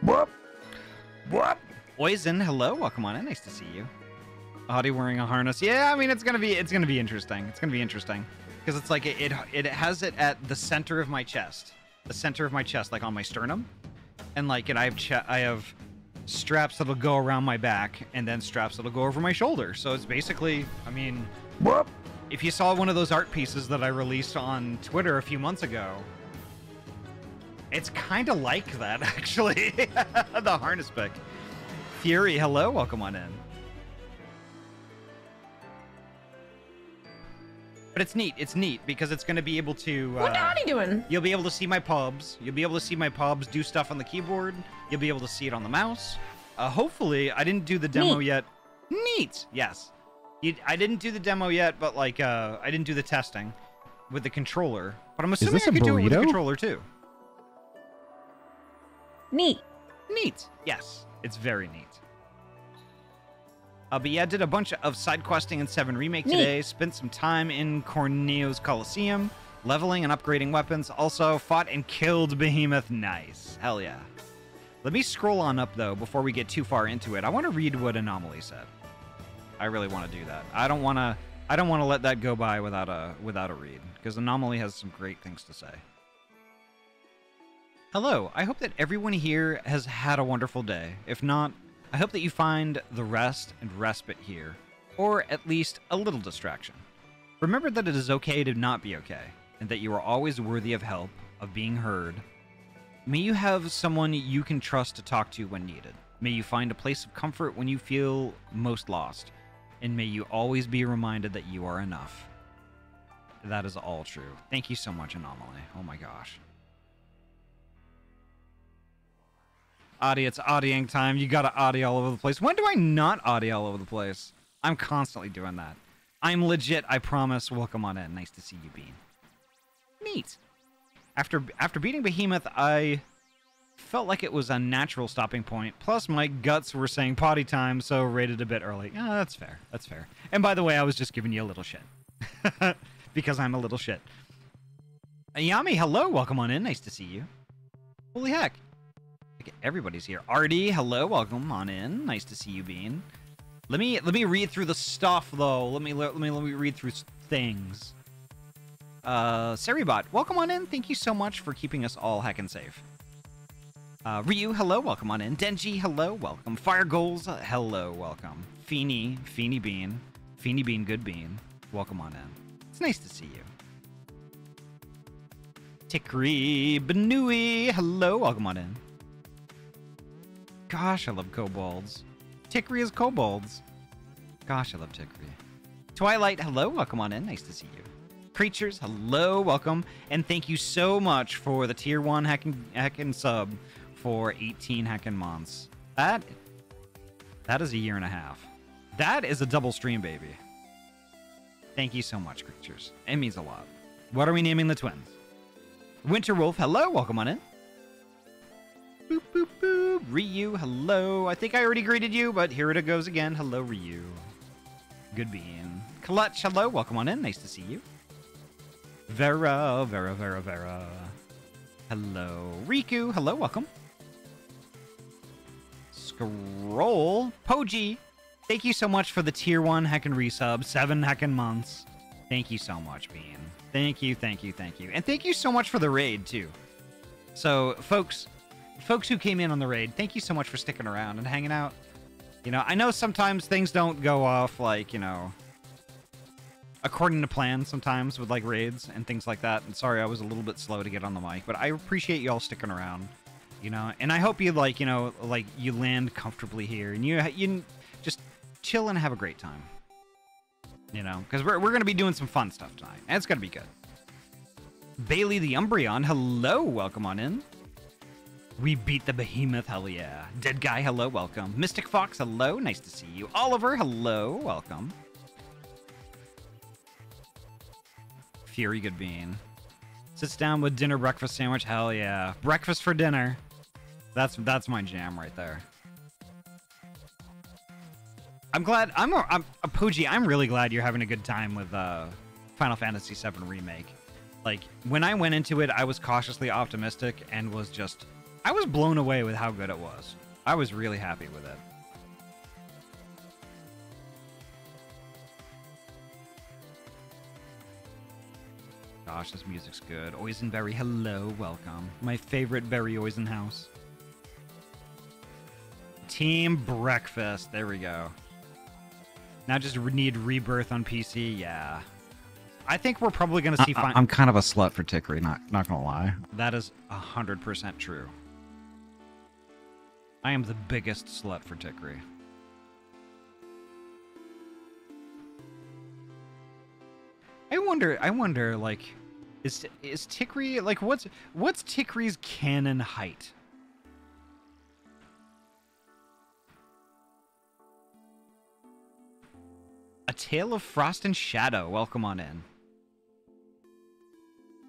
Whoop. Whoop. Poison, hello, welcome on in. Nice to see you. Ahty wearing a harness. Yeah, I mean it's gonna be interesting. It's gonna be interesting because it's like it has it at the center of my chest, like on my sternum, and like I have straps that'll go around my back and then straps that'll go over my shoulder. So it's basically, I mean, Whoop. if you saw one of those art pieces that I released on Twitter a few months ago, it's kind of like that actually. The harness pick. Fury, hello, welcome on in. But it's neat because it's going to be able to... What Ahty doing? You'll be able to see my pubs. You'll be able to see my pubs do stuff on the keyboard. You'll be able to see it on the mouse. Hopefully, I didn't do the demo yet. Neat, yes. I didn't do the demo yet, but like, I didn't do the testing with the controller. But I'm assuming I could do it with the controller too. Neat. Neat, yes. It's very neat. But yeah, did a bunch of side questing in 7 Remake today. Spent some time in Corneo's Coliseum, leveling and upgrading weapons. Also, fought and killed Behemoth. Nice. Hell yeah. Let me scroll on up, though, before we get too far into it. I want to read what Anomaly said. I really want to do that. I don't want to let that go by without a read, because Anomaly has some great things to say. Hello. I hope that everyone here has had a wonderful day. If not, I hope that you find the rest and respite here, or at least a little distraction. Remember that it is okay to not be okay, and that you are always worthy of help, of being heard. May you have someone you can trust to talk to when needed. May you find a place of comfort when you feel most lost, and may you always be reminded that you are enough. That is all true. Thank you so much, Anomaly. Oh my gosh. Ahty, it's Ahtying time. You gotta Ahty all over the place. When do I not Ahty all over the place? I'm constantly doing that. I'm legit, I promise. Welcome on in. Nice to see you, Bean. Neat. After beating Behemoth, I felt like it was a natural stopping point. Plus, my guts were saying potty time, so rated a bit early. Yeah, that's fair. That's fair. And by the way, I was just giving you a little shit. Because I'm a little shit. Ayami, hello. Welcome on in. Nice to see you. Holy heck. Everybody's here. Artie, hello, welcome on in. Nice to see you, Bean. Let me read through the stuff though. Let me read through things. Seribot, welcome on in. Thank you so much for keeping us all heckin' safe. Ryu, hello, welcome on in. Denji, hello, welcome. Fire Goals, hello, welcome. Feeny Bean, good bean, welcome on in. It's nice to see you. Tikri Benui, hello, welcome on in. Gosh, I love kobolds. Tikri is kobolds. Gosh, I love Tikri. Twilight, hello, welcome on in. Nice to see you. Creatures, hello, welcome. And thank you so much for the tier 1 heckin' sub for 18 heckin' months. That is a year and a half. That is a double stream, baby. Thank you so much, Creatures. It means a lot. What are we naming the twins? Winterwolf, hello, welcome on in. Boop, boop, boop. Ryu, hello. I think I already greeted you, but here it goes again. Hello, Ryu. Good being. Clutch, hello. Welcome on in. Nice to see you. Vera. Hello. Riku, hello. Welcome. Scroll. Poji, thank you so much for the tier 1 heckin' resub. 7 heckin' months. Thank you so much, Bean. Thank you. And thank you so much for the raid, too. So, folks who came in on the raid, thank you so much for sticking around and hanging out. You know, I know sometimes things don't go off, like, you know, according to plan sometimes with, like, raids and things like that. And sorry, I was a little bit slow to get on the mic, but I appreciate you all sticking around, you know. And I hope you, like, you know, like, you land comfortably here and you just chill and have a great time. You know, because we're going to be doing some fun stuff tonight, and it's going to be good. Bailey the Umbreon, hello, welcome on in. We beat the Behemoth, hell yeah. Dead Guy, hello, welcome. Mystic Fox, hello, nice to see you. Oliver, hello, welcome. Fury, good bean. Sits down with dinner, breakfast sandwich, hell yeah. Breakfast for dinner. That's my jam right there. I'm glad, I'm Pooji, I'm really glad you're having a good time with Final Fantasy VII Remake. Like, when I went into it, I was cautiously optimistic and was just I was blown away with how good it was. I was really happy with it. Gosh, this music's good. Oisenberry, hello, welcome. My favorite Berry Oisen house. Team Breakfast. There we go. Now just need Rebirth on PC. Yeah. I think we're probably going to see... I'm kind of a slut for Tickery, not going to lie. That is 100% true. I am the biggest slut for Tickery. I wonder, like, is Tickery, like, what's Tickery's canon height? A Tale of Frost and Shadow. Welcome on in.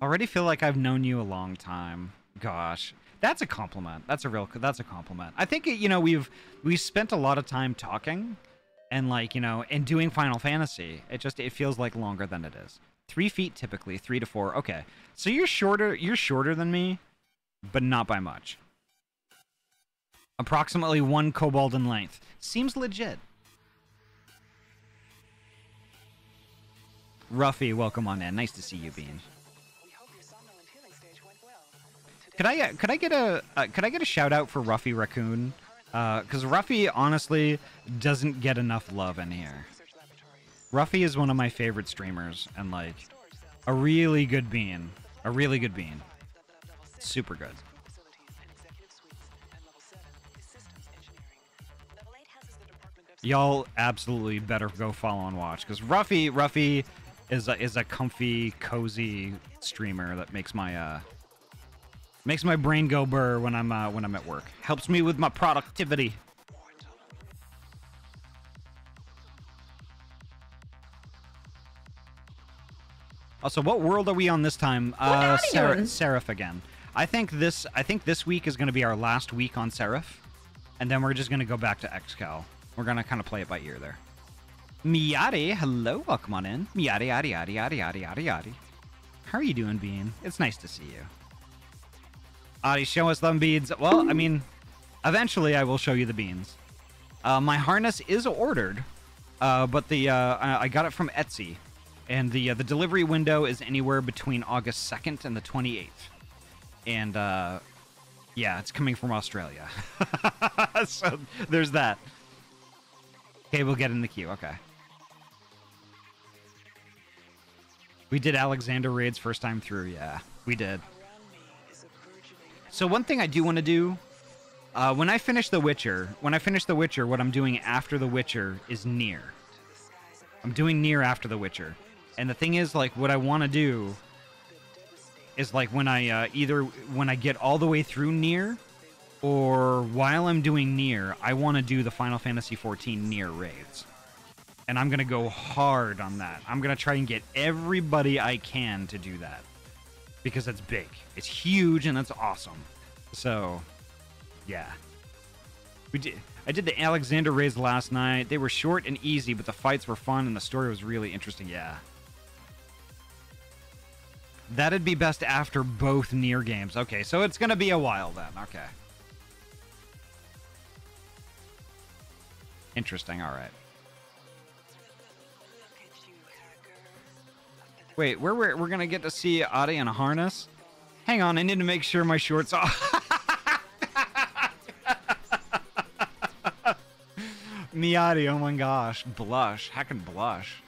Already feel like I've known you a long time. Gosh, that's a compliment. That's a compliment. I think, you know, we've spent a lot of time talking and, like, you know, and doing Final Fantasy. It feels like longer than it is. 3 feet typically, 3 to 4. Okay. So you're shorter than me, but not by much. Approximately 1 kobold in length. Seems legit. Ruffy, welcome on in. Nice to see you, Bean. Could I get a shout out for Ruffy Raccoon? Because Ruffy honestly doesn't get enough love in here. Ruffy is one of my favorite streamers, and like a really good bean. A really good bean. Super good. Y'all absolutely better go follow and watch, because Ruffy is a comfy, cozy streamer that makes my brain go burr when I'm at work. Helps me with my productivity. Also, what world are we on this time? Seraph again. I think this week is going to be our last week on Seraph, and then we're just going to go back to Xcal. We're going to kind of play it by ear there. Miyadi, hello, welcome on in. Miyadi, yadi, yadi, yadi, yadi, yadi, yadi. How are you doing, Bean? It's nice to see you. Ahty, show us them beads. Well, I mean, eventually I will show you the beans. My harness is ordered, but I got it from Etsy, and the delivery window is anywhere between August 2nd and the 28th. And yeah, it's coming from Australia. So there's that. Okay, we'll get in the queue. Okay. We did Alexander raids first time through. Yeah, we did. So one thing I do want to do, when I finish The Witcher, what I'm doing after The Witcher is Nier. I'm doing Nier after The Witcher. And the thing is, like, what I want to do is, like, when I, either when I get all the way through Nier, or while I'm doing Nier, I want to do the Final Fantasy XIV Nier raids. And I'm going to go hard on that. I'm going to try and get everybody I can to do that. Because it's big. It's huge and it's awesome. So, yeah. I did the Alexander raids last night. They were short and easy, but the fights were fun and the story was really interesting. Yeah. That'd be best after both Nier games. Okay, so it's going to be a while then. Okay. Interesting, alright. Wait, we're gonna get to see Ahty in a harness? Hang on, I need to make sure my shorts off. Miyadi, oh my gosh. Blush. Heckin' blush.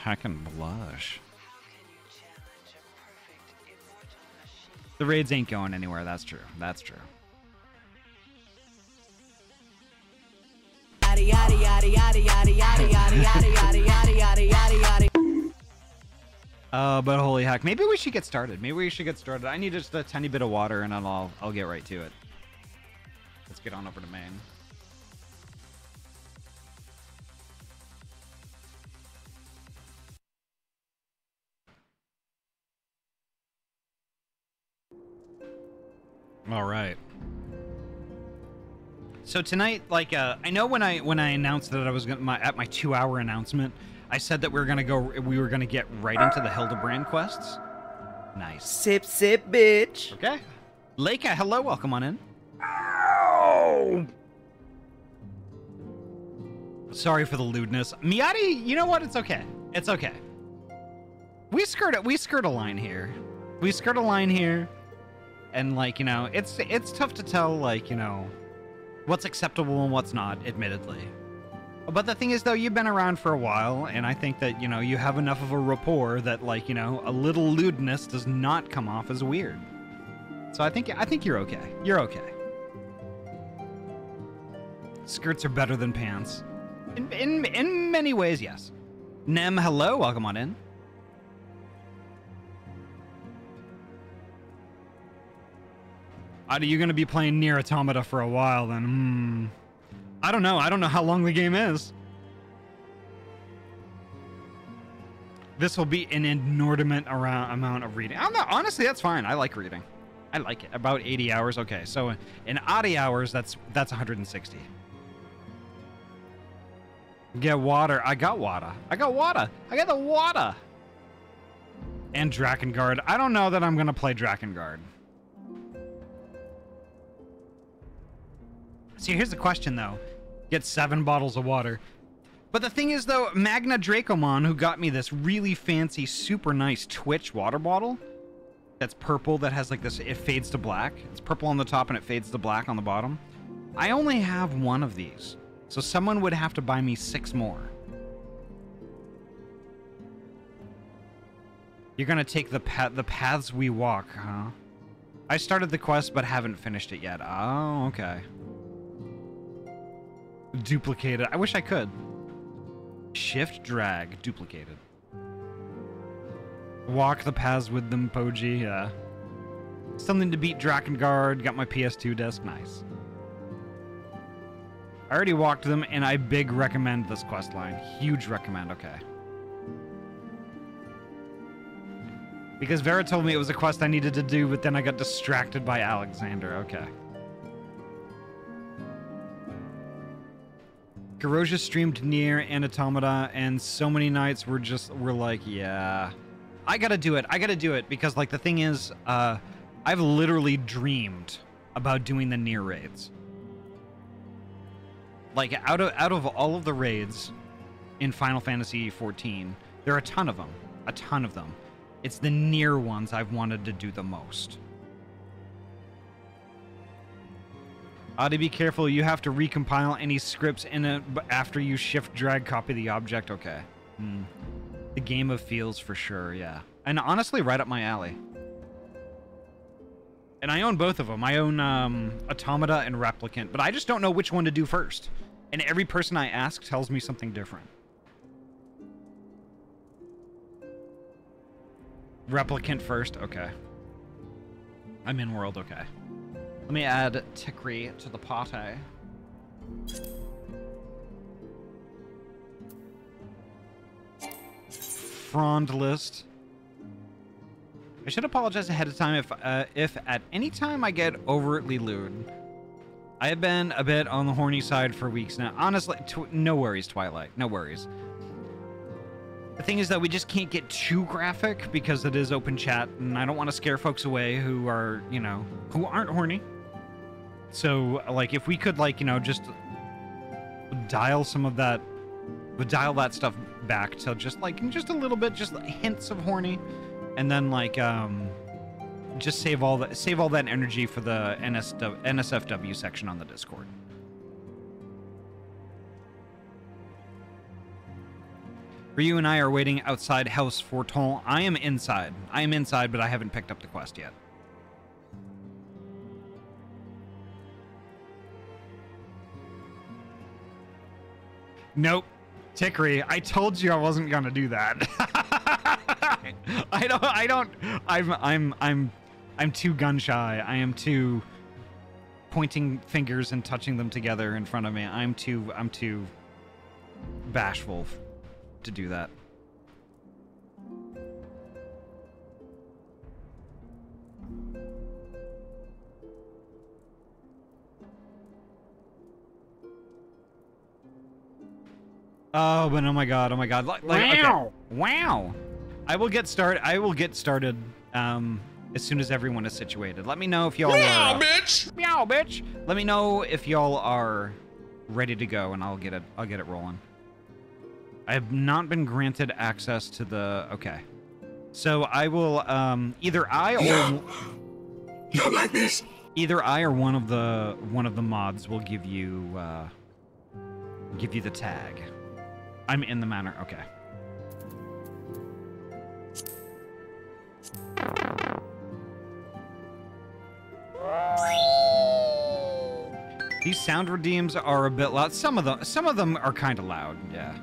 Heckin' blush. The raids ain't going anywhere, that's true. That's true. But holy heck, maybe we should get started. I need just a tiny bit of water, and then I'll get right to it. Let's get on over to main. All right. So tonight, like, I know when I announced that I was at my 2-hour announcement, I said that we were gonna get right into the Hildibrand quests. Nice. Sip, sip, bitch. Okay. Leica, hello, welcome on in. Ow! Sorry for the lewdness. Ahty, you know what? It's okay. It's okay. We skirt a line here. We skirt a line here. And like, you know, it's tough to tell, like, you know, what's acceptable and what's not, admittedly. But the thing is, though, you've been around for a while, and I think that, you know, you have enough of a rapport that, like, you know, a little lewdness does not come off as weird. So I think you're okay. You're okay. Skirts are better than pants. In many ways, yes. Nem, hello, welcome on in. Are you going to be playing Nier Automata for a while then? I don't know. I don't know how long the game is. This will be an inordinate amount of reading. Honestly, that's fine. I like reading. I like it. About 80 hours. Okay, so in Ahty hours, that's 160. Get water. I got water. I got water. I got the water. And Drakengard. I don't know that I'm going to play Drakengard. See, here's the question, though. Get 7 bottles of water. But the thing is, though, Magna Dracomon, who got me this really fancy, super nice Twitch water bottle that's purple, that has like this, it fades to black. It's purple on the top and it fades to black on the bottom. I only have 1 of these. So someone would have to buy me 6 more. You're going to take the paths we walk, huh? I started the quest, but haven't finished it yet. Oh, okay. Duplicated. I wish I could. Shift, drag, duplicated. Walk the paths with them, Poji. Yeah. Something to beat Drakengard. Got my PS2 disc. Nice. I already walked them, and I big recommend this quest line. Huge recommend. Okay. Because Vera told me it was a quest I needed to do, but then I got distracted by Alexander. Okay. Garoja streamed Nier and Automata, and so many nights we're like, yeah, I gotta do it. I gotta do it because, like, the thing is, I've literally dreamed about doing the Nier raids. Like, out of all of the raids in Final Fantasy XIV, there are a ton of them. A ton of them. It's the Nier ones I've wanted to do the most. Ahty, be careful. You have to recompile any scripts in it after you shift drag copy the object. Okay. The game of feels for sure, yeah. And honestly, right up my alley. And I own both of them. I own Automata and Replicant, but I just don't know which one to do first. And every person I ask tells me something different. Replicant first? Okay. I'm in world, okay. Let me add Tikri to the party. Frond list. I should apologize ahead of time if at any time I get overtly lewd. I have been a bit on the horny side for weeks now. Honestly, no worries, Twilight. No worries. The thing is that we just can't get too graphic because it is open chat, and I don't want to scare folks away who are, you know, who aren't horny. So, like, if we could, like, you know, just dial some of that, dial that stuff back to just, like, just a little bit, just hints of horny, and then, like, just save all that energy for the NSFW section on the Discord. Ryu and I are waiting outside House Forton. I am inside. I am inside, but I haven't picked up the quest yet. Nope. Tikri, I told you I wasn't gonna do that. I'm too gun shy. I am too pointing fingers and touching them together in front of me. I'm too bashful to do that. Oh, but oh my god. Like, Wow. Okay. Wow. I will get started as soon as everyone is situated. Let me know if y'all Meow, bitch! Meow, bitch! Let me know if y'all are ready to go, and I'll get it rolling. I have not been granted access to the... Okay. So I will, either I or... Not like this. Either I or one of the mods will give you the tag. I'm in the manor. Okay. These sound redeems are a bit loud. Some of them are kind of loud. Yeah.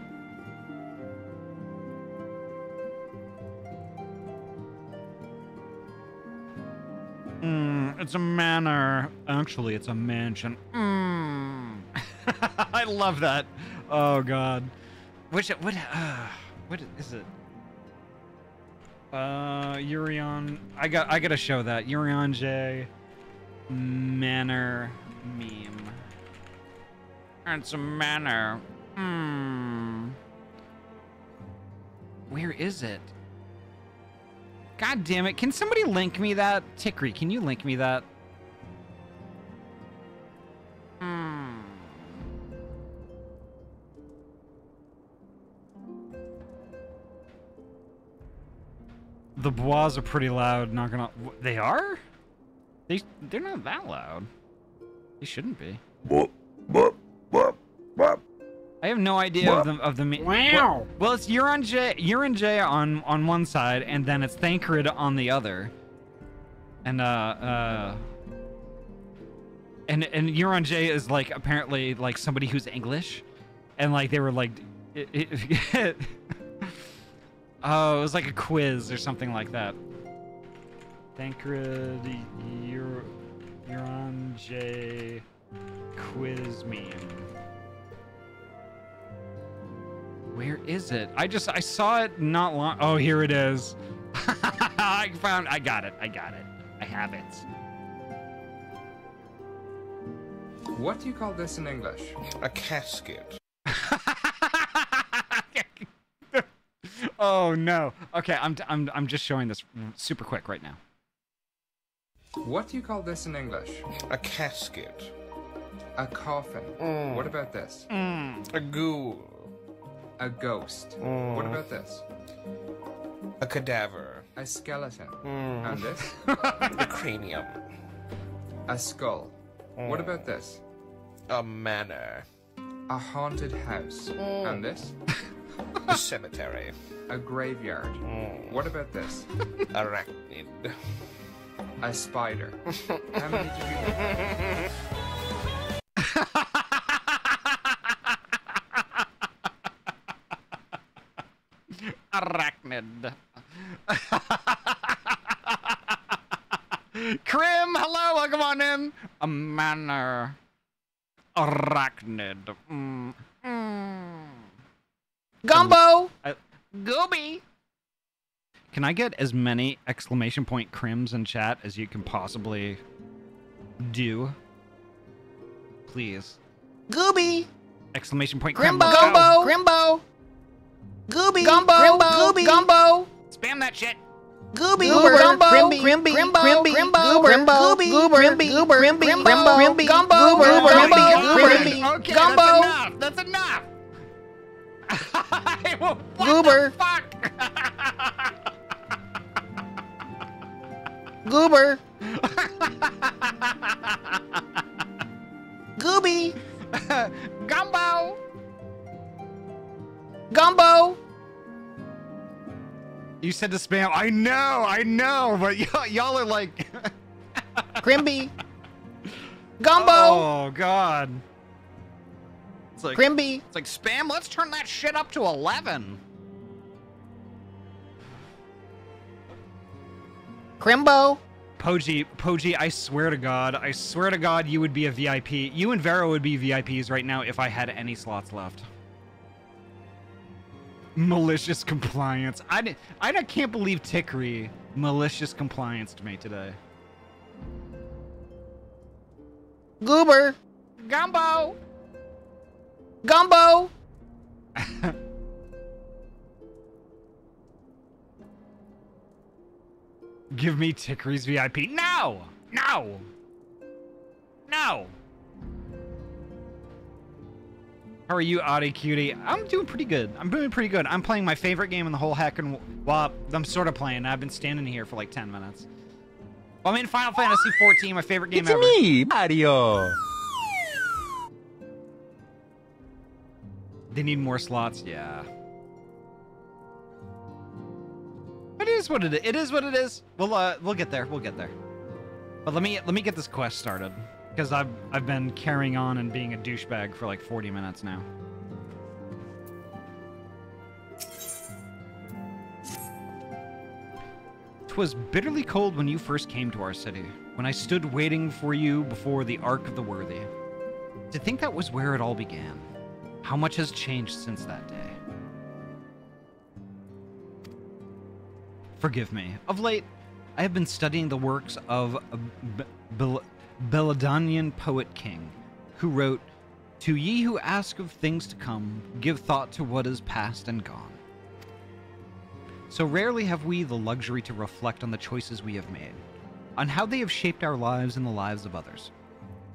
It's a manor. Actually, it's a mansion. I love that. Oh God. What is it? Urion. I gotta show that. Urion J. Manor meme. It's a manor. Where is it? God damn it. Can somebody link me that? Tickery, can you link me that? The bois are pretty loud, not gonna... They are? They're not that loud. They shouldn't be. Whoop, whoop, whoop, whoop. I have no idea of the Wow. Well, it's Euron J on one side, and then it's Thancred on the other. And Euron J is like apparently like somebody who's English, and like they were like, oh, it was like a quiz or something like that. Thancred Euron J quiz meme. Where is it? I saw it not long. Oh, here it is. I got it. I have it. What do you call this in English? A casket. Oh no. Okay, I'm just showing this super quick right now. What do you call this in English? A casket. A coffin. What about this? A ghoul. A ghost. What about this? A cadaver. A skeleton. And this? A cranium. A skull. What about this? A manor. A haunted house. And this? A cemetery. A graveyard. What about this? Arachnid. A spider. How many do you get? Arachnid. Krim, hello, welcome on in. A manor. Arachnid. Gumbo! Gooby! Can I get as many exclamation point crims in chat as you can possibly do? Please. Gooby! Exclamation point Grimbo! crim. Gumbo! Grimbo! Gooby! Gumbo! Grimbo! Gooby! Gumbo! Spam that shit! Gooby! Goober, Gumbo! Grimby, Grimby! Grimbo, Grimby! Grimbo, Grimbo! Gooby, Goober! Grimby, Goober! Grimby, Grimbo! Grimby, Gumbo! Goober, Grimby! Grimby, Grimby! okay, Gumbo! that's enough! What Goober! the fuck? Goober! Gooby! Gumbo! Gumbo! You said to spam. I know, but y'all are like... Grimby! Gumbo! Oh, God. It's like, Grimby! it's like, spam, let's turn that shit up to 11. Grimbo! Poji, I swear to God, you would be a VIP. You and Vero would be VIPs right now if I had any slots left. Malicious compliance. I can't believe Tickery malicious compliance to me today. Goober! Gumbo! Gumbo! Give me Tickery's VIP. No! No! No! How are you, Ahty Cutie? I'm doing pretty good. I'm doing pretty good. I'm playing my favorite game in the whole heckin'... Well, I'm sort of playing. I've been standing here for like 10 minutes. Well, I'm in Final Fantasy 14, my favorite game ever. It's me, Mario. They need more slots? Yeah. It is what it is. It is what it is. We'll get there. We'll get there. But let me get this quest started. Because I've been carrying on and being a douchebag for like 40 minutes now. "'Twas bitterly cold when you first came to our city, when I stood waiting for you before the Ark of the Worthy. To think that was where it all began. How much has changed since that day. Forgive me. Of late, I have been studying the works of a Belladonian poet king, who wrote, 'To ye who ask of things to come, give thought to what is past and gone.' So rarely have we the luxury to reflect on the choices we have made, on how they have shaped our lives and the lives of others.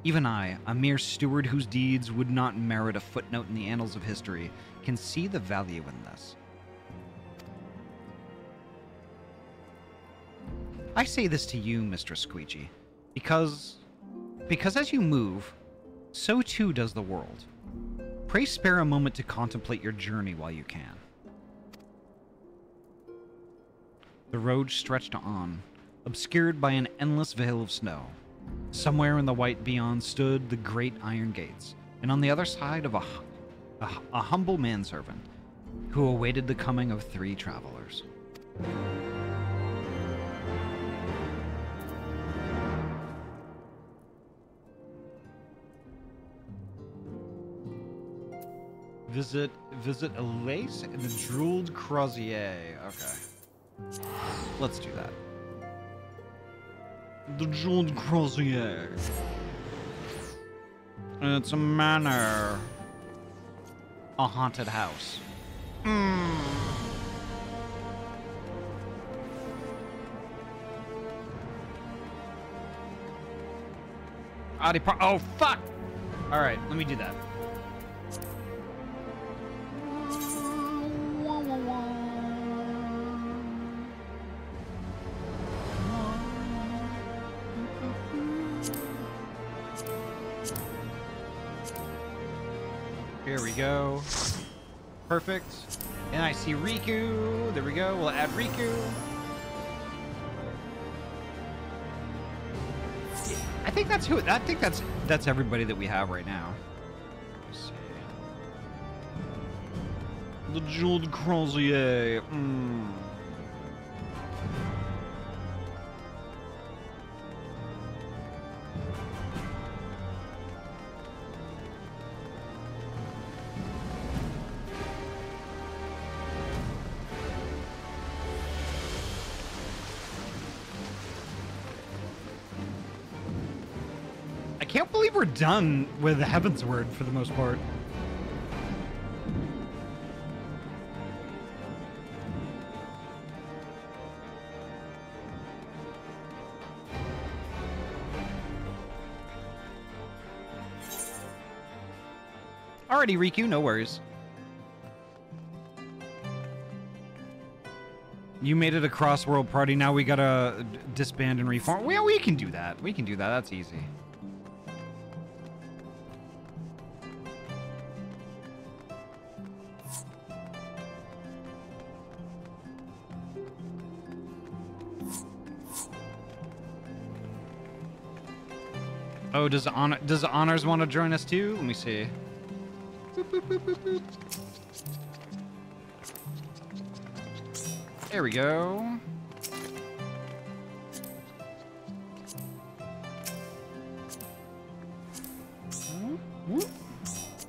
Even I, a mere steward whose deeds would not merit a footnote in the annals of history, can see the value in this. I say this to you, Mr. Squeegee, because as you move, so too does the world. Pray spare a moment to contemplate your journey while you can." The road stretched on, obscured by an endless veil of snow. Somewhere in the white beyond stood the great iron gates, and on the other side of a humble manservant who awaited the coming of 3 travelers. Visit Elise and the Jeweled Crozier. Okay. Let's do that. The Jeweled Crozier. It's a manor. A haunted house. Oh, fuck! Alright, let me do that. Here we go. Perfect. And I see Riku. There we go. We'll add Riku. I think that's who. I think that's everybody that we have right now. Let's see. The Jeweled Crozier. I can't believe we're done with the Heaven's Word for the most part. Alrighty, Riku, no worries. You made it a cross-world party, now we gotta disband and reform. Well, we can do that. We can do that, that's easy. Oh, does Honors want to join us too? Let me see. Boop, boop, boop, boop, boop. There we go.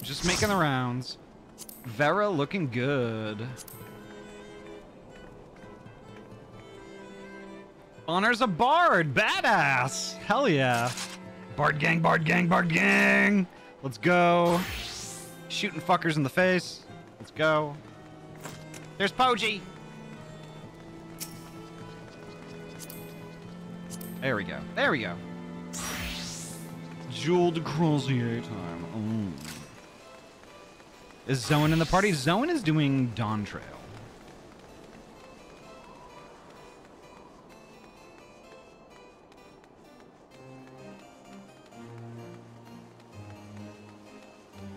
Just making the rounds. Vera looking good. Honor's a bard. Badass. Hell yeah. Bard gang, bard gang, bard gang. Let's go. Shooting fuckers in the face. Let's go. There's Poji. There we go. There we go. Jeweled Crozier time. Oh. Is Zoan in the party? Zoan is doing Dawn Trail.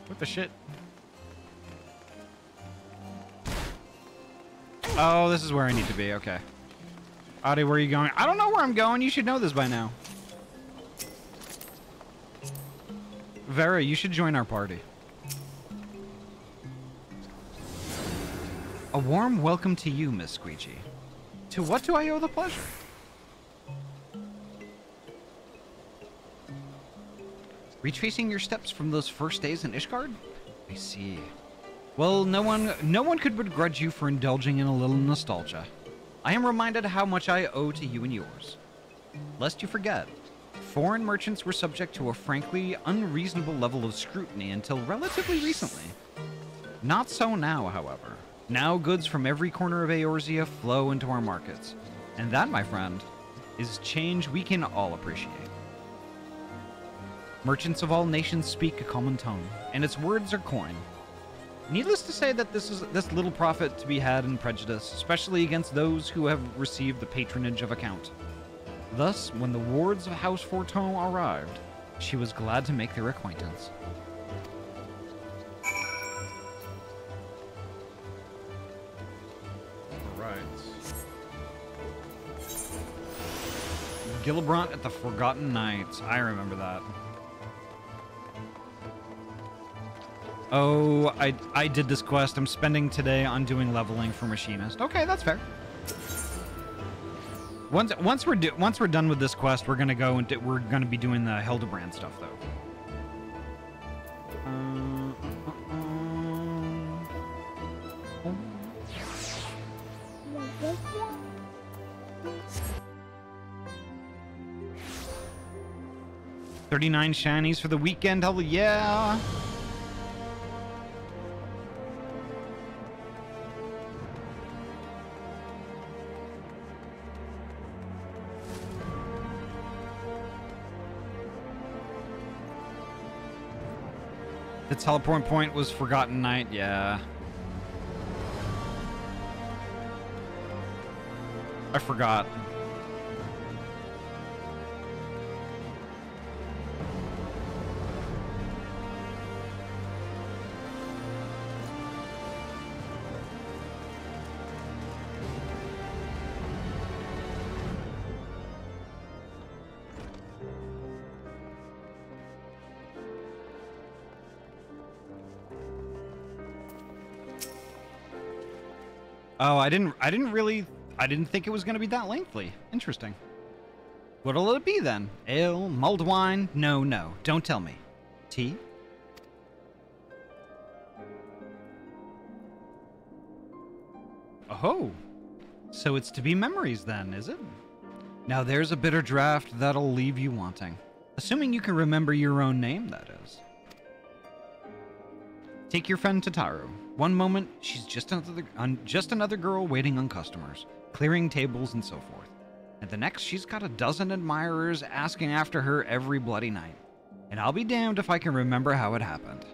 What the shit? Oh, this is where I need to be. Okay. Ahty, where are you going? I don't know where I'm going. You should know this by now. Vera, you should join our party. A warm welcome to you, Miss Squeegee. To what do I owe the pleasure? Retracing your steps from those first days in Ishgard? I see. Well, no one could begrudge you for indulging in a little nostalgia. I am reminded how much I owe to you and yours. Lest you forget, foreign merchants were subject to a frankly unreasonable level of scrutiny until relatively recently. Not so now, however. Now goods from every corner of Eorzea flow into our markets. And that, my friend, is change we can all appreciate. Merchants of all nations speak a common tongue, and its words are coin. Needless to say that this little profit to be had in prejudice, especially against those who have received the patronage of a count. Thus, when the wards of House Forton arrived, she was glad to make their acquaintance. Alright. Hildibrand at the Forgotten Knights. I remember that. Oh, I did this quest. I'm spending today on doing leveling for Machinist. Okay, that's fair. Once we're done with this quest, we're gonna go and we're gonna be doing the Hildibrand stuff though. 39 shinies for the weekend. Hell yeah! The teleport point was Forgotten Night, yeah. I forgot. Oh, I didn't think it was going to be that lengthy. Interesting. What'll it be then? Ale, mulled wine? No, don't tell me. Tea? Oh, so it's to be memories then, is it? Now there's a bitter draft that'll leave you wanting. Assuming you can remember your own name, that is. Take your friend Tataru. One moment, she's just another girl waiting on customers, clearing tables and so forth. And the next, she's got a dozen admirers asking after her every bloody night. And I'll be damned if I can remember how it happened.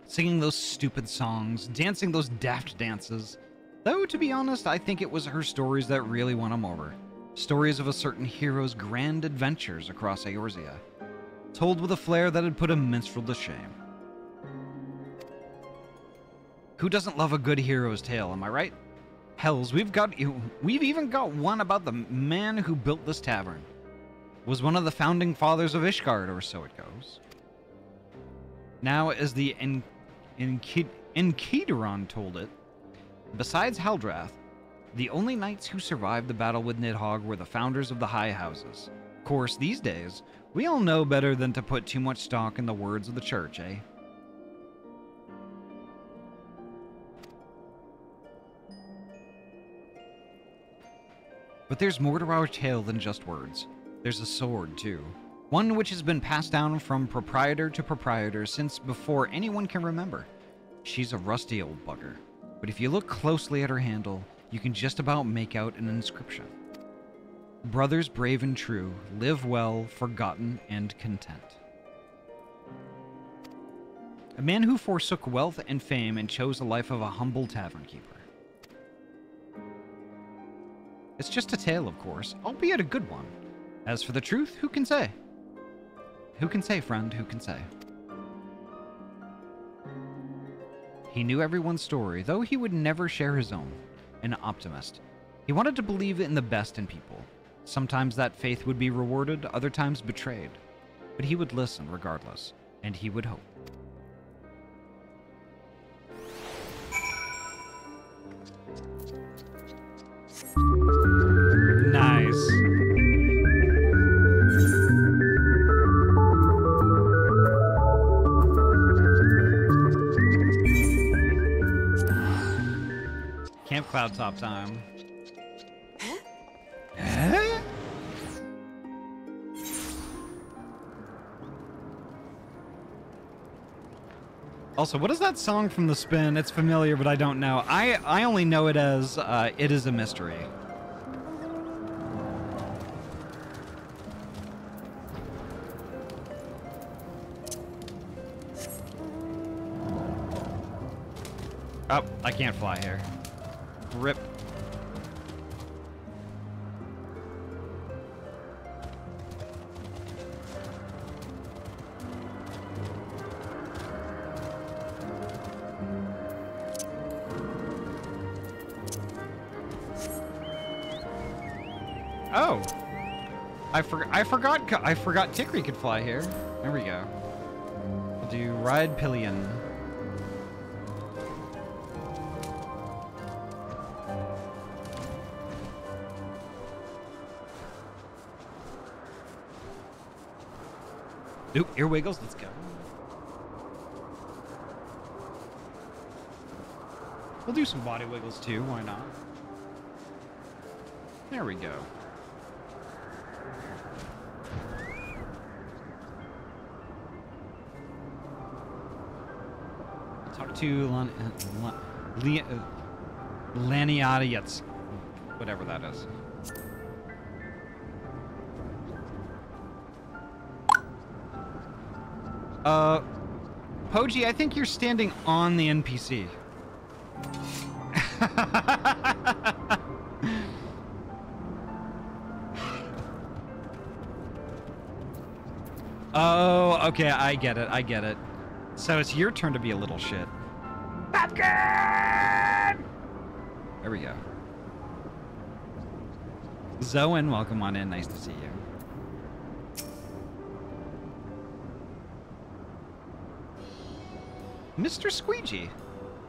Singing those stupid songs, dancing those daft dances. Though, to be honest, I think it was her stories that really won him over. Stories of a certain hero's grand adventures across Eorzea, told with a flair that had put a minstrel to shame. Who doesn't love a good hero's tale, am I right? Hells, we've even got one about the man who built this tavern. Was one of the founding fathers of Ishgard, or so it goes. Now, as the Hildibrand told it, besides Haldrath, the only knights who survived the battle with Nidhogg were the founders of the high houses. Of course, these days, we all know better than to put too much stock in the words of the church, eh? But there's more to our tale than just words. There's a sword, too. One which has been passed down from proprietor to proprietor since before anyone can remember. She's a rusty old bugger, but if you look closely at her handle, you can just about make out an inscription. Brothers brave and true, live well, forgotten, and content. A man who forsook wealth and fame and chose a life of a humble tavern keeper. It's just a tale, of course, albeit a good one. As for the truth, who can say? Who can say, friend, who can say? He knew everyone's story, though he would never share his own. An optimist. He wanted to believe in the best in people. Sometimes that faith would be rewarded, other times betrayed. But he would listen regardless, and he would hope. Nice. Camp Cloud Top time. Huh? Also, what is that song from The Spin? It's familiar, but I don't know. I only know it as It Is a Mystery. Oh, I can't fly here. Rip. Oh, I forgot Tickery could fly here. There we go. We'll do Ride Pillion. Oop, ear wiggles, let's go. We'll do some body wiggles too, why not? There we go. Talk to Laniata, whatever that is. Poji, I think you're standing on the NPC. Oh, okay, I get it. So it's your turn to be a little shit. Pumpkin! There we go. Zoan, welcome on in, nice to see you. Mr. Squeegee,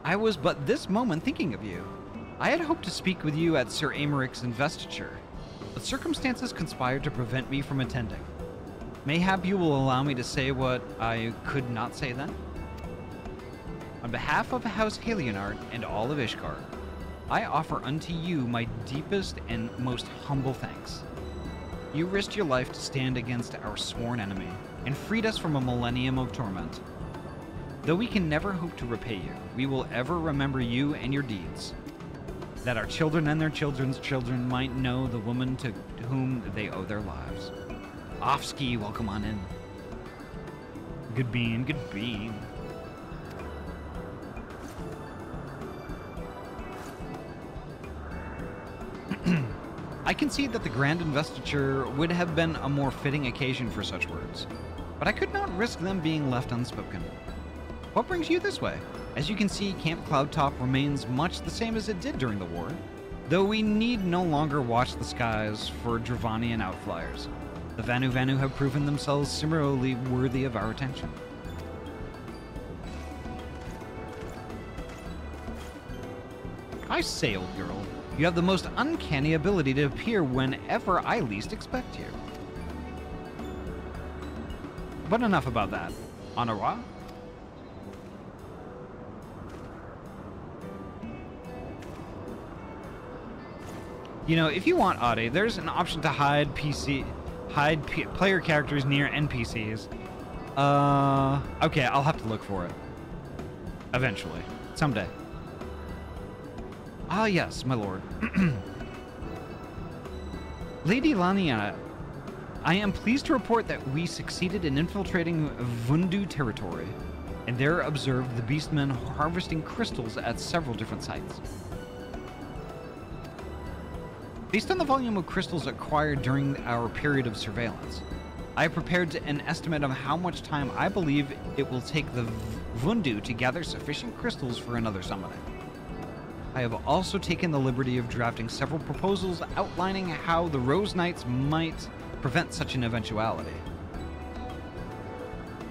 I was but this moment thinking of you. I had hoped to speak with you at Sir Amaric's investiture, but circumstances conspired to prevent me from attending. Mayhap you will allow me to say what I could not say then? On behalf of House Halionart and all of Ishkar, I offer unto you my deepest and most humble thanks. You risked your life to stand against our sworn enemy, and freed us from a millennium of torment. Though we can never hope to repay you, we will ever remember you and your deeds, that our children and their children's children might know the woman to whom they owe their lives. Offski, welcome on in. Good bean, good bean. I concede that the grand investiture would have been a more fitting occasion for such words, but I could not risk them being left unspoken. What brings you this way? As you can see, Camp Cloudtop remains much the same as it did during the war, though we need no longer watch the skies for Dravanian outflyers. The Vanu Vanu have proven themselves similarly worthy of our attention. I say, old girl, you have the most uncanny ability to appear whenever I least expect you. But enough about that. Au revoir. You know, if you want, Ahty, there's an option to hide player characters near NPCs. Okay, I'll have to look for it. Eventually. Someday. Ah, yes, my lord. Lady Lania, I am pleased to report that we succeeded in infiltrating Vundu territory, and there observed the beastmen harvesting crystals at several different sites. Based on the volume of crystals acquired during our period of surveillance, I have prepared an estimate of how much time I believe it will take the Vundu to gather sufficient crystals for another summoning. I have also taken the liberty of drafting several proposals outlining how the Rose Knights might prevent such an eventuality,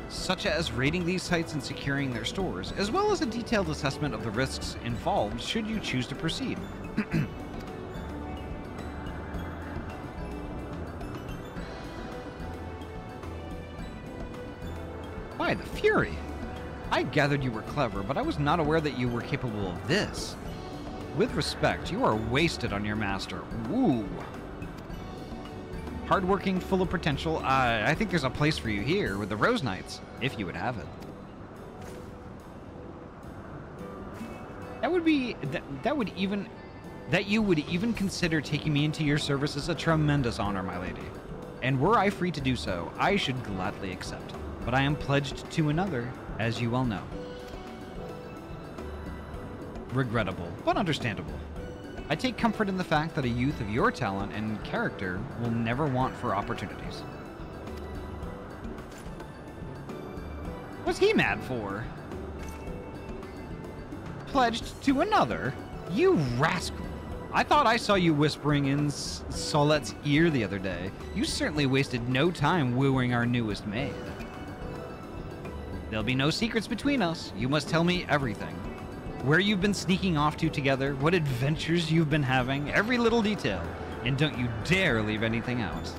such as raiding these sites and securing their stores, as well as a detailed assessment of the risks involved should you choose to proceed. By the Fury! I gathered you were clever, but I was not aware that you were capable of this. With respect, you are wasted on your master. Woo! Hardworking, full of potential, I think there's a place for you here with the Rose Knights, if you would have it. That you would even consider taking me into your service is a tremendous honor, my lady. And were I free to do so, I should gladly accept. But I am pledged to another, as you well know. Regrettable, but understandable. I take comfort in the fact that a youth of your talent and character will never want for opportunities. What's he mad for? Pledged to another? You rascal! I thought I saw you whispering in Solette's ear the other day. You certainly wasted no time wooing our newest maid. There'll be no secrets between us. You must tell me everything. Where you've been sneaking off to together, what adventures you've been having, every little detail. And don't you dare leave anything out.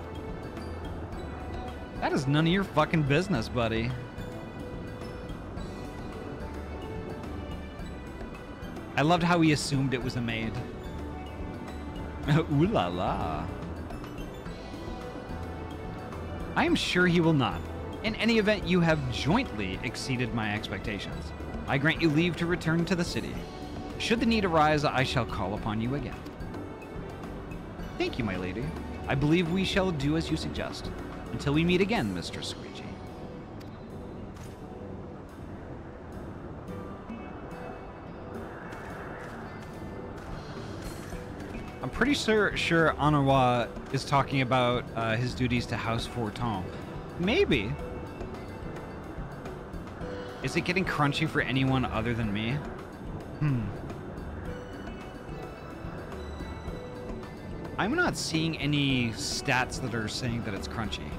That is none of your fucking business, buddy. I loved how he assumed it was a maid. Ooh la la. I am sure he will not. In any event, you have jointly exceeded my expectations. I grant you leave to return to the city. Should the need arise, I shall call upon you again. Thank you, my lady. I believe we shall do as you suggest. Until we meet again, Mr. Squeegee. I'm pretty sure Anawa is talking about his duties to House Forton. Maybe. Is it getting crunchy for anyone other than me? I'm not seeing any stats that are saying that it's crunchy.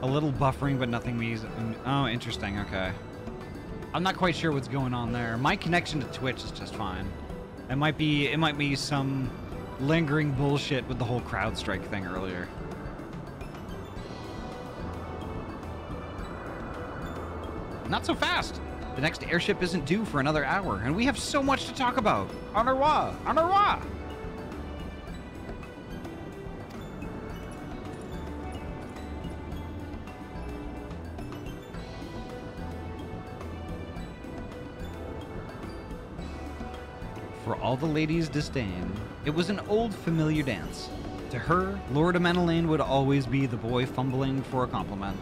A little buffering, but nothing means... Oh, interesting, okay. I'm not quite sure what's going on there. My connection to Twitch is just fine. It might be some lingering bullshit with the whole CrowdStrike thing earlier. Not so fast! The next airship isn't due for another hour, and we have so much to talk about! En revoir! En revoir! For all the ladies' disdain, it was an old familiar dance. To her, Lord Amenelaine would always be the boy fumbling for a compliment,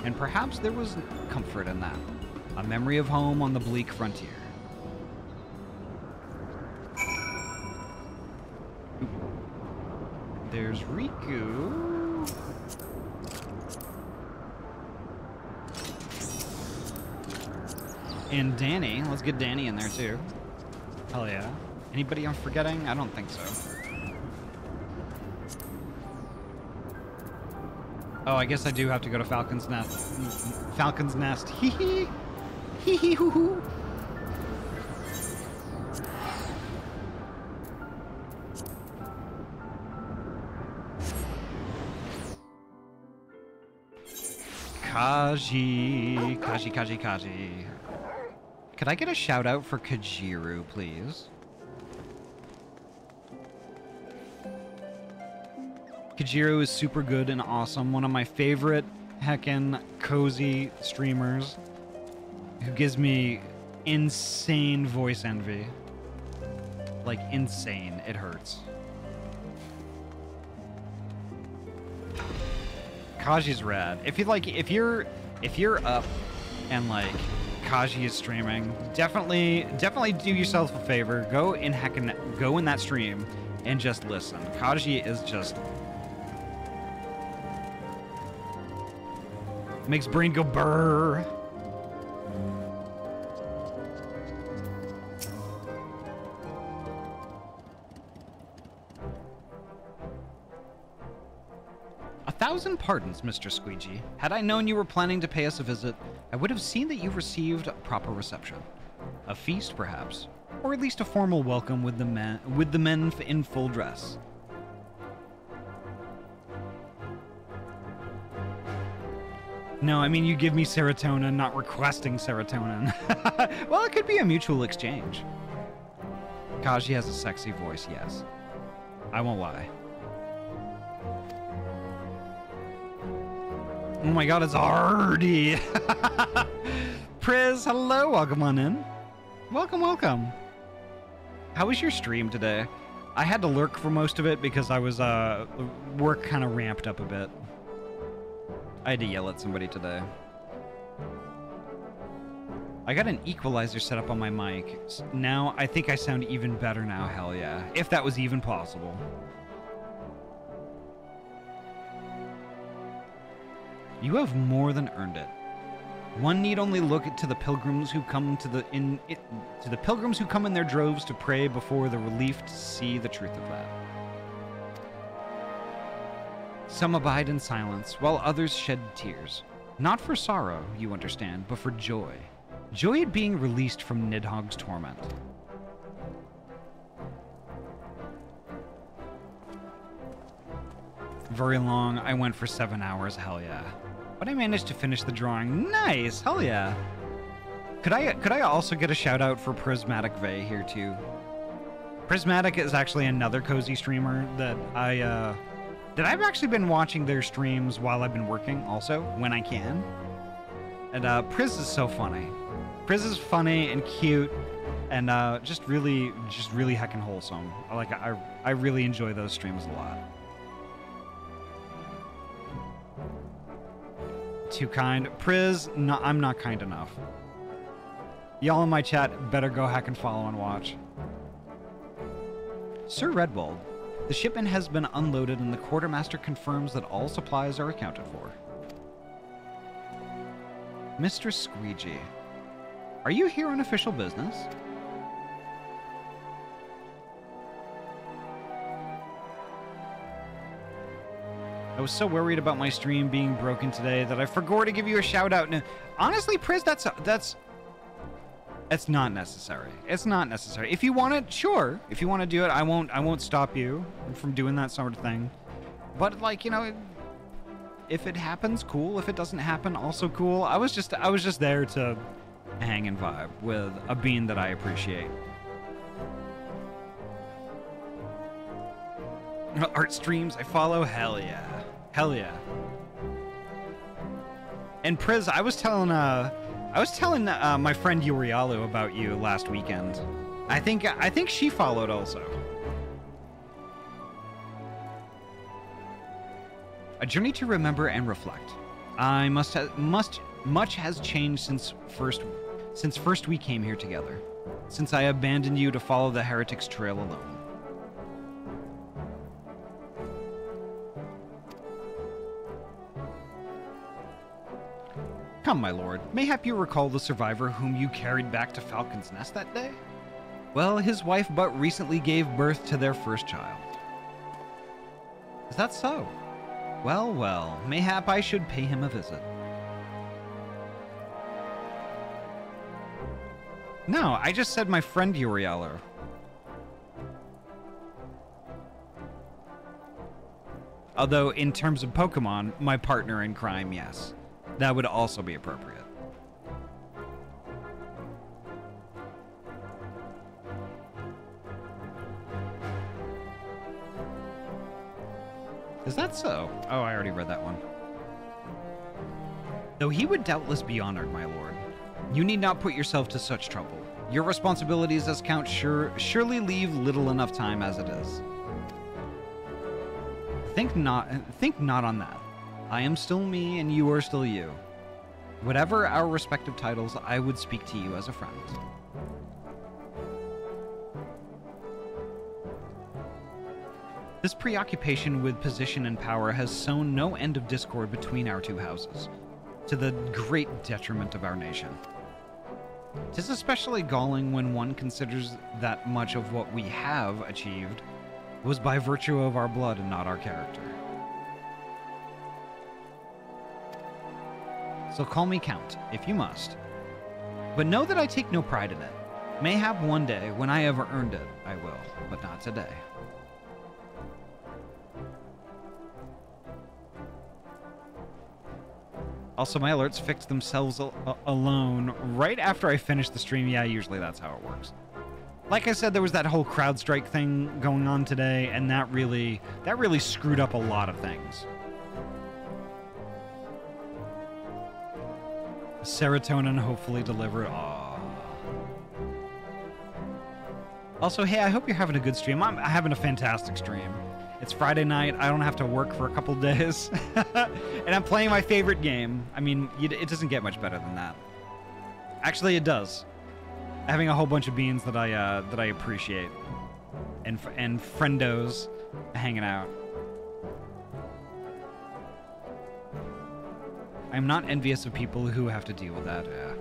and perhaps there was comfort in that. A memory of home on the bleak frontier. There's Riku. And Danny. Let's get Danny in there too. Hell yeah. Anybody I'm forgetting? I don't think so. Oh, I guess I do have to go to Falcon's Nest. Falcon's Nest. Hee hee. Hee hee hoo hoo. Kaji. Kaji, Kaji, Kaji. Could I get a shout out for Kajiru, please? Kajiro is super good and awesome. One of my favorite heckin' cozy streamers who gives me insane voice envy. Like, insane. It hurts. Kaji's rad. If you're up and like Kaji is streaming, definitely do yourself a favor. Go in that stream and just listen. Kaji is just makes brain go brrr. A thousand pardons, Mr. Squeegee. Had I known you were planning to pay us a visit, I would have seen that you received proper reception. A feast, perhaps, or at least a formal welcome with the men in full dress. No, I mean you give me serotonin, not requesting serotonin. Well, it could be a mutual exchange. Kaji has a sexy voice, yes. I won't lie. Oh my god, it's Ahty! Priz, hello, welcome on in. Welcome, welcome. How was your stream today? I had to lurk for most of it because I was, work kind of ramped up a bit. I had to yell at somebody today. I got an equalizer set up on my mic. Now, I think I sound even better now, hell yeah. If that was even possible. You have more than earned it. One need only look to the pilgrims who come in their droves to pray before the relief to see the truth of that. Some abide in silence, while others shed tears. Not for sorrow, you understand, but for joy. Joy at being released from Nidhogg's torment. Very long. I went for 7 hours, hell yeah. But I managed to finish the drawing. Nice, hell yeah. Could I also get a shout out for Prismatic Vey here too? Prismatic is actually another cozy streamer that I've actually been watching their streams while I've been working also, when I can. And Priz is so funny. Priz is funny and cute and just really heckin' wholesome. I really enjoy those streams a lot. Too kind. Priz, no, I'm not kind enough. Y'all in my chat better go hack and follow and watch. Sir Redwald, the shipment has been unloaded and the quartermaster confirms that all supplies are accounted for. Mr. Squeegee, are you here on official business? I was so worried about my stream being broken today that I forgot to give you a shout out. Now, honestly, Priz, that's not necessary. It's not necessary. If you want it, sure. If you want to do it, I won't stop you from doing that sort of thing. But like, you know, if it happens, cool. If it doesn't happen, also cool. I was just there to hang and vibe with a bean that I appreciate. Art streams I follow, hell yeah. Hell yeah. And Priz, I was telling my friend Yurialu about you last weekend. I think she followed also. A journey to remember and reflect. Much has changed since first we came here together. Since I abandoned you to follow the heretic's trail alone. Come, my lord, mayhap you recall the survivor whom you carried back to Falcon's Nest that day? Well, his wife but recently gave birth to their first child. Is that so? Well, well, mayhap I should pay him a visit. No, I just said my friend Urialu. Although, in terms of Pokemon, my partner in crime, yes. That would also be appropriate. Is that so? Oh, I already read that one. Though he would doubtless be honored, my lord. You need not put yourself to such trouble. Your responsibilities as Count surely leave little enough time as it is. Think not on that. I am still me, and you are still you. Whatever our respective titles, I would speak to you as a friend. This preoccupation with position and power has sown no end of discord between our two houses, to the great detriment of our nation. 'Tis especially galling when one considers that much of what we have achieved was by virtue of our blood and not our character. So call me Count, if you must. But know that I take no pride in it. Mayhap one day, when I have earned it, I will, but not today. Also, my alerts fix themselves alone right after I finish the stream. Yeah, usually that's how it works. Like I said, there was that whole CrowdStrike thing going on today, and that really screwed up a lot of things. Serotonin hopefully delivered. Aww. Also, hey, I hope you're having a good stream. I'm having a fantastic stream. It's Friday night. I don't have to work for a couple days. And I'm playing my favorite game. I mean, it doesn't get much better than that. Actually, it does. Having a whole bunch of beans that I appreciate. And friendos hanging out. I'm not envious of people who have to deal with that. Yeah.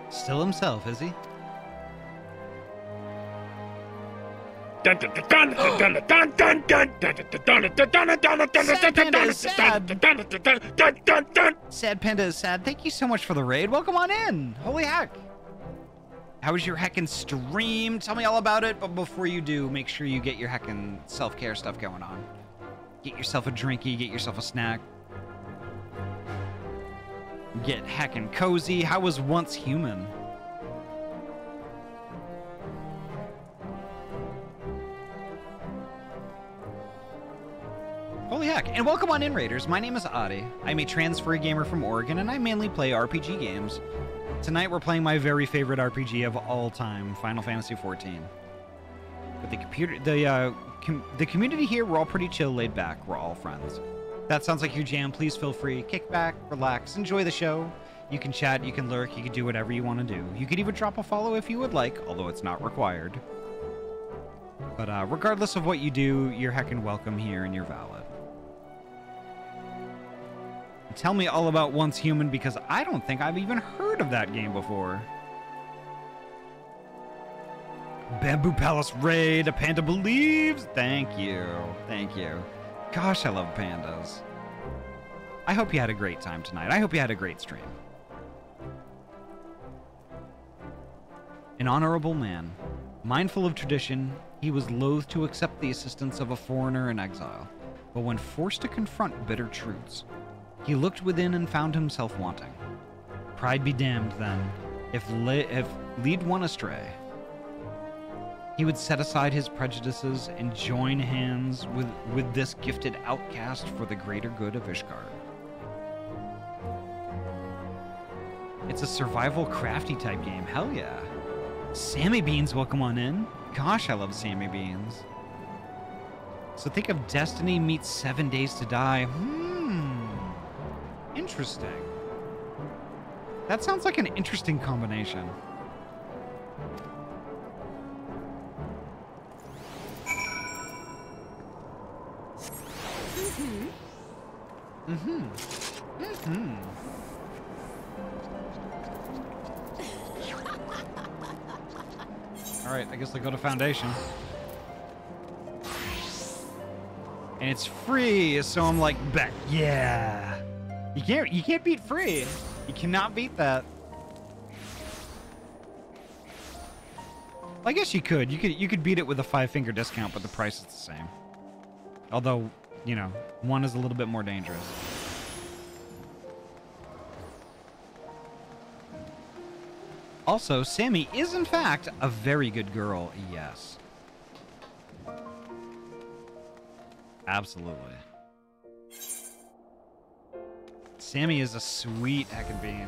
Still himself, is he? Sad Panda is sad. Thank you so much for the raid. Welcome on in. Holy heck. How was your heckin' stream? Tell me all about it. But before you do, make sure you get your heckin' self-care stuff going on. Get yourself a drinky. Get yourself a snack. Get heckin' cozy. How was Once Human? Holy heck. And welcome on in, Raiders. My name is Ahty. I'm a transfer gamer from Oregon, and I mainly play RPG games. Tonight, we're playing my very favorite RPG of all time, Final Fantasy XIV. But the community here, we're all pretty chill, laid back. We're all friends. That sounds like your jam. Please feel free. Kick back, relax, enjoy the show. You can chat, you can lurk, you can do whatever you want to do. You could even drop a follow if you would like, although it's not required. But regardless of what you do, you're heckin' welcome here and you're valid. Tell me all about Once Human, because I don't think I've even heard of that game before. Bamboo Palace Raid, a panda believes. Thank you. Thank you. Gosh, I love pandas. I hope you had a great time tonight. I hope you had a great stream. An honorable man. Mindful of tradition, he was loath to accept the assistance of a foreigner in exile. But when forced to confront bitter truths, he looked within and found himself wanting. Pride be damned, then, if lead one astray. He would set aside his prejudices and join hands with this gifted outcast for the greater good of Ishgard. It's a survival crafty type game. Hell yeah. Sammy Beans, welcome on in. Gosh, I love Sammy Beans. So think of Destiny meets 7 Days to Die. Interesting. That sounds like an interesting combination. All right, I guess I go to Foundation. And it's free, so I'm like, bet, yeah. You can't beat free. You cannot beat that. I guess you could. You could beat it with a 5-finger discount, but the price is the same. Although you know, one is a little bit more dangerous. Also, Sammy is in fact a very good girl, yes. Absolutely. Sammy is a sweet heckin' bean.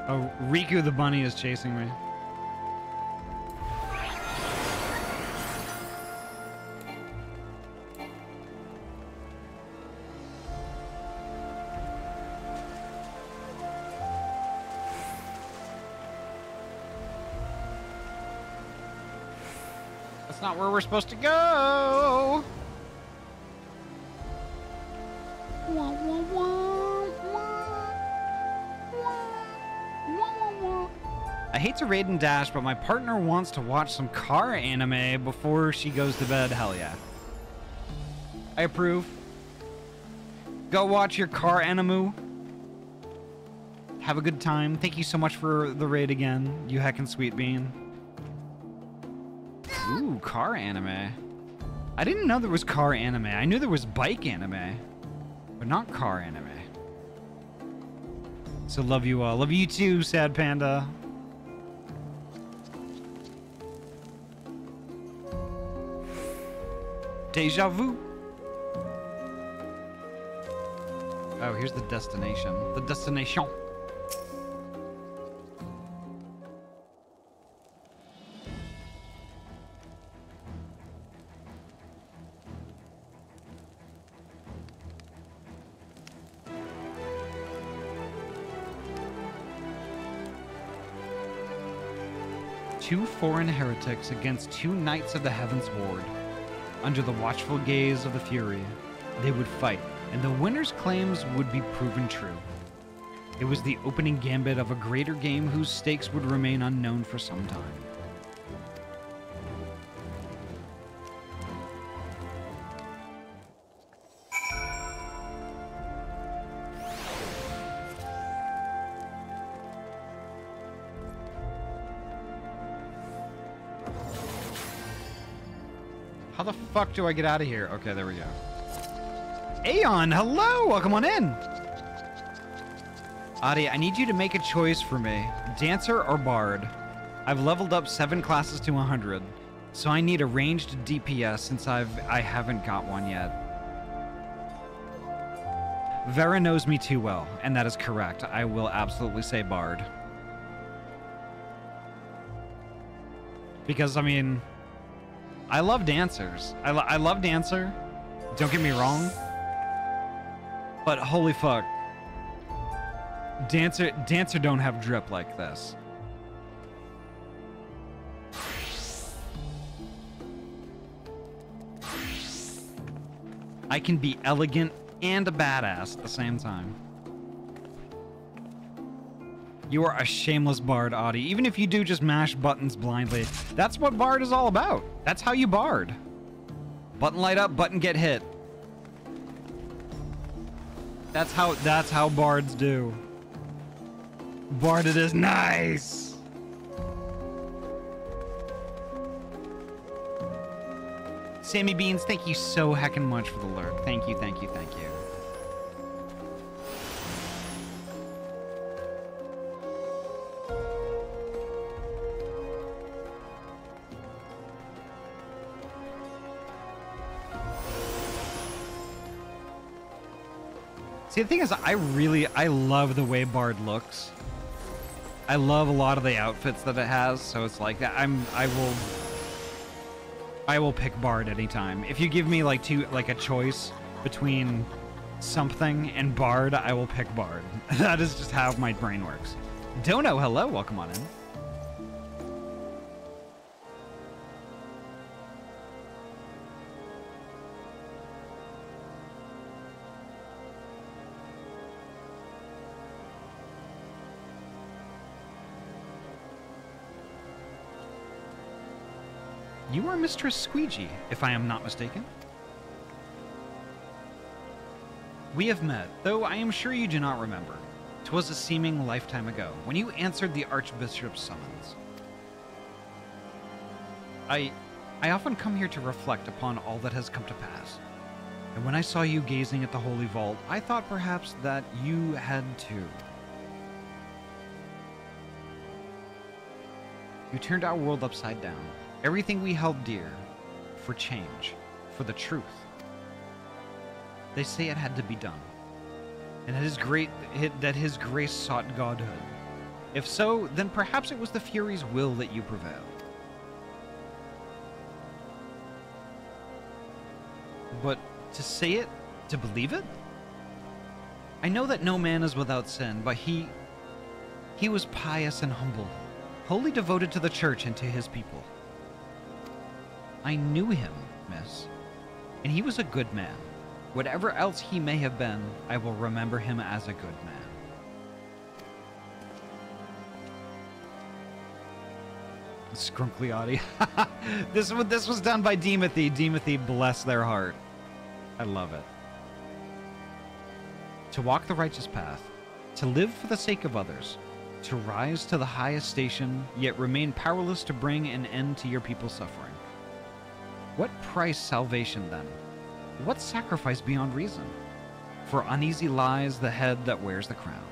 Oh, Riku the bunny is chasing me. That's not where we're supposed to go. Wah, wah, wah, wah. I hate to raid and dash, but my partner wants to watch some car anime before she goes to bed. Hell yeah. I approve. Go watch your car anime. Have a good time. Thank you so much for the raid again, you heckin' sweet bean. Ooh, car anime. I didn't know there was car anime. I knew there was bike anime, but not car anime. So love you all. Love you too, Sad Panda. Deja vu. Oh, here's the destination. The destination. Two foreign heretics against two knights of the Heavens Ward. Under the watchful gaze of the Fury, they would fight, and the winner's claims would be proven true. It was the opening gambit of a greater game whose stakes would remain unknown for some time. How the fuck do I get out of here? Okay, there we go. Aeon, hello! Welcome on in! Ahty, I need you to make a choice for me. Dancer or Bard? I've leveled up 7 classes to 100, so I need a ranged DPS since I haven't got one yet. Vera knows me too well, and that is correct. I will absolutely say Bard. Because, I mean, I love dancers. I love Dancer. Don't get me wrong. But holy fuck. Dancer don't have drip like this. I can be elegant and a badass at the same time. You are a shameless bard, Ahty. Even if you do just mash buttons blindly, that's what bard is all about. That's how you bard. Button light up, button get hit. That's how bards do. Bard it is nice. Sammy Beans, thank you so heckin' much for the lurk. Thank you, thank you, thank you. See, the thing is, I love the way Bard looks. I love a lot of the outfits that it has, so it's like that. I will pick Bard anytime. If you give me like a choice between something and Bard, I will pick Bard. That is just how my brain works. Dono, hello, welcome on in. You are Mistress Squeegee, if I am not mistaken. We have met, though I am sure you do not remember. 'Twas a seeming lifetime ago, when you answered the Archbishop's summons. I often come here to reflect upon all that has come to pass. And when I saw you gazing at the Holy Vault, I thought perhaps that you had too. You turned our world upside down. Everything we held dear. For change. For the truth. They say it had to be done. And that his grace sought godhood. If so, then perhaps it was the Fury's will that you prevailed. But to say it, to believe it? I know that no man is without sin, but he was pious and humble, wholly devoted to the church and to his people. I knew him, miss, and he was a good man. Whatever else he may have been, I will remember him as a good man. Scrunkly Ahty. This was done by Demethy. Demethy, bless their heart. I love it. To walk the righteous path, to live for the sake of others, to rise to the highest station, yet remain powerless to bring an end to your people's suffering. What price salvation, then? What sacrifice beyond reason? For uneasy lies the head that wears the crown.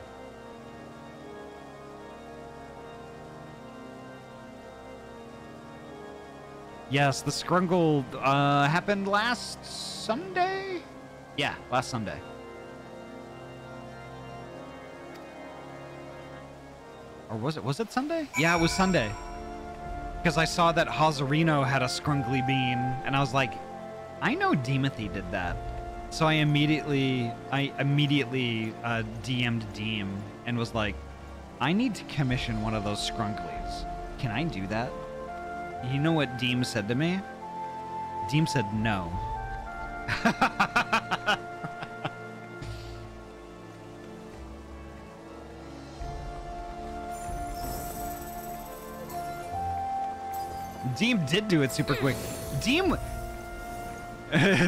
Yes, the Scrungle happened last Sunday? Yeah, last Sunday. Or was it Sunday? Yeah, it was Sunday. Because I saw that Hazarino had a Scrungly bean, and I was like, I know Demethy did that. So I immediately DM'd Deem and was like, I need to commission one of those Scrunglies. Can I do that? You know what Deem said to me? Deem said no. Deem did do it super quick. Deem...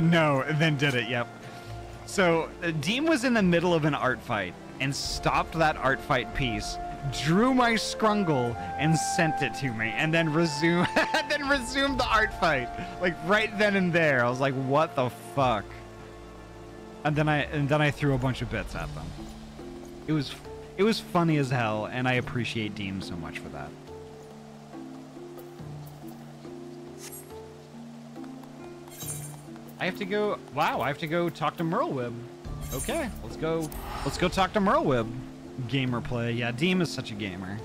no, then did it, yep. So, Deem was in the middle of an art fight and stopped that art fight piece, drew my Scrungle, and sent it to me, and then resumed the art fight. Like, right then and there. I was like, what the fuck? And then I threw a bunch of bits at them. It was funny as hell, and I appreciate Deem so much for that. I have to go. Wow, I have to go talk to Merlwib. Okay, let's go talk to Merlwib. Gamer play. Yeah, Deem is such a gamer.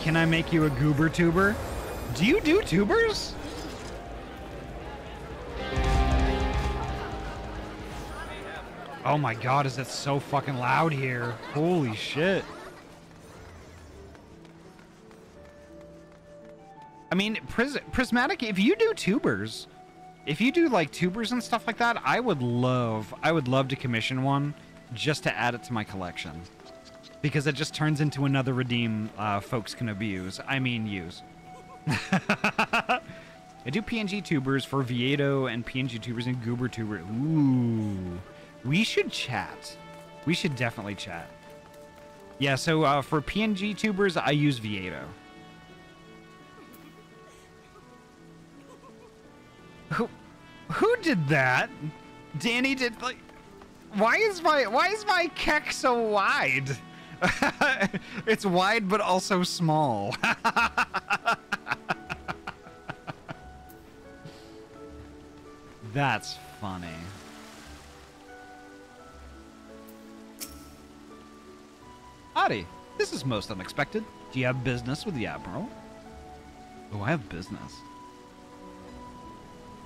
Can I make you a goober tuber? Do you do tubers? Oh my god, is that so fucking loud here? Holy shit. I mean, Prismatic, if you do tubers, if you do like tubers and stuff like that, I would love to commission one just to add it to my collection. Because it just turns into another redeem folks can abuse. I mean, use. I do PNG tubers for Vieto and PNG tubers and Goober tuber. Ooh. We should chat. We should definitely chat. Yeah, so for PNG tubers, I use Vieto. Who did that? Danny did, like, why is my kek so wide? It's wide but also small. That's funny. Ahty, this is most unexpected. Do you have business with the Admiral? Oh, I have business.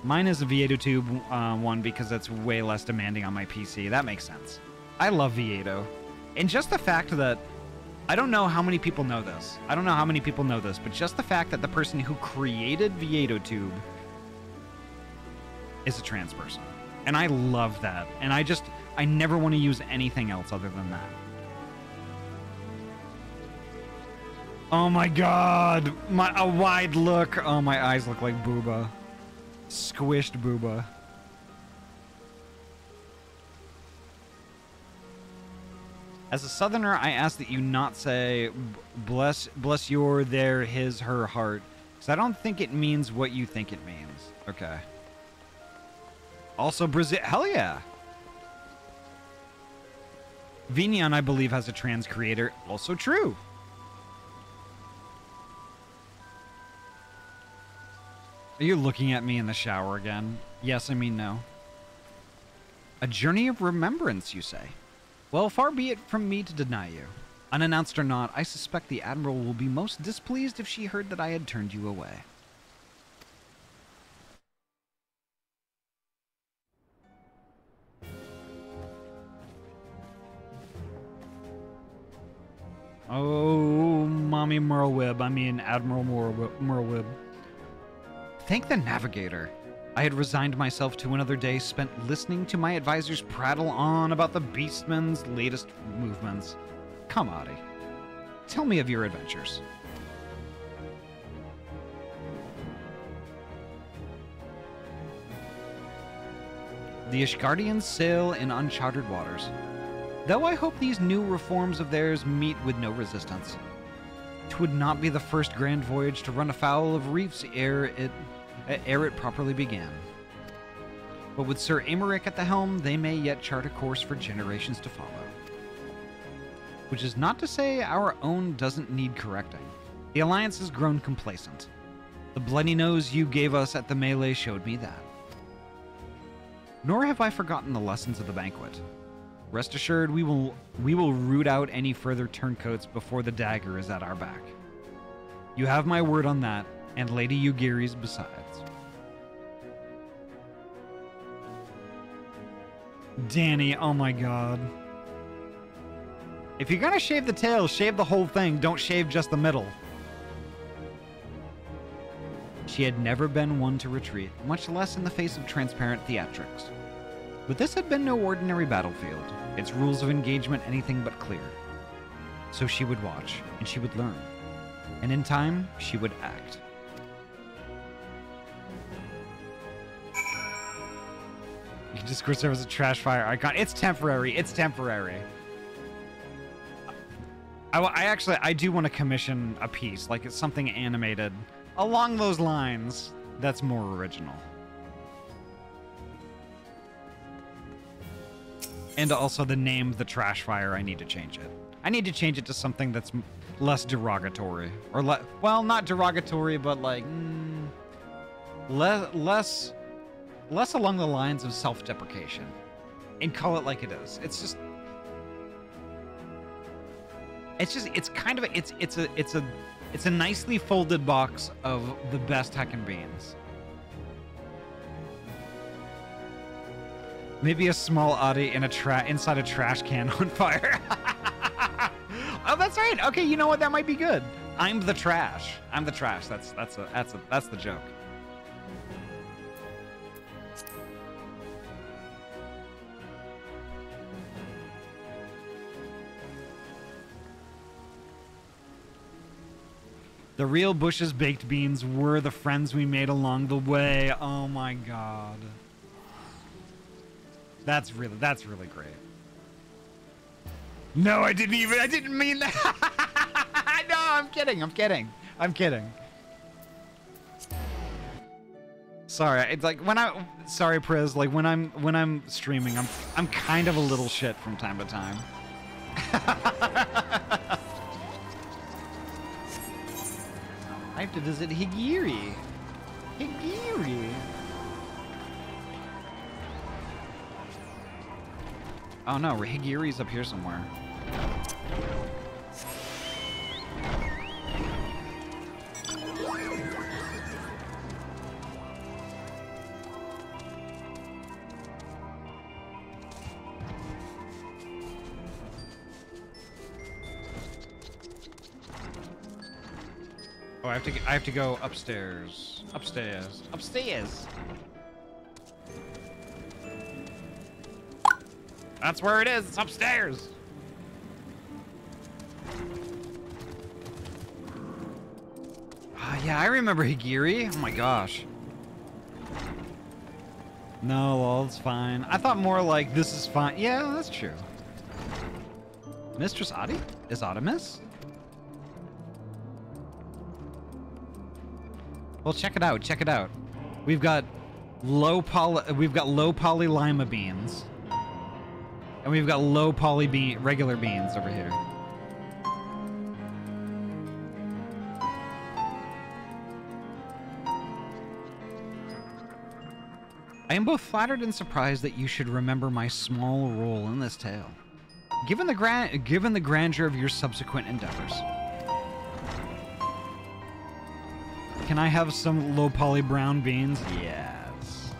Mine is a Vieto Tube one because it's way less demanding on my PC. That makes sense. I love Vieto. And just the fact that... I don't know how many people know this. But just the fact that the person who created Vieto Tube is a trans person. And I love that. And I never want to use anything else other than that. Oh my god. A wide look. Oh, my eyes look like booba. Squished booba. As a southerner, I ask that you not say bless your, their, his, her heart. Because I don't think it means what you think it means. Okay. Also, Brazil. Hell yeah. Vignon, I believe, has a trans creator. Also true. Are you looking at me in the shower again? Yes, I mean no. A journey of remembrance, you say? Well, far be it from me to deny you. Unannounced or not, I suspect the Admiral will be most displeased if she heard that I had turned you away. Oh, Mommy Merlwib. I mean, Admiral Merlwib. Thank the Navigator. I had resigned myself to another day spent listening to my advisors prattle on about the Beastman's latest movements. Come, Ahty. Tell me of your adventures. The Ishgardians sail in uncharted waters. Though I hope these new reforms of theirs meet with no resistance. 'Twould not be the first grand voyage to run afoul of reefs ere it properly began. But with Sir Aymeric at the helm, they may yet chart a course for generations to follow. Which is not to say our own doesn't need correcting. The Alliance has grown complacent. The bloody nose you gave us at the melee showed me that. Nor have I forgotten the lessons of the banquet. Rest assured, we will root out any further turncoats before the dagger is at our back. You have my word on that, and Lady Ugiri's besides. Danny, oh my god. If you're gonna shave the tail, shave the whole thing. Don't shave just the middle. She had never been one to retreat, much less in the face of transparent theatrics. But this had been no ordinary battlefield, its rules of engagement anything but clear. So she would watch, and she would learn. And in time, she would act. You can Discord serve as a trash fire icon. It's temporary. It's temporary. I do want to commission a piece, like it's something animated along those lines that's more original. And also the name, the trash fire, I need to change it. I need to change it to something that's less derogatory. Or, well, not derogatory, but like, less along the lines of self-deprecation. And call it like it is. It's a nicely folded box of the best heckin' beans. Maybe a small Ahty in inside a trash can on fire. Oh, that's right. Okay, you know what? That might be good. I'm the trash. I'm the trash. That's the joke. The real Bush's baked beans were the friends we made along the way. Oh my god. That's really great. No, I didn't mean that. No, I'm kidding. Sorry, it's like sorry, Priz, like when I'm streaming, I'm kind of a little shit from time to time. I have to visit Higiri. Oh no, Higiri's up here somewhere. Oh, I have to go upstairs. Upstairs. That's where it is. It's upstairs. Yeah, I remember Higiri. Oh my gosh. No, lol, it's fine. I thought more like this is fine. Yeah, that's true. Mistress Ahty? Is Artemis? Well, check it out. Check it out. We've got low poly lima beans, and we've got low poly regular beans over here. I am both flattered and surprised that you should remember my small role in this tale, given the grandeur of your subsequent endeavors. Can I have some low poly brown beans? Yes.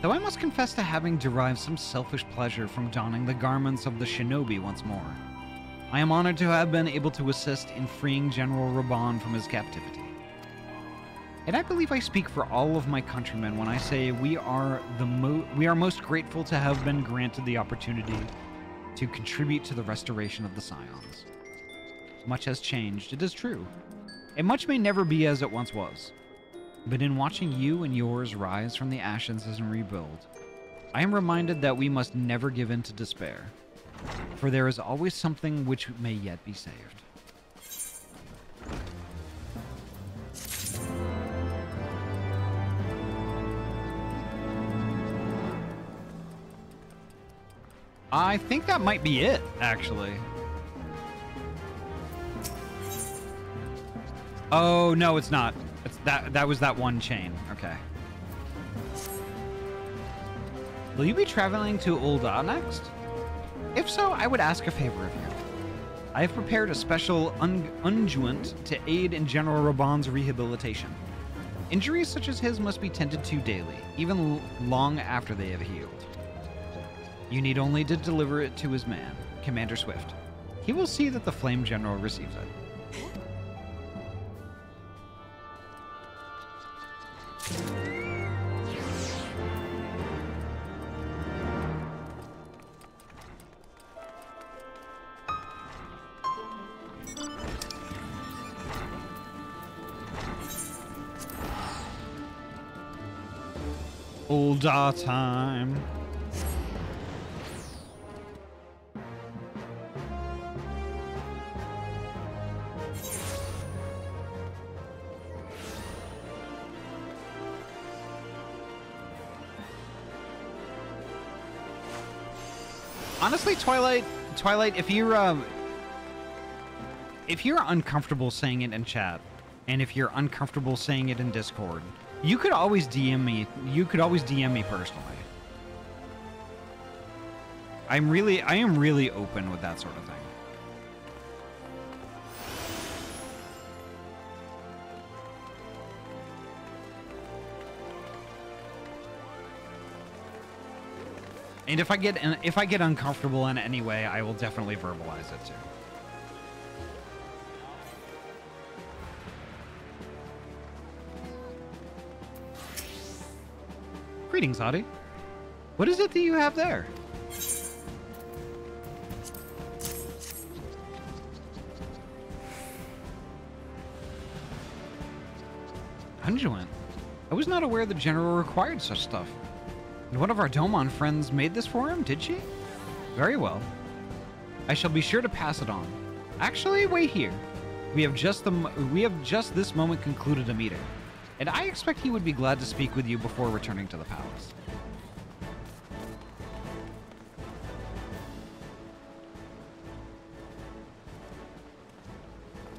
Though I must confess to having derived some selfish pleasure from donning the garments of the shinobi once more, I am honored to have been able to assist in freeing General Raban from his captivity. And I believe I speak for all of my countrymen when I say we are most grateful to have been granted the opportunity to contribute to the restoration of the Scions. Much has changed, it is true, and much may never be as it once was. But in watching you and yours rise from the ashes and rebuild, I am reminded that we must never give in to despair, for there is always something which may yet be saved. I think that might be it, actually. Oh, no, it's not. It's that was that one chain. Okay. Will you be traveling to Ul'dah next? If so, I would ask a favor of you. I have prepared a special unguent to aid in General Raban's rehabilitation. Injuries such as his must be tended to daily, even long after they have healed. You need only to deliver it to his man, Commander Swift. He will see that the Flame General receives it. Ul'dah time. Honestly, Twilight, if you're uncomfortable saying it in chat, and if you're uncomfortable saying it in Discord, you could always DM me. You could always DM me personally. I am really open with that sort of thing. And if I get uncomfortable in any way, I will definitely verbalize it too. Greetings, Ahty. What is it that you have there? Unguent. I was not aware the General required such stuff. And one of our Domon friends made this for him, did she? Very well. I shall be sure to pass it on. Actually, wait here. We have just this moment concluded a meeting, and I expect he would be glad to speak with you before returning to the palace.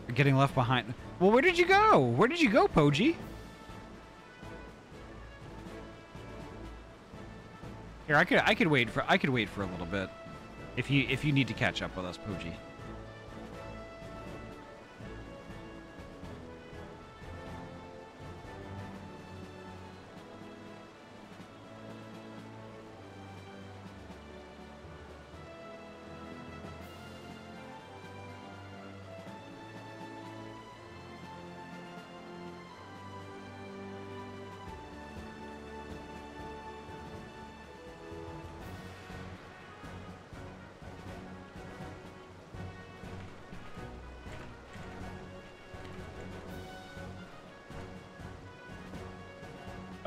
You're getting left behind. Well, where did you go? Where did you go, Poji? Here, I could wait for a little bit, if you need to catch up with us, Pooji.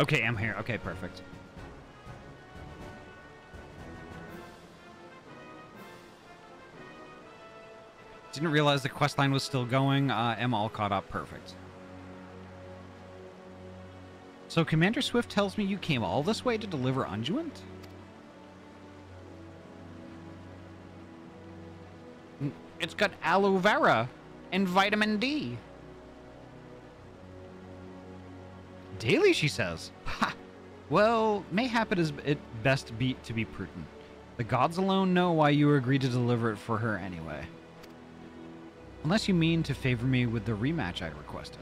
Okay, I'm here. Okay, perfect. Didn't realize the questline was still going. Am all caught up. Perfect. So Commander Swift tells me you came all this way to deliver unguent? It's got aloe vera and vitamin D. Daily, she says. Ha! Well, mayhap it best be to be prudent. The gods alone know why you agreed to deliver it for her anyway. Unless you mean to favor me with the rematch I requested.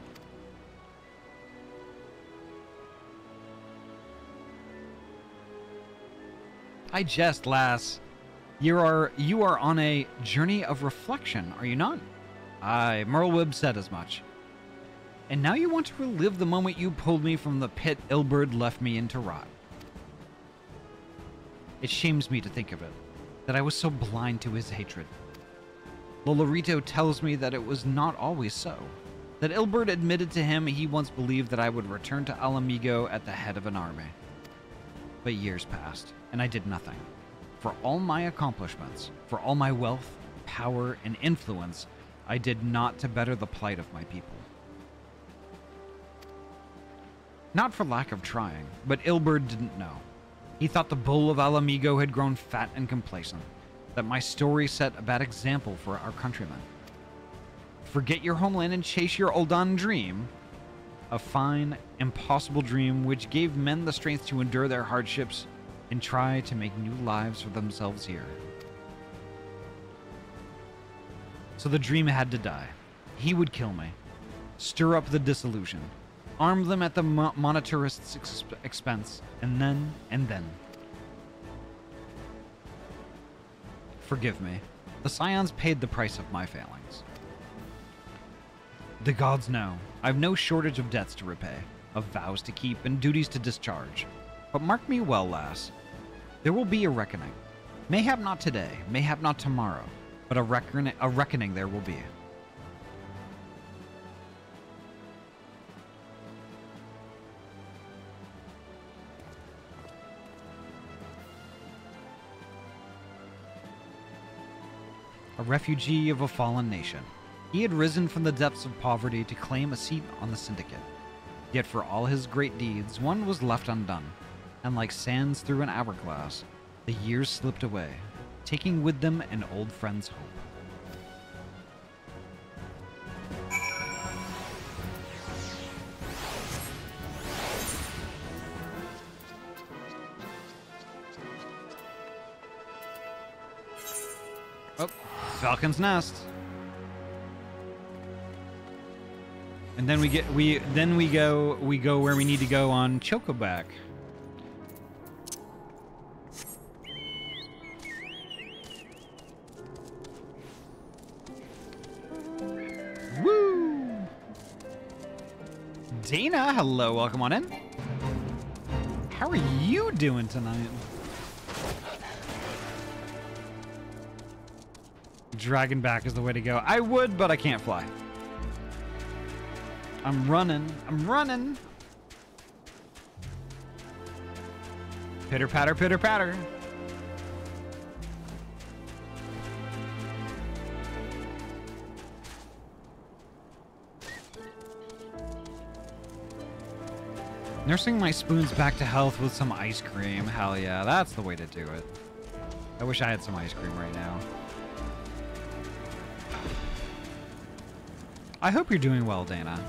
I jest, lass. You are on a journey of reflection, are you not? Aye, Merlwyb said as much. And now you want to relive the moment you pulled me from the pit Hildibrand left me in to rot. It shames me to think of it, that I was so blind to his hatred. Lolorito tells me that it was not always so, that Hildibrand admitted to him he once believed that I would return to Alamigo at the head of an army. But years passed, and I did nothing. For all my accomplishments, for all my wealth, power, and influence, I did not to better the plight of my people. Not for lack of trying, but Hildibrand didn't know. He thought the bull of Alamigo had grown fat and complacent, that my story set a bad example for our countrymen. Forget your homeland and chase your Uldan dream. A fine, impossible dream which gave men the strength to endure their hardships and try to make new lives for themselves here. So the dream had to die. He would kill me, stir up the disillusion, arm them at the monetarists' expense, and then. Forgive me. The Scions paid the price of my failings. The gods know. I've no shortage of debts to repay, of vows to keep, and duties to discharge. But mark me well, lass. There will be a reckoning. Mayhap not today, mayhap not tomorrow, but a reckoning there will be. A refugee of a fallen nation, he had risen from the depths of poverty to claim a seat on the syndicate. Yet for all his great deeds, one was left undone, and like sands through an hourglass, the years slipped away, taking with them an old friend's hope. Oh, Falcon's Nest. And then we go where we need to go on Chocoback. Woo! Dana, hello, welcome on in. How are you doing tonight? Dragonback is the way to go. I would, but I can't fly. I'm running. Pitter patter, pitter patter. Nursing my spoons back to health with some ice cream. Hell yeah, that's the way to do it. I wish I had some ice cream right now. I hope you're doing well, Dana.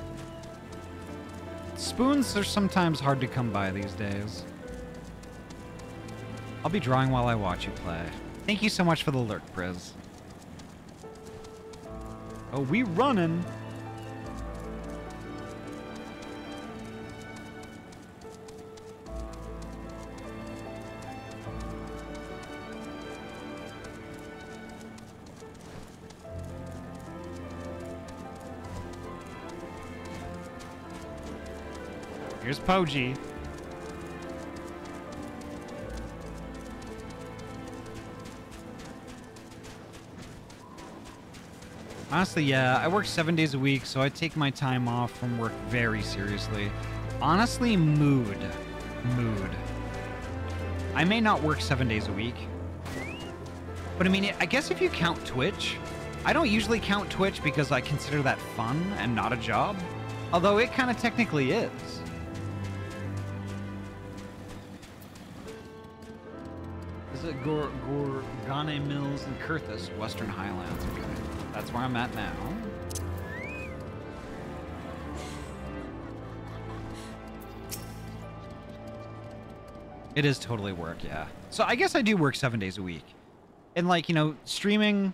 Spoons are sometimes hard to come by these days. I'll be drawing while I watch you play. Thank you so much for the lurk, Priz. Oh, we running. Here's Poji. Honestly, yeah, I work 7 days a week, so I take my time off from work very seriously. Honestly, mood. I may not work 7 days a week. But I mean, I guess if you count Twitch, I don't usually count Twitch because I consider that fun and not a job. Although it kind of technically is. Is it Gorgane Mills and Curthis, Western Highlands? Okay. That's where I'm at now. It is totally work, yeah. So I guess I do work 7 days a week. And like, you know, streaming,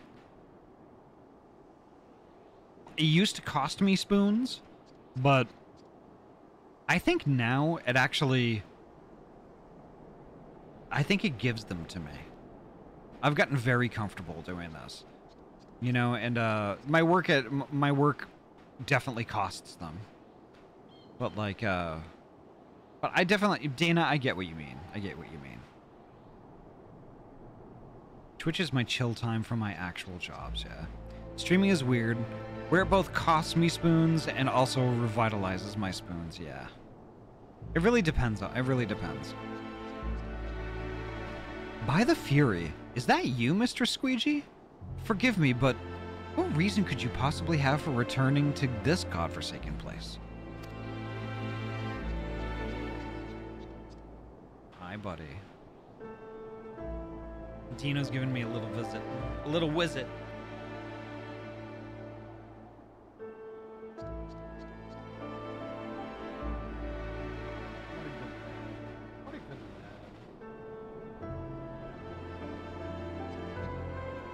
it used to cost me spoons, but I think now it actually, I think it gives them to me. I've gotten very comfortable doing this, you know, and my work definitely costs them. But like, but I definitely, Dana, I get what you mean. I get what you mean. Twitch is my chill time from my actual jobs, yeah. Streaming is weird, where it both costs me spoons and also revitalizes my spoons, yeah. It really depends. It really depends. By the Fury, is that you, Mr. Squeegee? Forgive me, but what reason could you possibly have for returning to this godforsaken place? Hi, buddy. Dino's giving me a little visit. A little visit.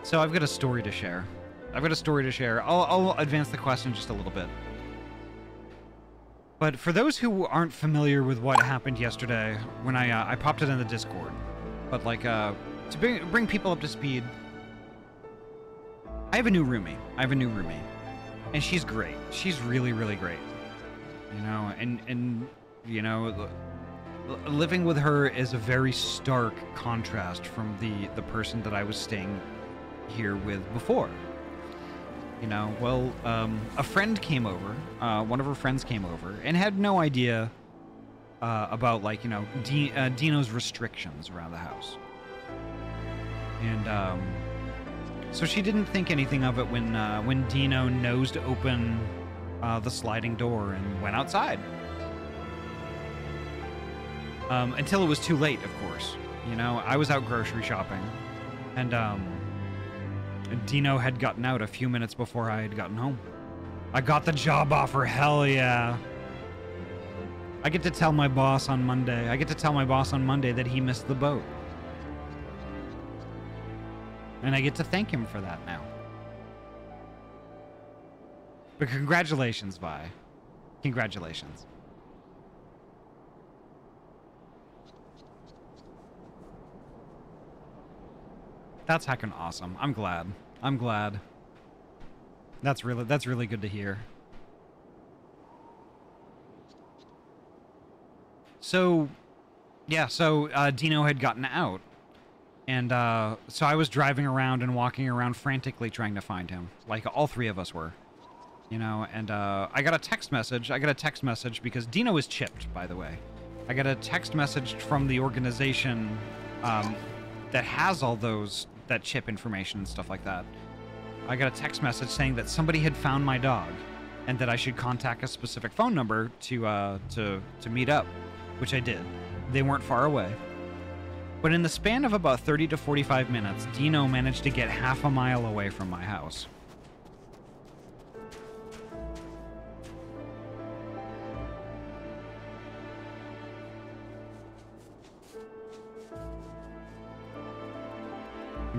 So I've got a story to share. I'll advance the question just a little bit. But for those who aren't familiar with what happened yesterday, when I popped it in the Discord, but like to bring people up to speed, I have a new roomie. And she's great. She's really, really great. You know, and you know, living with her is a very stark contrast from the person that I was staying here with before. You know, well, a friend came over, one of her friends came over, and had no idea about, like, you know, Dino's restrictions around the house. And so she didn't think anything of it when Dino nosed open the sliding door and went outside. Until it was too late, of course. You know, I was out grocery shopping, and Dino had gotten out a few minutes before I had gotten home. I got the job offer, hell yeah. I get to tell my boss on Monday. That he missed the boat. And I get to thank him for that now. But congratulations, Vi. Congratulations. That's heckin' awesome. I'm glad. That's really good to hear. So, yeah, Dino had gotten out. And so I was driving around and walking around frantically trying to find him. Like all three of us were. You know, and I got a text message. Because Dino is chipped, by the way. I got a text message from the organization that has all that chip information and stuff like that. I got a text message saying that somebody had found my dog and that I should contact a specific phone number to meet up, which I did. They weren't far away. But in the span of about 30 to 45 minutes, Dino managed to get half a mile away from my house.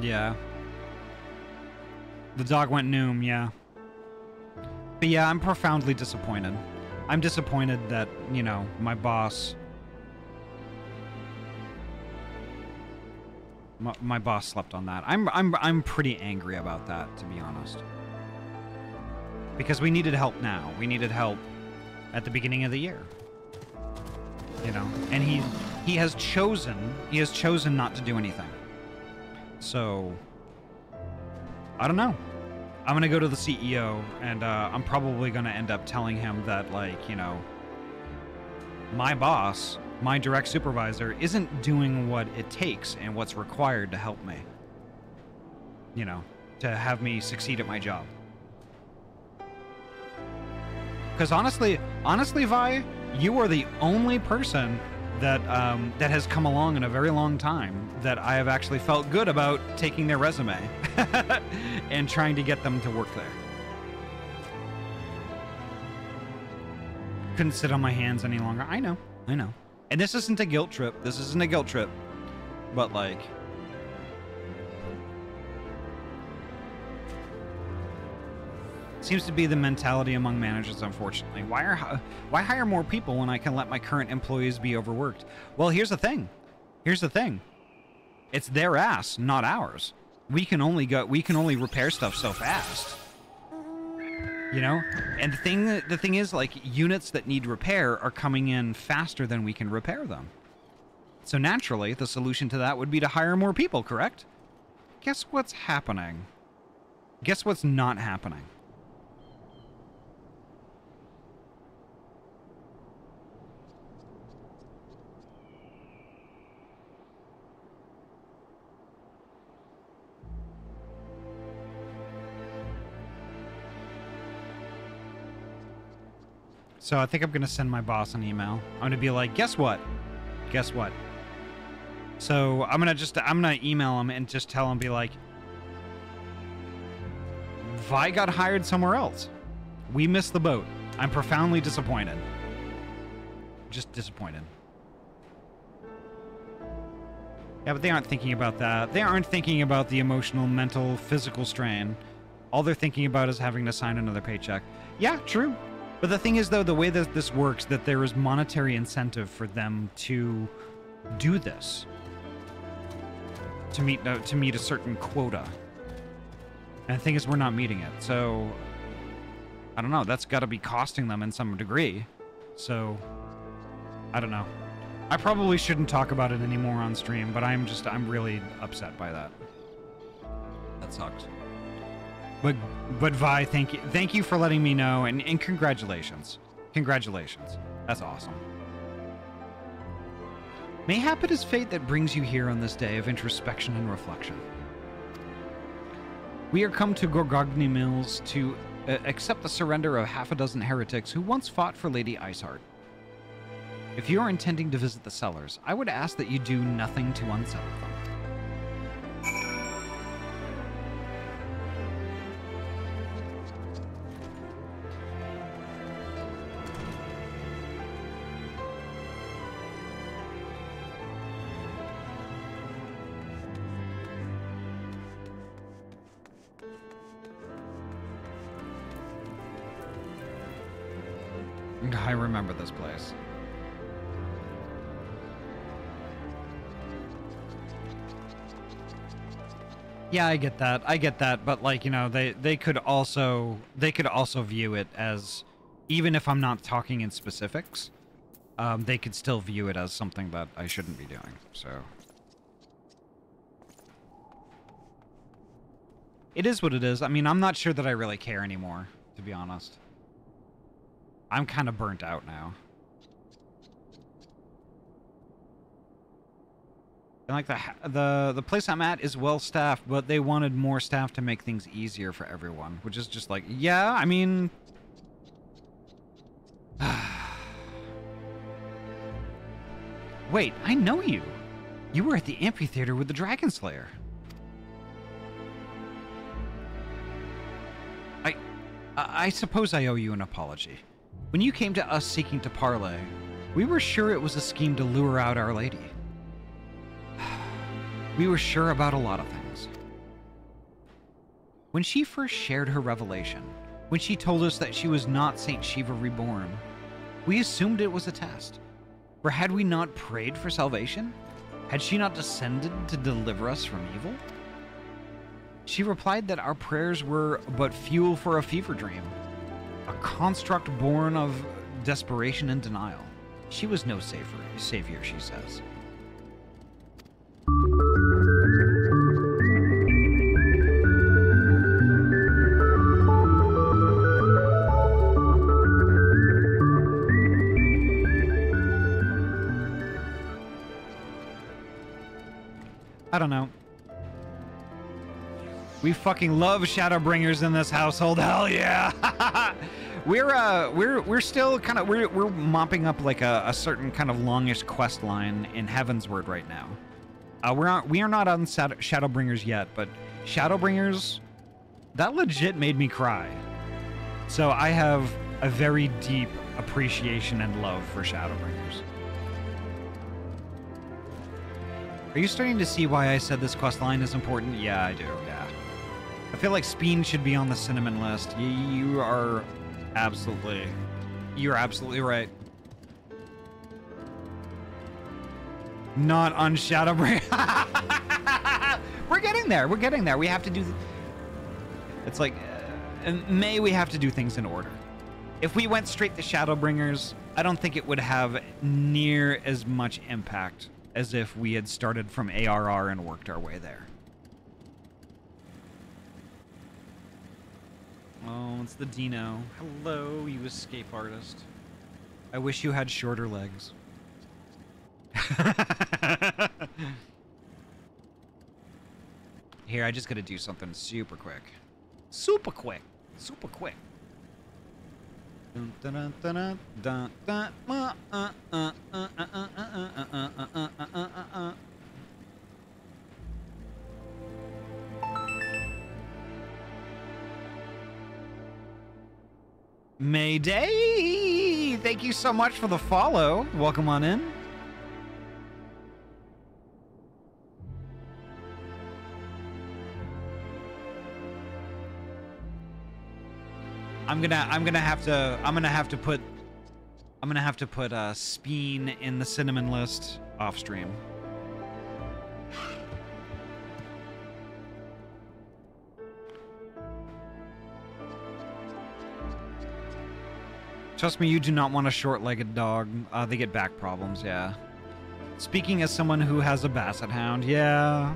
Yeah. The dog went noom, yeah. But yeah, I'm profoundly disappointed. I'm disappointed that, you know, my boss... My boss slept on that. I'm pretty angry about that, to be honest. Because we needed help now. We needed help at the beginning of the year. You know, and he has chosen not to do anything. So, I don't know. I'm going to go to the CEO, and I'm probably going to end up telling him that, like, you know, my boss, my direct supervisor, isn't doing what it takes and what's required to help me. You know, to have me succeed at my job. Because honestly, Vi, you are the only person that that has come along in a very long time that I have actually felt good about taking their resume and trying to get them to work there. Couldn't sit on my hands any longer. I know. And this isn't a guilt trip. But like, seems to be the mentality among managers, unfortunately. Why hire more people when I can let my current employees be overworked? Well, here's the thing. It's their ass, not ours. We can only repair stuff so fast. You know? And the thing is, like, units that need repair are coming in faster than we can repair them. So naturally, the solution to that would be to hire more people, correct? Guess what's happening? Guess what's not happening? So I think I'm going to send my boss an email. I'm going to be like, guess what? So I'm going to email him and just tell him, be like, Vi got hired somewhere else. We missed the boat. I'm profoundly disappointed. Just disappointed. Yeah, but they aren't thinking about that. They aren't thinking about the emotional, mental, physical strain. All they're thinking about is having to sign another paycheck. Yeah, true. But the thing is, though, the way that this works, that there is monetary incentive for them to do this, to meet a certain quota. And the thing is, we're not meeting it. So, I don't know. That's got to be costing them in some degree. So, I don't know. I probably shouldn't talk about it anymore on stream, but I'm really upset by that. That sucks. But Vi, thank you for letting me know, and congratulations. Congratulations. That's awesome. Mayhap it is fate that brings you here on this day of introspection and reflection. We are come to Gorgogny Mills to accept the surrender of half a dozen heretics who once fought for Lady Iceheart. If you are intending to visit the cellars, I would ask that you do nothing to unsettle them. I remember this place. Yeah, I get that, but like, you know, they could also view it as, even if I'm not talking in specifics, they could still view it as something that I shouldn't be doing, so. It is what it is. I mean, I'm not sure that I really care anymore, to be honest. I'm kind of burnt out now. And like the place I'm at is well staffed, but they wanted more staff to make things easier for everyone, which is just like, yeah, I mean, wait, I know you. You were at the amphitheater with the Dragon Slayer. I suppose I owe you an apology. When you came to us seeking to parley, we were sure it was a scheme to lure out Our Lady. We were sure about a lot of things. When she first shared her revelation, when she told us that she was not Saint Shiva reborn, we assumed it was a test. For had we not prayed for salvation? Had she not descended to deliver us from evil? She replied that our prayers were but fuel for a fever dream, a construct born of desperation and denial. She was no savior, she says. I don't know. We fucking love Shadowbringers in this household. Hell yeah! we're still kind of we're mopping up like a certain kind of longish quest line in Heavensward right now. We are not on Shadowbringers yet, but Shadowbringers, that legit made me cry. So I have a very deep appreciation and love for Shadowbringers. Are you starting to see why I said this quest line is important? Yeah, I do. Yeah. I feel like Speen should be on the cinnamon list. You're absolutely right. Not on Shadowbringer. We're getting there. We're getting there. We have to do. It's like, in May we have to do things in order. If we went straight to Shadowbringers, I don't think it would have near as much impact as if we had started from ARR and worked our way there. Oh, it's the Dino. Hello, you escape artist. I wish you had shorter legs. Here, I just gotta do something super quick. Super quick. Super quick. Mayday! Thank you so much for the follow. Welcome on in. I'm gonna have to put Speen in the cinnamon list off stream. Trust me, you do not want a short-legged dog. They get back problems, yeah. Speaking as someone who has a basset hound, yeah.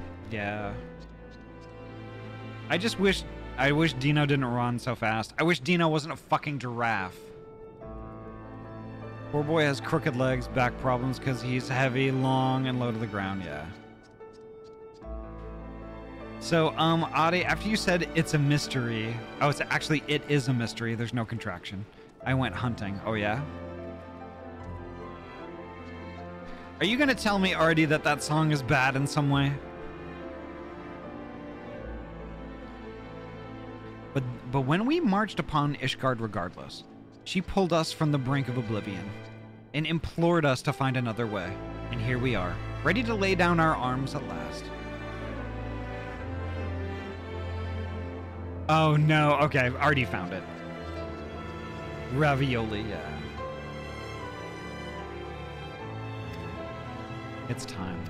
I wish Dino didn't run so fast. I wish Dino wasn't a fucking giraffe. Poor boy has crooked legs, back problems because he's heavy, long, and low to the ground, yeah. So, Ahty, after you said it's a mystery... Oh, it is a mystery. There's no contraction. I went hunting. Oh, yeah? Are you gonna tell me, Artie, that song is bad in some way? But when we marched upon Ishgard regardless, she pulled us from the brink of oblivion and implored us to find another way. And here we are, ready to lay down our arms at last. Oh no, okay, I've already found it. Ravioli, yeah. It's time.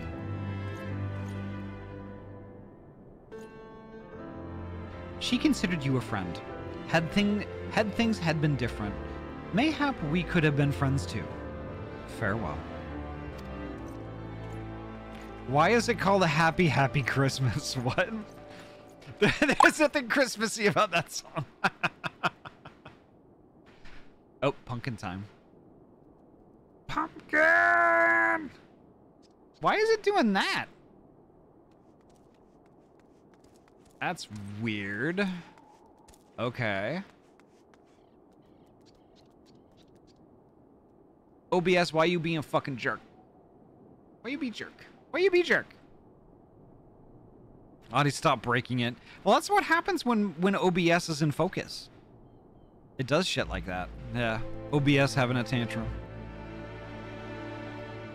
She considered you a friend. Had things had been different, mayhap we could have been friends too. Farewell. Why is it called a Happy Happy Christmas? What? There's nothing Christmassy about that song. Oh, pumpkin time. Pumpkin! Why is it doing that? That's weird. Okay. OBS, why you being a fucking jerk? Why you be jerk? Why you be jerk? Ahty, stop breaking it. Well, that's what happens when OBS is in focus. It does shit like that. Yeah. OBS having a tantrum.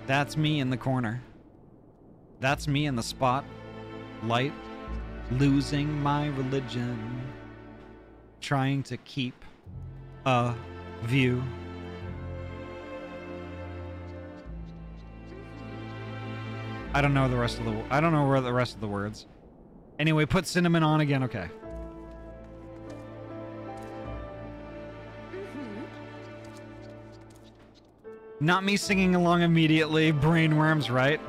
That's me in the corner. That's me in the spotlight. Losing my religion. Trying to keep a view. I don't know the rest of the words. Anyway, put cinnamon on again, okay. Not me singing along immediately. Brainworms, right?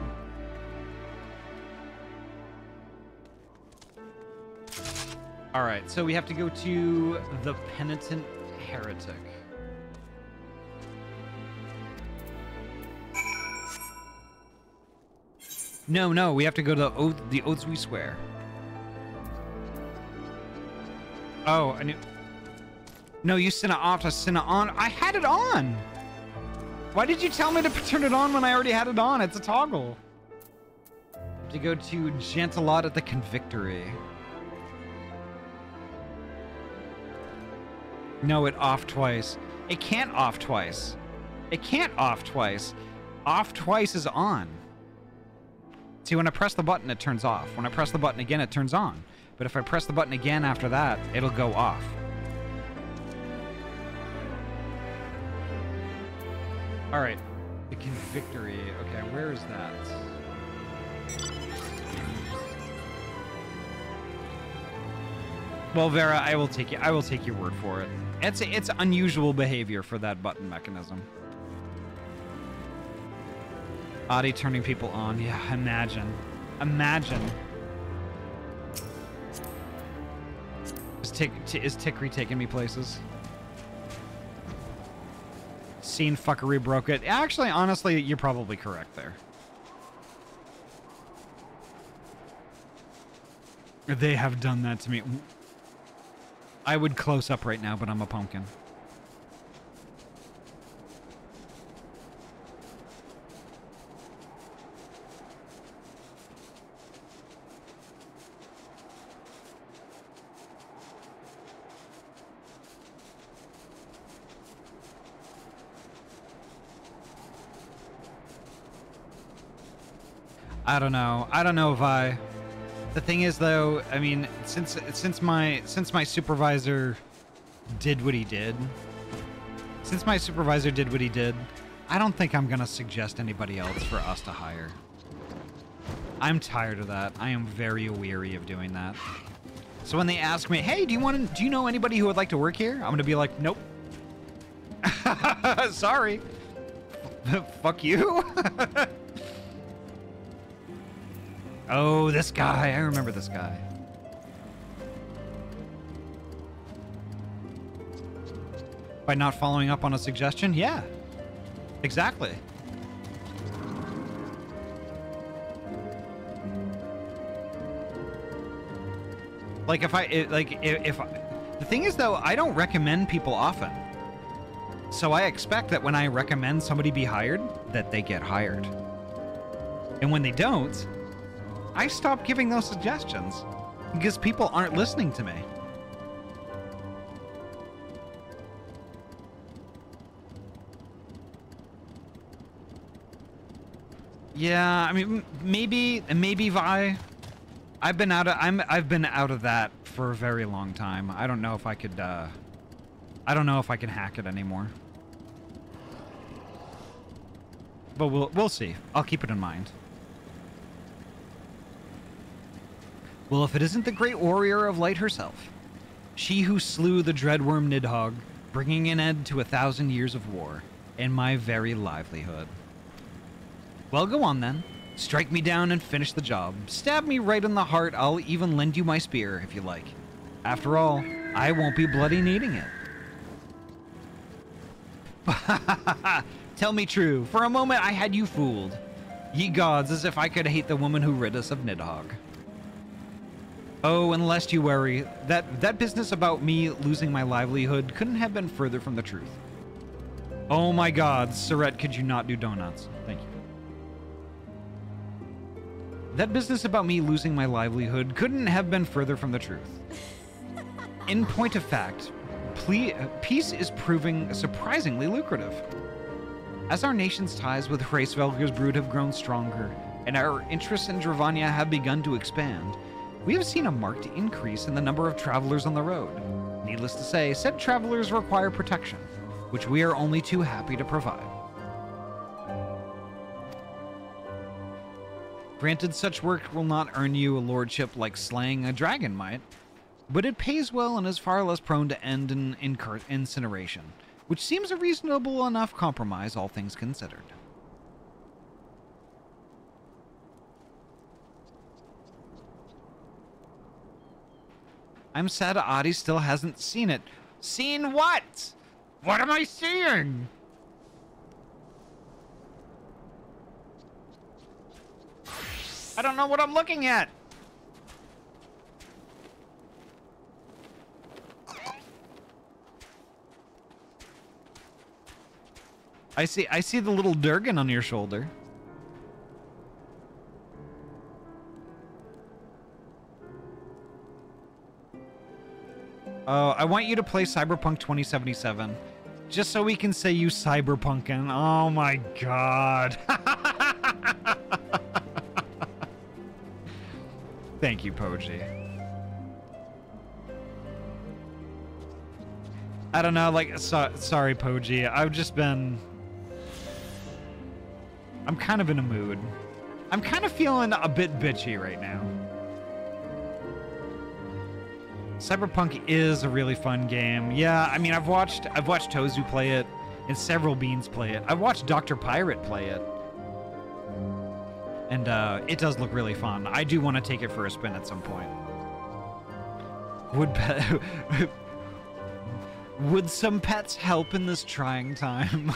Alright, so we have to go to the Penitent Heretic. No, we have to go to the oaths we swear. Oh, I knew. No, you sent it off to send it on. I had it on. Why did you tell me to turn it on when I already had it on? It's a toggle. To go to Gentilot at the Convictory. No, it off twice. It can't off twice. It can't off twice. Off twice is on. See, when I press the button, it turns off. When I press the button again, it turns on. But if I press the button again after that, it'll go off. All right. The Convictory. Okay, where is that? Well, Vera, I will take your word for it. It's unusual behavior for that button mechanism. Ahty turning people on. Yeah, imagine. Imagine. Is Tikri taking me places? Scene fuckery broke it. Actually, honestly, you're probably correct there. They have done that to me. I would close up right now, but I'm a pumpkin. I don't know. I don't know if I... The thing is, though, I mean, since my supervisor did what he did, I don't think I'm gonna suggest anybody else for us to hire. I'm tired of that. I am very weary of doing that. So when they ask me, "Hey, do you know anybody who would like to work here?" I'm gonna be like, "Nope." Sorry. Fuck you. Oh, this guy. I remember this guy. By not following up on a suggestion? Yeah. Exactly. Like if the thing is though, I don't recommend people often. So I expect that when I recommend somebody be hired, that they get hired. And when they don't, I stop giving those suggestions because people aren't listening to me. Yeah, I mean, maybe Vi. I've been out of that for a very long time. I don't know if I could. I don't know if I can hack it anymore. But we'll see. I'll keep it in mind. Well, if it isn't the great warrior of light herself, she who slew the dreadworm Nidhogg, bringing an end to 1,000 years of war, and my very livelihood. Well, go on then. Strike me down and finish the job. Stab me right in the heart. I'll even lend you my spear, if you like. After all, I won't be bloody needing it. Tell me true. For a moment I had you fooled. Ye gods, as if I could hate the woman who rid us of Nidhogg. Oh, and lest you worry, that business about me losing my livelihood couldn't have been further from the truth. Oh my god, Surette, could you not do donuts? Thank you. That business about me losing my livelihood couldn't have been further from the truth. In point of fact, peace is proving surprisingly lucrative. As our nation's ties with Hraesvelgur's brood have grown stronger, and our interests in Dravania have begun to expand, we have seen a marked increase in the number of travelers on the road. Needless to say, said travelers require protection, which we are only too happy to provide. Granted, such work will not earn you a lordship like slaying a dragon might, but it pays well and is far less prone to end in incineration, which seems a reasonable enough compromise, all things considered. I'm sad Ahty still hasn't seen it. Seen what? What am I seeing? I don't know what I'm looking at. I see the little Durgan on your shoulder. Oh, I want you to play Cyberpunk 2077. Just so we can say you cyberpunkin'. Oh my god. Thank you, Poji. I don't know, like, sorry, Poji. I've just been... I'm kind of in a mood. I'm kind of feeling a bit bitchy right now. Cyberpunk is a really fun game. Yeah, I mean, I've watched Tozu play it, and several beans play it. I've watched Dr. Pirate play it. And it does look really fun. I do want to take it for a spin at some point. Would some pets help in this trying time?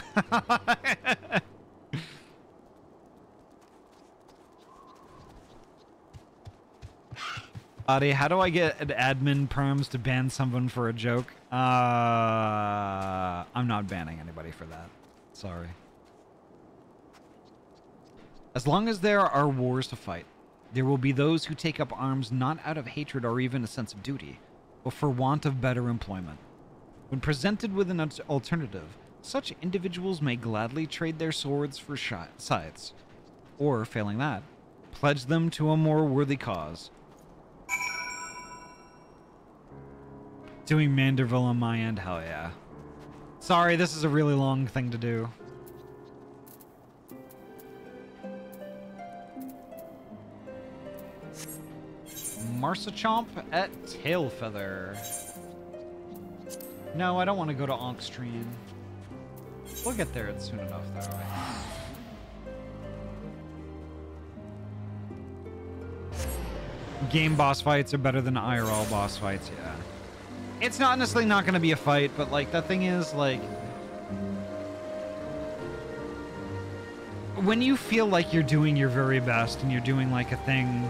Ahty, how do I get an admin perms to ban someone for a joke? I'm not banning anybody for that. Sorry. As long as there are wars to fight, there will be those who take up arms not out of hatred or even a sense of duty, but for want of better employment. When presented with an alternative, such individuals may gladly trade their swords for scythes, or, failing that, pledge them to a more worthy cause. Doing Manderville on my end, hell yeah. Sorry, this is a really long thing to do. Marsachomp at Tailfeather. No, I don't want to go to Onkstream. We'll get there soon enough, though. Game boss fights are better than IRL boss fights, yeah. It's not necessarily not going to be a fight, but, like, the thing is, like... when you feel like you're doing your very best and you're doing, like, a thing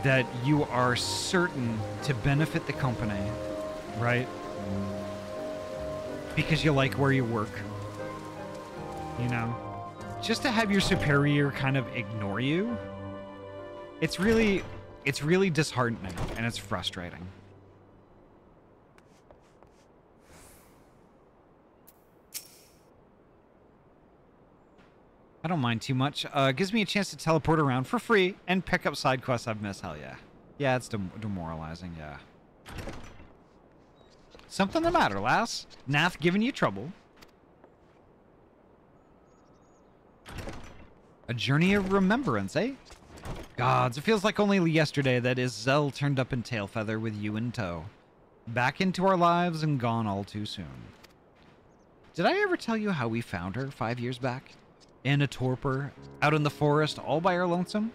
that you are certain to benefit the company, right? Because you like where you work. You know? Just to have your superior kind of ignore you, it's really disheartening and it's frustrating. I don't mind too much. Gives me a chance to teleport around for free and pick up side quests I've missed. Hell yeah. Yeah, it's demoralizing, yeah. Something the matter, lass? Nath giving you trouble? A journey of remembrance, eh? Gods, it feels like only yesterday that Iszel turned up in Tailfeather with you in tow. Back into our lives and gone all too soon. Did I ever tell you how we found her 5 years back? In a torpor, out in the forest, all by our lonesome?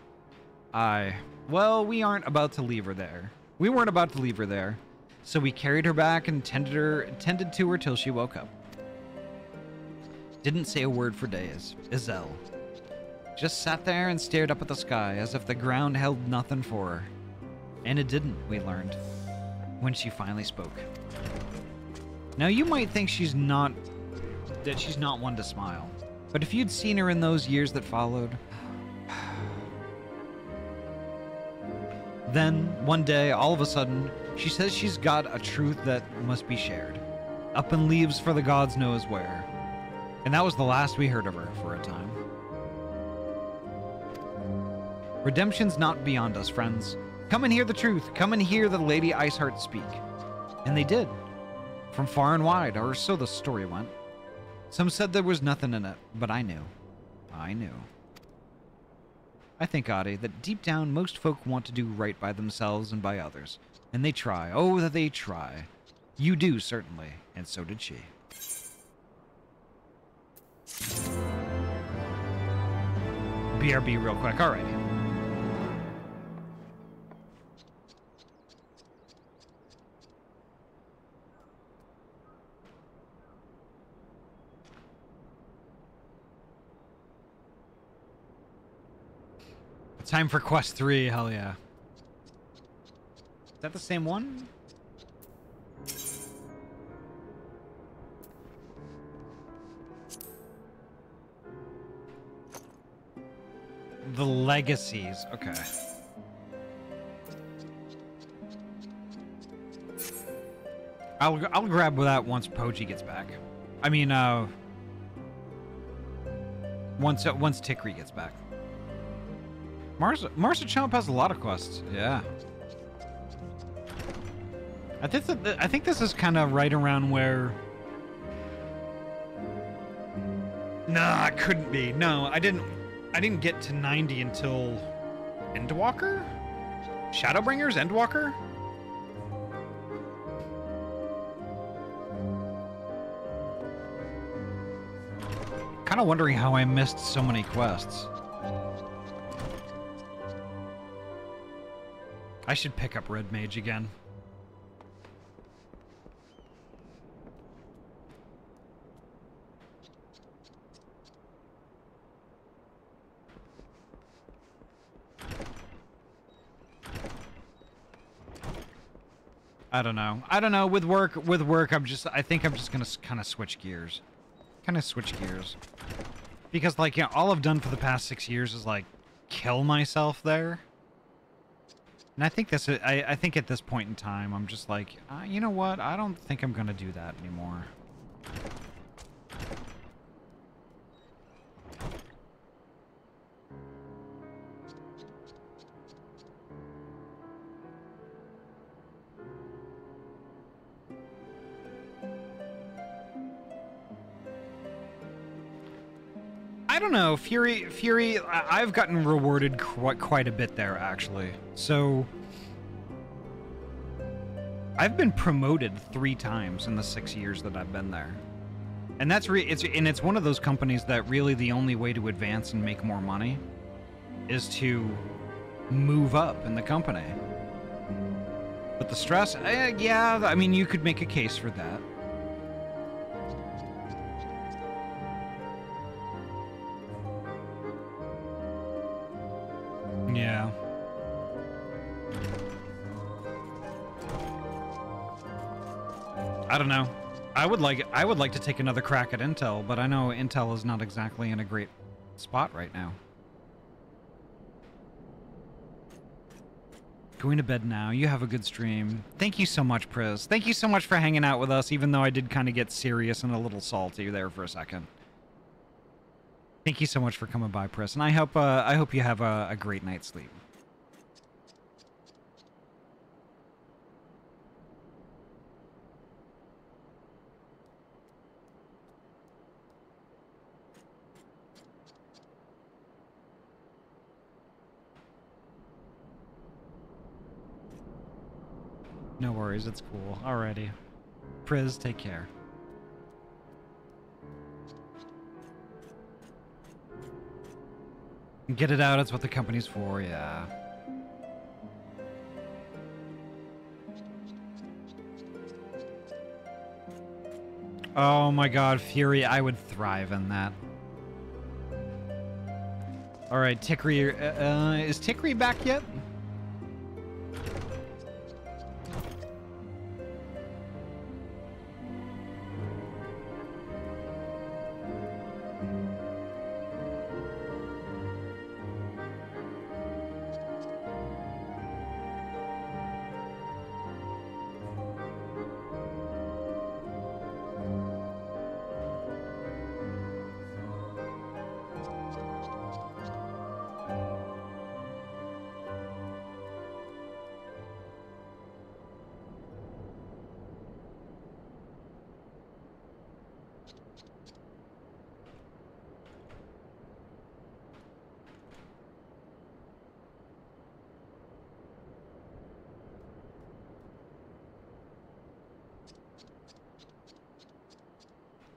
Aye. Well, we aren't about to leave her there. We weren't about to leave her there. So we carried her back and tended to her till she woke up. Didn't say a word for days. Iselle. Just sat there and stared up at the sky as if the ground held nothing for her. And it didn't, we learned, when she finally spoke. Now you might think she's not one to smile. But if you'd seen her in those years that followed... Then, one day, all of a sudden, she says she's got a truth that must be shared. Up and leaves for the gods knows where. And that was the last we heard of her for a time. Redemption's not beyond us, friends. Come and hear the truth. Come and hear the Lady Iceheart speak. And they did. From far and wide, or so the story went. Some said there was nothing in it, but I knew. I knew. I think, Ahty, that deep down most folk want to do right by themselves and by others. And they try. Oh, that they try. You do, certainly. And so did she. BRB real quick. Alrighty. Time for quest 3, hell yeah. Is that the same one? The legacies, okay. I'll grab that once Poji gets back. I mean, once Tikri gets back. Marsa has a lot of quests. Yeah. I think this is kind of right around where. Nah, it couldn't be. No, I didn't get to 90 until Endwalker? Shadowbringers? Endwalker? Kind of wondering how I missed so many quests. I should pick up Red Mage again. I don't know. I don't know. With work, I think I'm just gonna kind of switch gears. Because, like, yeah, all I've done for the past 6 years is, like, kill myself there. And I think I think at this point in time, I'm just like, you know what? I don't think I'm gonna do that anymore. I don't know, Fury, I've gotten rewarded quite a bit there, actually. So, I've been promoted 3 times in the 6 years that I've been there. And that's it's one of those companies that really the only way to advance and make more money is to move up in the company. But the stress, yeah, I mean, you could make a case for that. Yeah. I don't know. I would like to take another crack at Intel, but I know Intel is not exactly in a great spot right now. Going to bed now. You have a good stream. Thank you so much, Priz. Thank you so much for hanging out with us, even though I did kind of get serious and a little salty there for a second. Thank you so much for coming by, Priz, and I hope you have a great night's sleep. No worries, it's cool. Alrighty. Priz, take care. Get it out, it's what the company's for, yeah. Oh my god, Fury, I would thrive in that. Alright, Tikri, is Tikri back yet?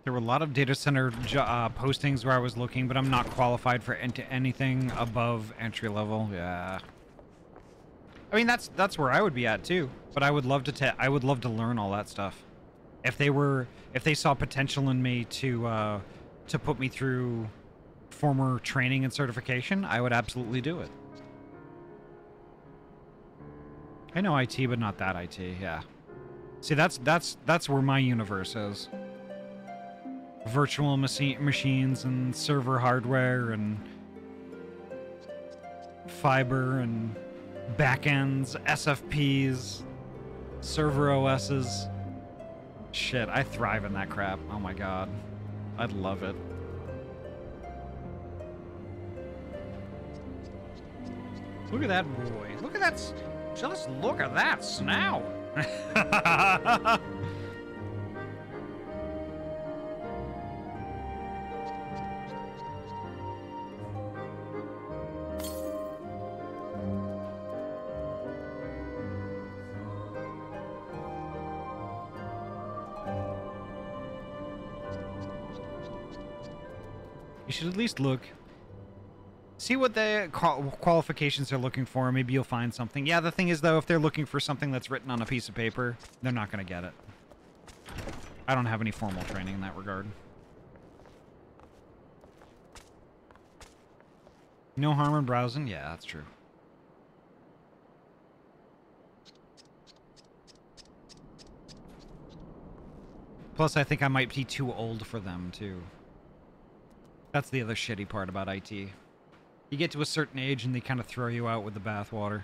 There were a lot of data center postings where I was looking, but I'm not qualified for anything above entry level. Yeah. I mean, that's where I would be at too. But I would love to learn all that stuff. If they saw potential in me to put me through former training and certification, I would absolutely do it. I know IT, but not that IT. Yeah. See, that's where my universe is. Virtual machines and server hardware and fiber and backends, SFPs, server OSs. Shit, I thrive in that crap. Oh my god. I'd love it. Look at that boy. Look at that. Just look at that snout. You should at least look. See what the qualifications they're looking for. Maybe you'll find something. Yeah, the thing is, though, if they're looking for something that's written on a piece of paper, they're not going to get it. I don't have any formal training in that regard. No harm in browsing? Yeah, that's true. Plus, I think I might be too old for them, too. That's the other shitty part about IT. You get to a certain age and they kind of throw you out with the bathwater.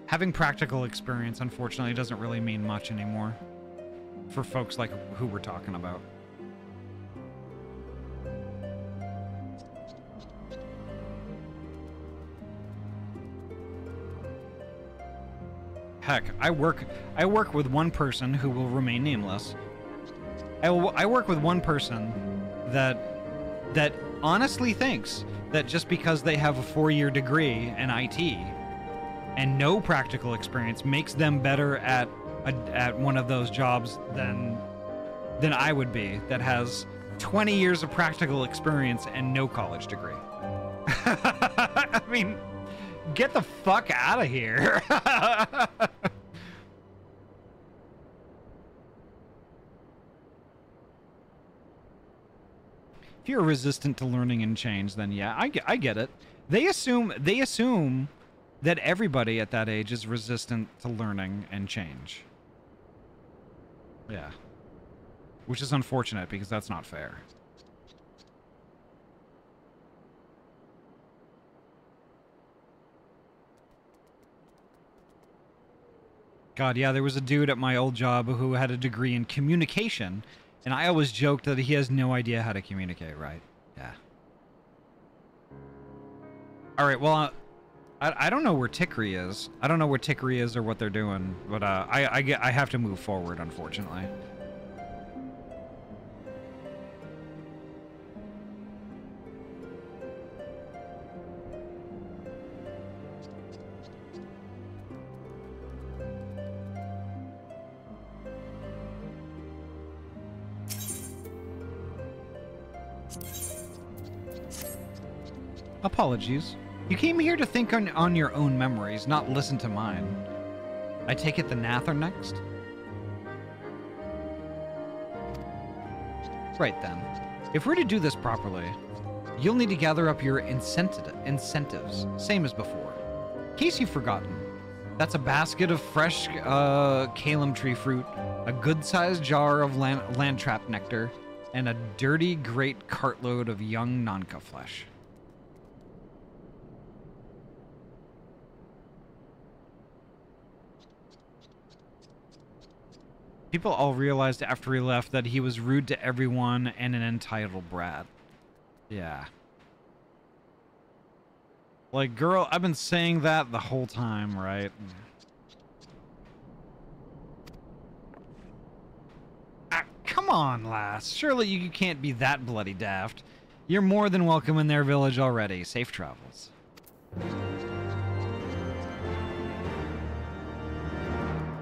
Having practical experience, unfortunately, doesn't really mean much anymore. For folks like who we're talking about. Heck, I work with one person who will remain nameless. I work with one person that honestly thinks that just because they have a 4-year degree in IT and no practical experience makes them better at one of those jobs than I would be, that has 20 years of practical experience and no college degree. I mean, get the fuck out of here. If you're resistant to learning and change, then yeah, I get it. They assume that everybody at that age is resistant to learning and change. Yeah. Which is unfortunate because that's not fair. God, yeah, there was a dude at my old job who had a degree in communication, and I always joked that he has no idea how to communicate, right? Yeah. All right, well, I don't know where Tickery is. I don't know where Tickery is or what they're doing, but I have to move forward, unfortunately. Apologies. You came here to think on your own memories, not listen to mine. I take it the Nath are next? Right then. If we're to do this properly, you'll need to gather up your incentives, same as before. In case you've forgotten, that's a basket of fresh Calum tree fruit, a good-sized jar of landtrap nectar, and a dirty great cartload of young Nanka flesh. People all realized after he left that he was rude to everyone and an entitled brat. Yeah. Like, girl, I've been saying that the whole time, right? Ah, come on, lass. Surely you can't be that bloody daft. You're more than welcome in their village already. Safe travels.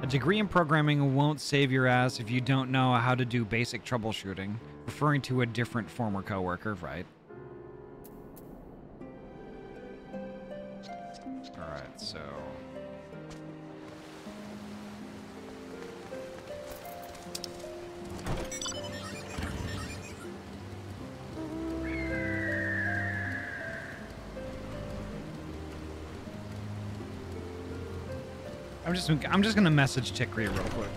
A degree in programming won't save your ass if you don't know how to do basic troubleshooting, referring to a different former coworker, right? Alright. so... I'm just gonna message Tikri real quick.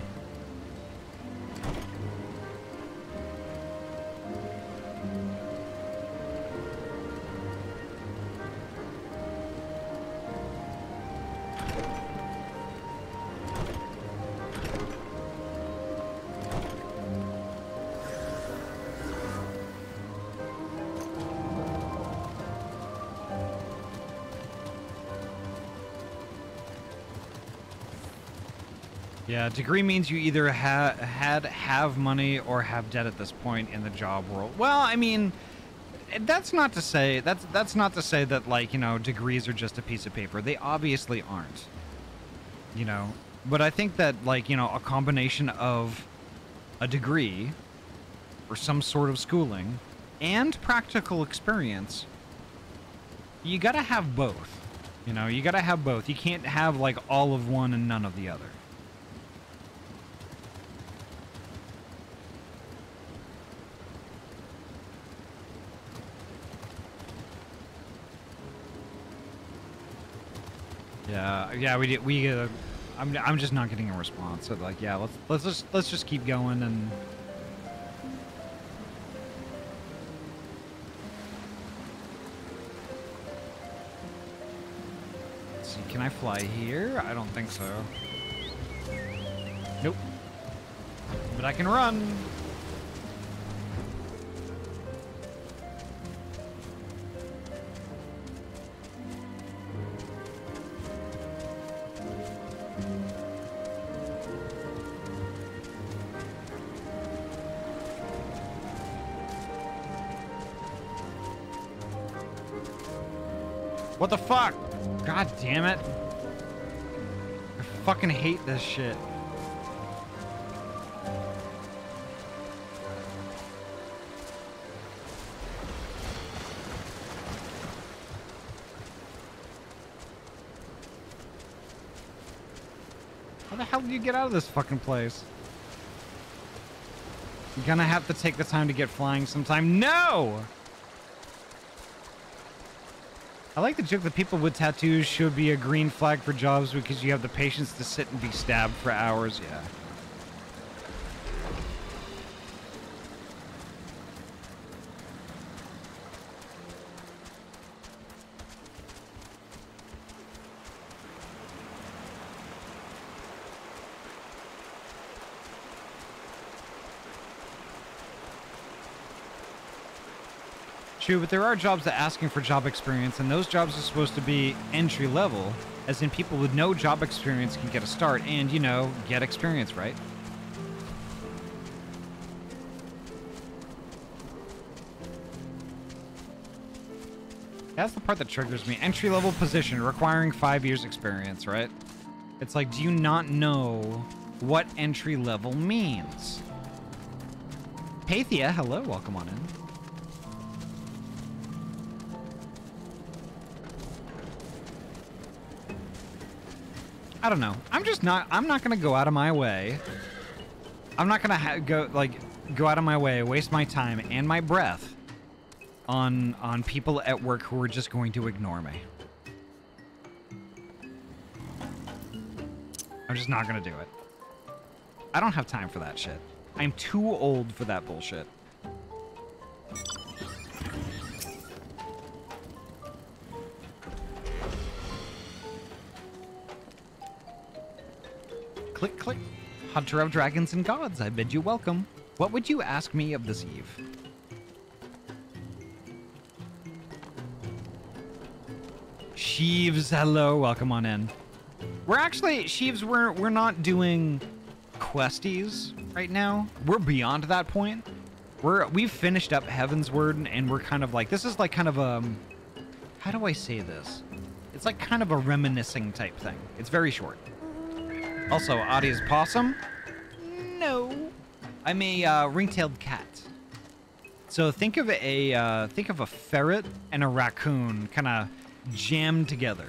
Yeah, degree means you either have money or have debt at this point in the job world. Well, I mean, that's not to say that, like, you know, degrees are just a piece of paper. They obviously aren't. You know, but I think that, like, you know, a combination of a degree or some sort of schooling and practical experience, you gotta have both. You know, you gotta have both. You can't have, like, all of one and none of the other. Yeah, I'm just not getting a response. So, like, yeah, let's just keep going and. Let's see, can I fly here? I don't think so. Nope. But I can run. What the fuck? God damn it. I fucking hate this shit. How the hell do you get out of this fucking place? You're gonna have to take the time to get flying sometime. No! I like the joke that people with tattoos should be a green flag for jobs because you have the patience to sit and be stabbed for hours. Yeah. True, but there are jobs that asking for job experience, and those jobs are supposed to be entry level, as in people with no job experience can get a start and, you know, get experience, right? That's the part that triggers me. Entry level position requiring 5 years experience, right? It's like, do you not know what entry level means? Pathia, hello, welcome on in. I don't know. I'm not gonna go out of my way. I'm not gonna go out of my way, waste my time and my breath on people at work who are just going to ignore me. I'm just not gonna do it. I don't have time for that shit. I'm too old for that bullshit. Click, click. Hunter of dragons and gods, I bid you welcome. What would you ask me of this eve? Sheaves, hello, welcome on in. We're actually, Sheaves, we're not doing questies right now. We're beyond that point. We've finished up Heavensward, and we're kind of like, this is like kind of a, how do I say this? It's like kind of a reminiscing type thing. It's very short. Also, Ahty's possum? No. I'm a ring-tailed cat. So think of a ferret and a raccoon kind of jammed together.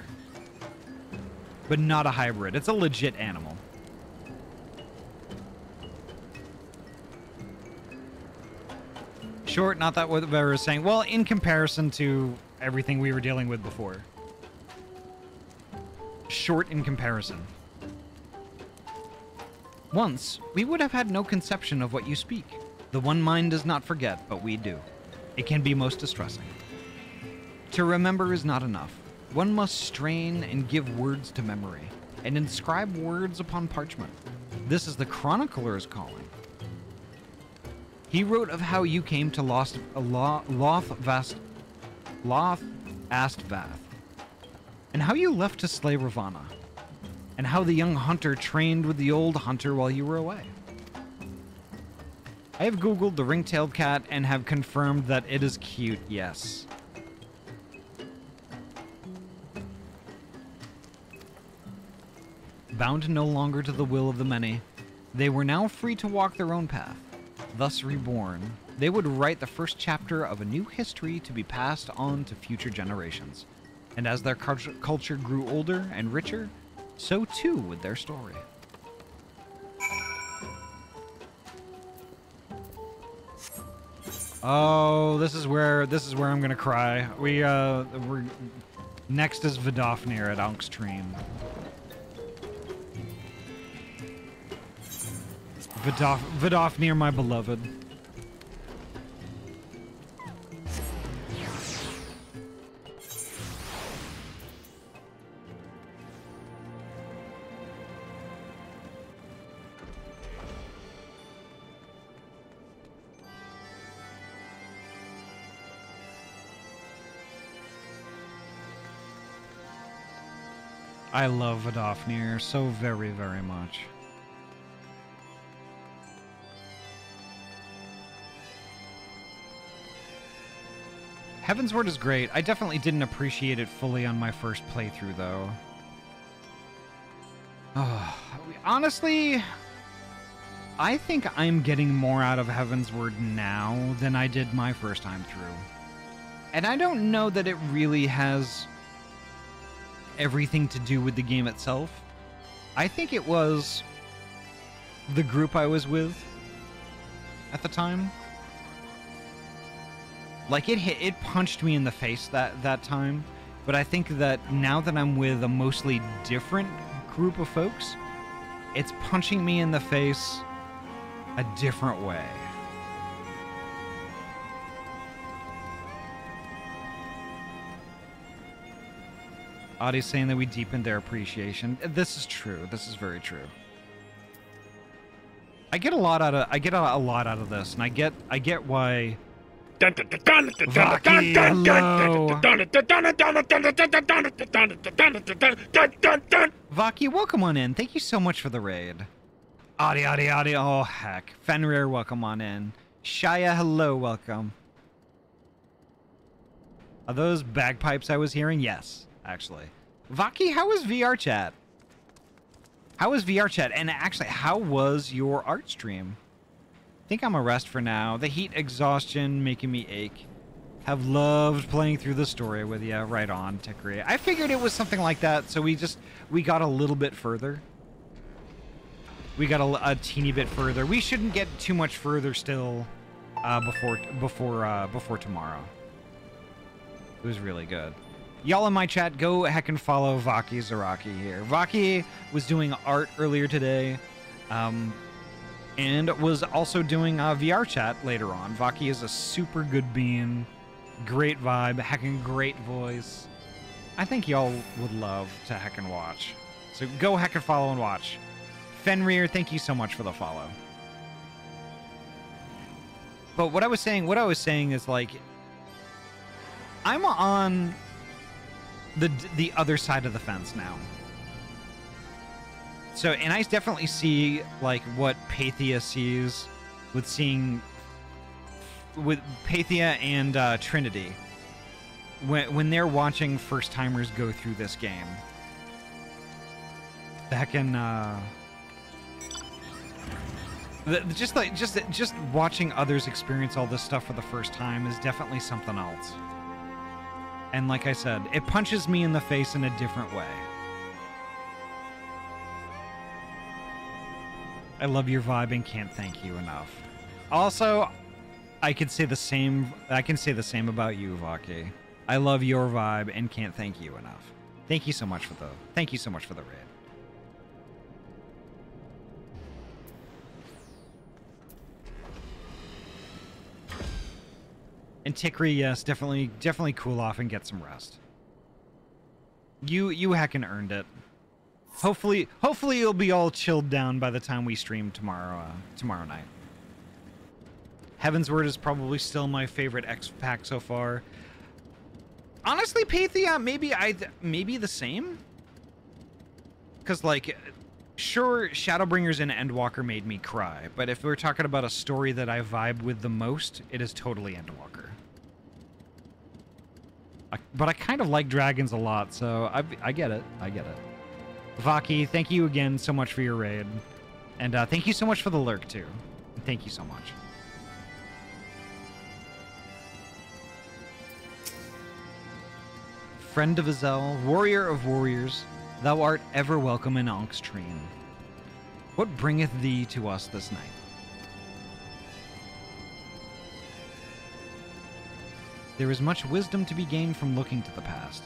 but not a hybrid. It's a legit animal. Short, not that what I was saying. Well, in comparison to everything we were dealing with before. Short in comparison. Once, we would have had no conception of what you speak. The one mind does not forget, but we do. It can be most distressing. To remember is not enough. One must strain and give words to memory, and inscribe words upon parchment. This is the chronicler's calling. He wrote of how you came to Loth Astvath, and how you left to slay Ravana, and how the young hunter trained with the old hunter while you were away. I have googled the ring-tailed cat and have confirmed that it is cute, yes. Bound no longer to the will of the many, they were now free to walk their own path. Thus reborn, they would write the first chapter of a new history to be passed on to future generations. And as their culture grew older and richer, so too would their story. Oh, this is where I'm gonna cry. We're next is Vidofnir at Ankstream. Vidofnir, my beloved. I love Vidofnir so very, very much. Heavensward is great. I definitely didn't appreciate it fully on my first playthrough, though. Oh, honestly, I think I'm getting more out of Heavensward now than I did my first time through. And I don't know that it really has everything to do with the game itself. I think it was the group I was with at the time. Like, it punched me in the face that time, but I think that now that I'm with a mostly different group of folks, it's punching me in the face a different way. Ahty's saying that we deepened their appreciation. This is true. This is very true. I get a lot out of this, and I get why. Vaki, hello. Vaki, welcome on in. Thank you so much for the raid. Ahty. Oh, heck. Fenrir, welcome on in. Shia, hello, welcome. Are those bagpipes I was hearing? Yes, actually. Vaki, how was VR chat? How was VR chat? And actually, how was your art stream? I think I'm a rest for now. The heat exhaustion making me ache. Have loved playing through the story with you. Right on, Tikri. I figured it was something like that, so we got a little bit further. We got a teeny bit further. We shouldn't get too much further still before tomorrow. It was really good. Y'all in my chat, go heck and follow Vaki Zaraki here. Vaki was doing art earlier today. And was also doing VR chat later on. Vaki is a super good bean, great vibe, heckin' great voice. I think y'all would love to heckin' watch. So go heckin' follow and watch. Fenrir, thank you so much for the follow. But what I was saying is, like, I'm on the other side of the fence now. So, and I definitely see, like, what Pathia sees with Pathia and Trinity when they're watching first-timers go through this game. The heckin', just watching others experience all this stuff for the first time is definitely something else. And like I said, it punches me in the face in a different way. I love your vibe and can't thank you enough. Also, I can say the same about you, Vaki. I love your vibe and can't thank you enough. Thank you so much for the raid. And Tikri, yes, definitely cool off and get some rest. You heckin' earned it. Hopefully you'll be all chilled down by the time we stream tomorrow night. Heaven's Word is probably still my favorite X pack so far. Honestly, Pathia, maybe the same. Cause like, sure, Shadowbringers and Endwalker made me cry, but if we're talking about a story that I vibe with the most, it is totally Endwalker. But I kind of like dragons a lot, so I get it. I get it. Vaki, thank you again so much for your raid. And thank you so much for the lurk, too. Thank you so much. Friend of Azel, warrior of warriors, thou art ever welcome in Ank's Treen. What bringeth thee to us this night? There is much wisdom to be gained from looking to the past,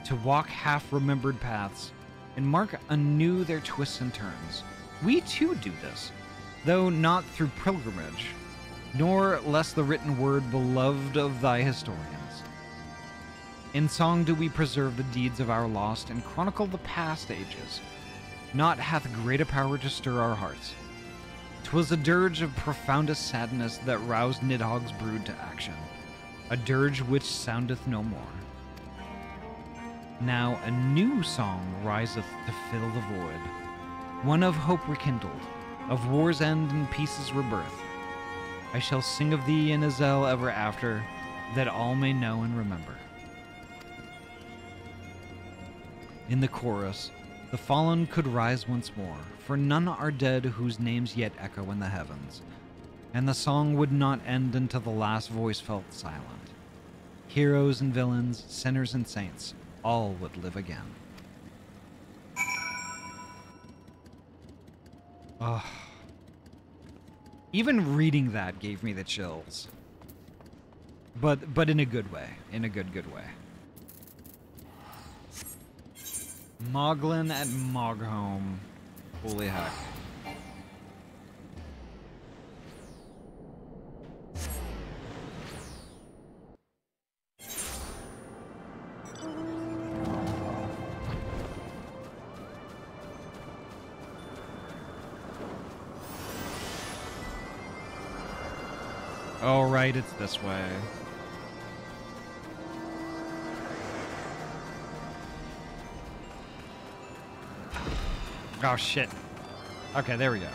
to walk half-remembered paths, and mark anew their twists and turns. We too do this, though not through pilgrimage, nor less the written word beloved of thy historians. In song do we preserve the deeds of our lost and chronicle the past ages. Naught hath greater power to stir our hearts. 'Twas a dirge of profoundest sadness that roused Nidhogg's brood to action, a dirge which soundeth no more. Now a new song riseth to fill the void, one of hope rekindled, of war's end and peace's rebirth. I shall sing of thee in Azel ever after, that all may know and remember. In the chorus, the fallen could rise once more, for none are dead whose names yet echo in the heavens, and the song would not end until the last voice felt silent. Heroes and villains, sinners and saints, all would live again. Oh. Even reading that gave me the chills. But in a good way. In a good way. Moglin at Mogholm. Holy heck. Oh, right, it's this way. Oh, shit. Okay, there we go.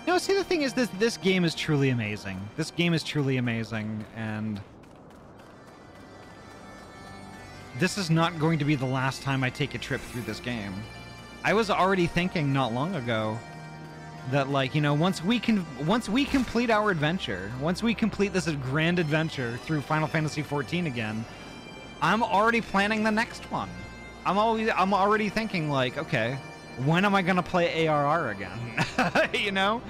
No, see, the thing is, this game is truly amazing. This game is truly amazing, and this is not going to be the last time I take a trip through this game. I was already thinking not long ago that, like, you know, once we complete our adventure, once we complete this grand adventure through Final Fantasy XIV again, I'm already planning the next one. I'm already thinking, like, okay, when am I gonna play ARR again? You know?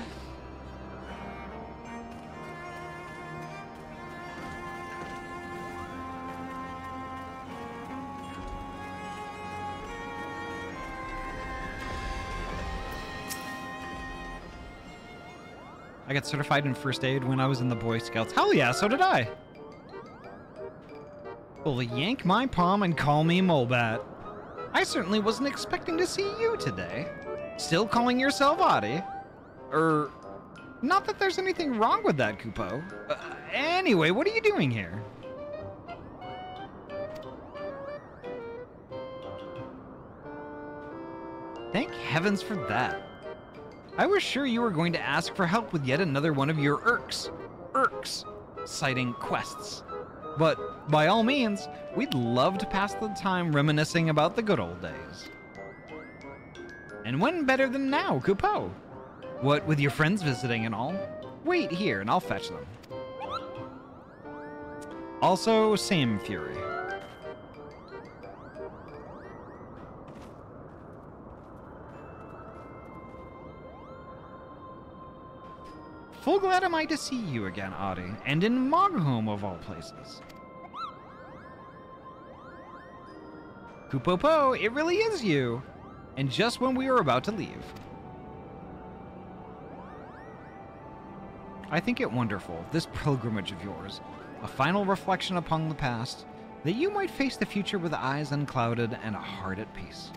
I got certified in first aid when I was in the Boy Scouts. Hell yeah, so did I. Well, yank my palm and call me Molbat. I certainly wasn't expecting to see you today. Still calling yourself Ahty? Not that there's anything wrong with that, Kupo. Anyway, what are you doing here? Thank heavens for that. I was sure you were going to ask for help with yet another one of your irks, citing quests. But by all means, we'd love to pass the time reminiscing about the good old days. And when better than now, Kupo? What with your friends visiting and all? Wait here and I'll fetch them. Also, same Fury. Full glad am I to see you again, Ahty, and in Moghome of all places. Kupopo, it really is you! And just when we were about to leave. I think it wonderful, this pilgrimage of yours, a final reflection upon the past, that you might face the future with eyes unclouded and a heart at peace.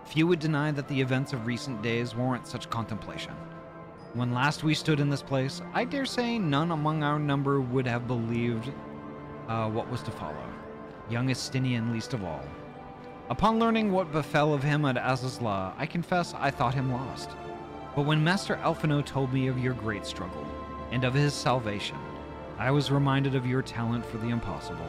Few would deny that the events of recent days warrant such contemplation. When last we stood in this place, I dare say none among our number would have believed what was to follow, young Estinian least of all. Upon learning what befell of him at Azazla, I confess I thought him lost. But when Master Alphino told me of your great struggle, and of his salvation, I was reminded of your talent for the impossible.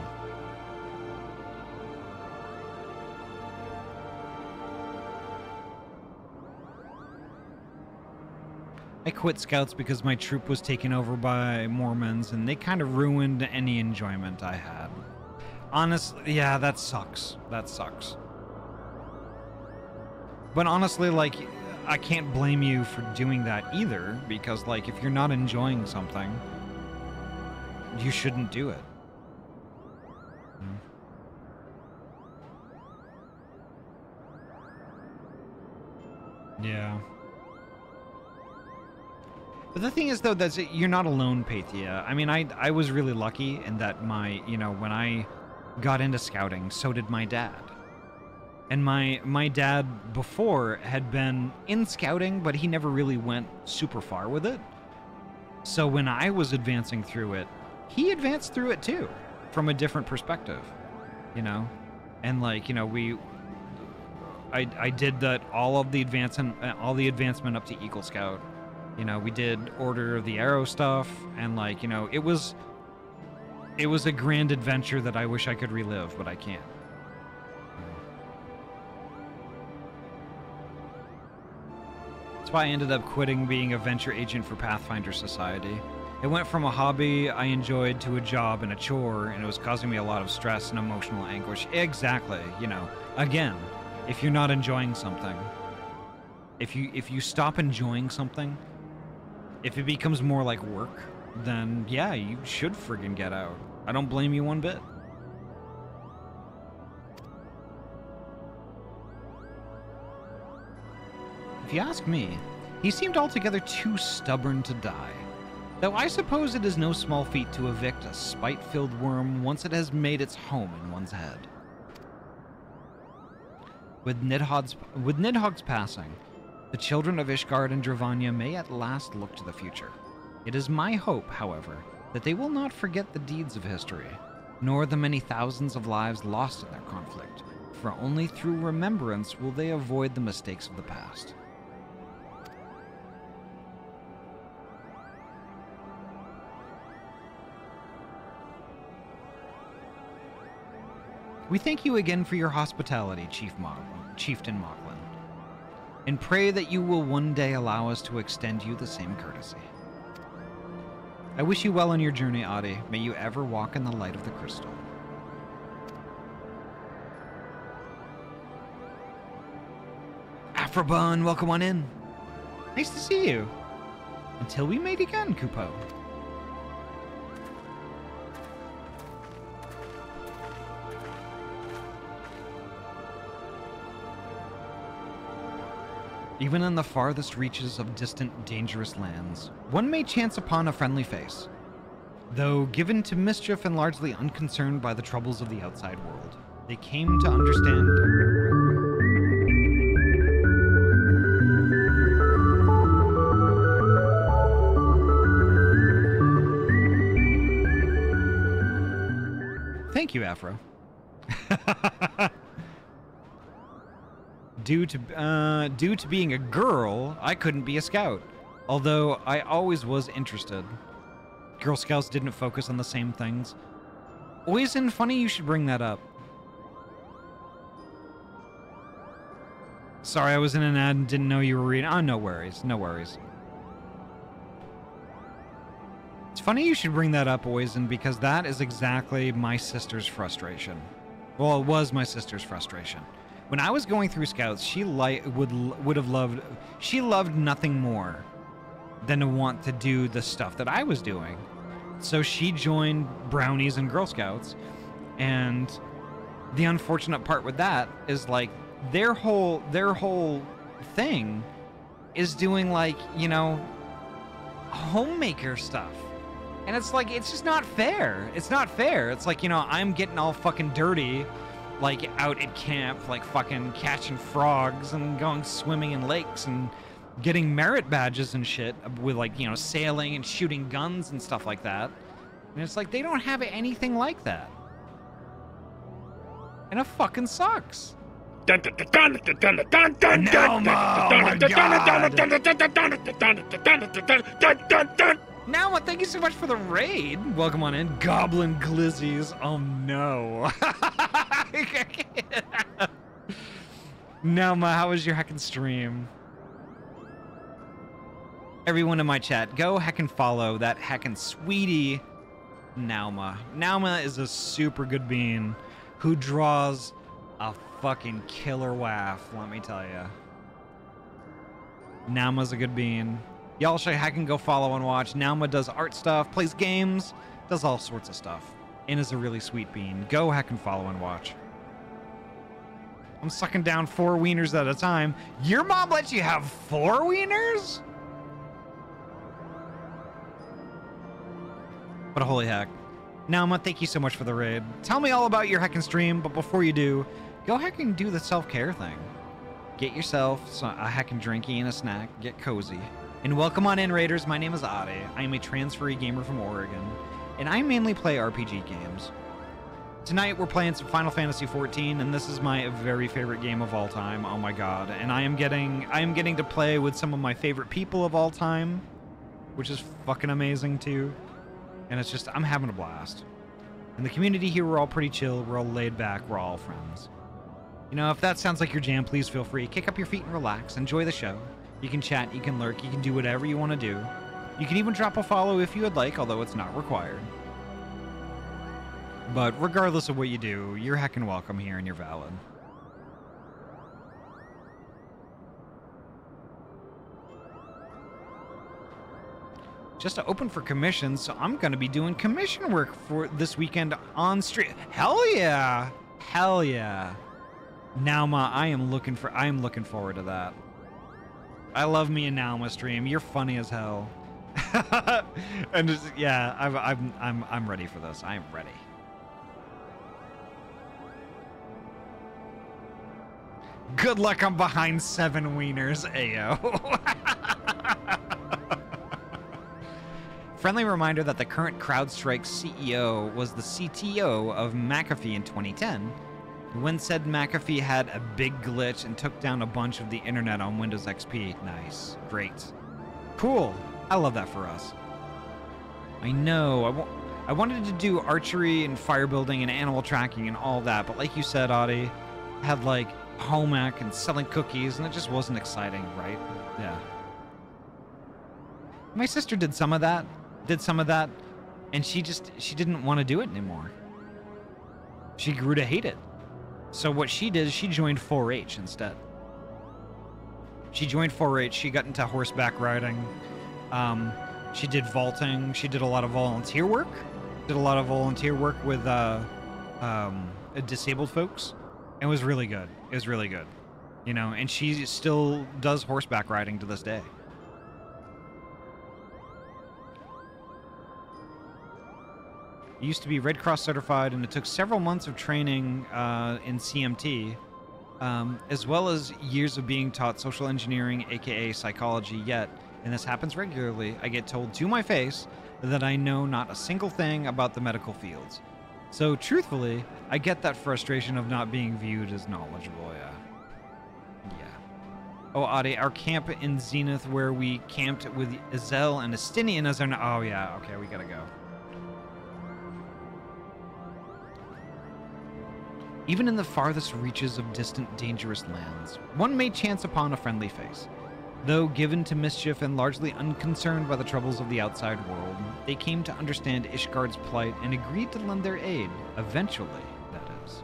I quit Scouts because my troop was taken over by Mormons, and they kind of ruined any enjoyment I had. Honestly, yeah, that sucks. That sucks. But honestly, like, I can't blame you for doing that either, because, like, if you're not enjoying something, you shouldn't do it. Yeah. But the thing is, though, that's you're not alone, Pathia. I mean, I was really lucky in that when I got into scouting, so did my dad. And my dad before had been in scouting, but he never really went super far with it. So when I was advancing through it, he advanced through it too, from a different perspective, And like, I did that all the advancement up to Eagle Scout. We did Order of the Arrow stuff, and like, it was a grand adventure that I wish I could relive, but I can't. That's why I ended up quitting being a venture agent for Pathfinder Society. It went from a hobby I enjoyed to a job and a chore, and it was causing me a lot of stress and emotional anguish. Exactly, Again, if you're not enjoying something, if you stop enjoying something, if it becomes more like work, then yeah, you should friggin' get out. I don't blame you one bit. If you ask me, he seemed altogether too stubborn to die. Though I suppose it is no small feat to evict a spite-filled worm once it has made its home in one's head. With Nidhogg's passing, the children of Ishgard and Dravanya may at last look to the future. It is my hope, however, that they will not forget the deeds of history, nor the many thousands of lives lost in their conflict, for only through remembrance will they avoid the mistakes of the past. We thank you again for your hospitality, Chieftain Mocklin, and pray that you will one day allow us to extend you the same courtesy. I wish you well on your journey, Ahty. May you ever walk in the light of the crystal. Afrobun, welcome on in. Nice to see you. Until we meet again, Kupo. Even in the farthest reaches of distant, dangerous lands, one may chance upon a friendly face, though given to mischief and largely unconcerned by the troubles of the outside world. They came to understand. Thank you, Afro. Due to being a girl, I couldn't be a scout, although I always was interested. Girl Scouts didn't focus on the same things. Oizen, funny you should bring that up. Sorry, I was in an ad and didn't know you were reading. Oh, no worries, no worries. It's funny you should bring that up, Oizen, because that is exactly my sister's frustration. Well, it was my sister's frustration. When I was going through Scouts, she loved nothing more than to want to do the stuff that I was doing. So she joined Brownies and Girl Scouts, and the unfortunate part with that is like their whole thing is doing like, you know, homemaker stuff. And it's like, it's just not fair. It's not fair. It's like, you know, I'm getting all fucking dirty, like out at camp, like fucking catching frogs and going swimming in lakes and getting merit badges and shit with like, you know, sailing and shooting guns and stuff like that. And it's like, they don't have anything like that. And it fucking sucks. Dun, dun, dun, dun, dun, dun, dun, dun, Now, dun, Ma, dun, oh my dun, dun, God. dun, dun, dun, dun, dun, dun, dun, dun, dun, dun, dun, dun. Now, thank you so much for the raid. Welcome on in, Goblin Glizzies. Oh no. Now, how was your heckin' stream? Everyone in my chat, go heckin' follow that heckin' sweetie Nauma. Nauma is a super good bean who draws a fucking killer waff, let me tell ya. Nauma's a good bean. Y'all should heckin' go follow and watch. Nauma does art stuff, plays games, does all sorts of stuff, and is a really sweet bean. Go heckin' follow and watch. I'm sucking down 4 wieners at a time. Your mom lets you have 4 wieners? But holy heck. Nauma, thank you so much for the raid. Tell me all about your heckin' stream, but before you do, go heckin' do the self-care thing. Get yourself a heckin' drinky and a snack, get cozy. And welcome on in, Raiders. My name is Ahty. I am a transferee gamer from Oregon, and I mainly play RPG games. Tonight we're playing some Final Fantasy XIV, and this is my very favorite game of all time. Oh my god. And I am getting to play with some of my favorite people of all time, which is fucking amazing too. And it's just, I'm having a blast. And the community here, we're all pretty chill, we're all laid back, we're all friends. You know, if that sounds like your jam, please feel free. Kick up your feet and relax. Enjoy the show. You can chat, you can lurk, you can do whatever you want to do. You can even drop a follow if you would like, although it's not required. But regardless of what you do, you're heckin' welcome here and you're valid. Just to open for commissions, so I'm going to be doing commission work for this weekend on stream. Hell yeah! Hell yeah! Nauma, I am looking forward to that. I love me a Nauma stream. You're funny as hell. And just, yeah, I'm ready for this. I am ready. Good luck, I'm behind 7 wieners, ayo. Friendly reminder that the current CrowdStrike CEO was the CTO of McAfee in 2010, when said McAfee had a big glitch and took down a bunch of the internet on Windows XP. Nice. Great. Cool. I love that for us. I know. I wanted to do archery and fire building and animal tracking and all that, but like you said, Ahty, had like home ec and selling cookies, and it just wasn't exciting, right? Yeah. My sister did some of that, and she didn't want to do it anymore. She grew to hate it. So what she did is she joined 4-H instead. She joined 4-H, she got into horseback riding, she did vaulting, she did a lot of volunteer work, with disabled folks. It was really good. It was really good. You know, and she still does horseback riding to this day. I used to be Red Cross certified, and it took several months of training in CMT, as well as years of being taught social engineering, aka psychology, yet, and this happens regularly, I get told to my face that I know not a single thing about the medical fields. So, truthfully, I get that frustration of not being viewed as knowledgeable, yeah. Oh, Ahty, our camp in Zenith where we camped with Azel and Estinian as our... Oh, yeah, okay, we gotta go. Even in the farthest reaches of distant, dangerous lands, one may chance upon a friendly face. Though given to mischief and largely unconcerned by the troubles of the outside world, they came to understand Ishgard's plight and agreed to lend their aid, eventually, that is.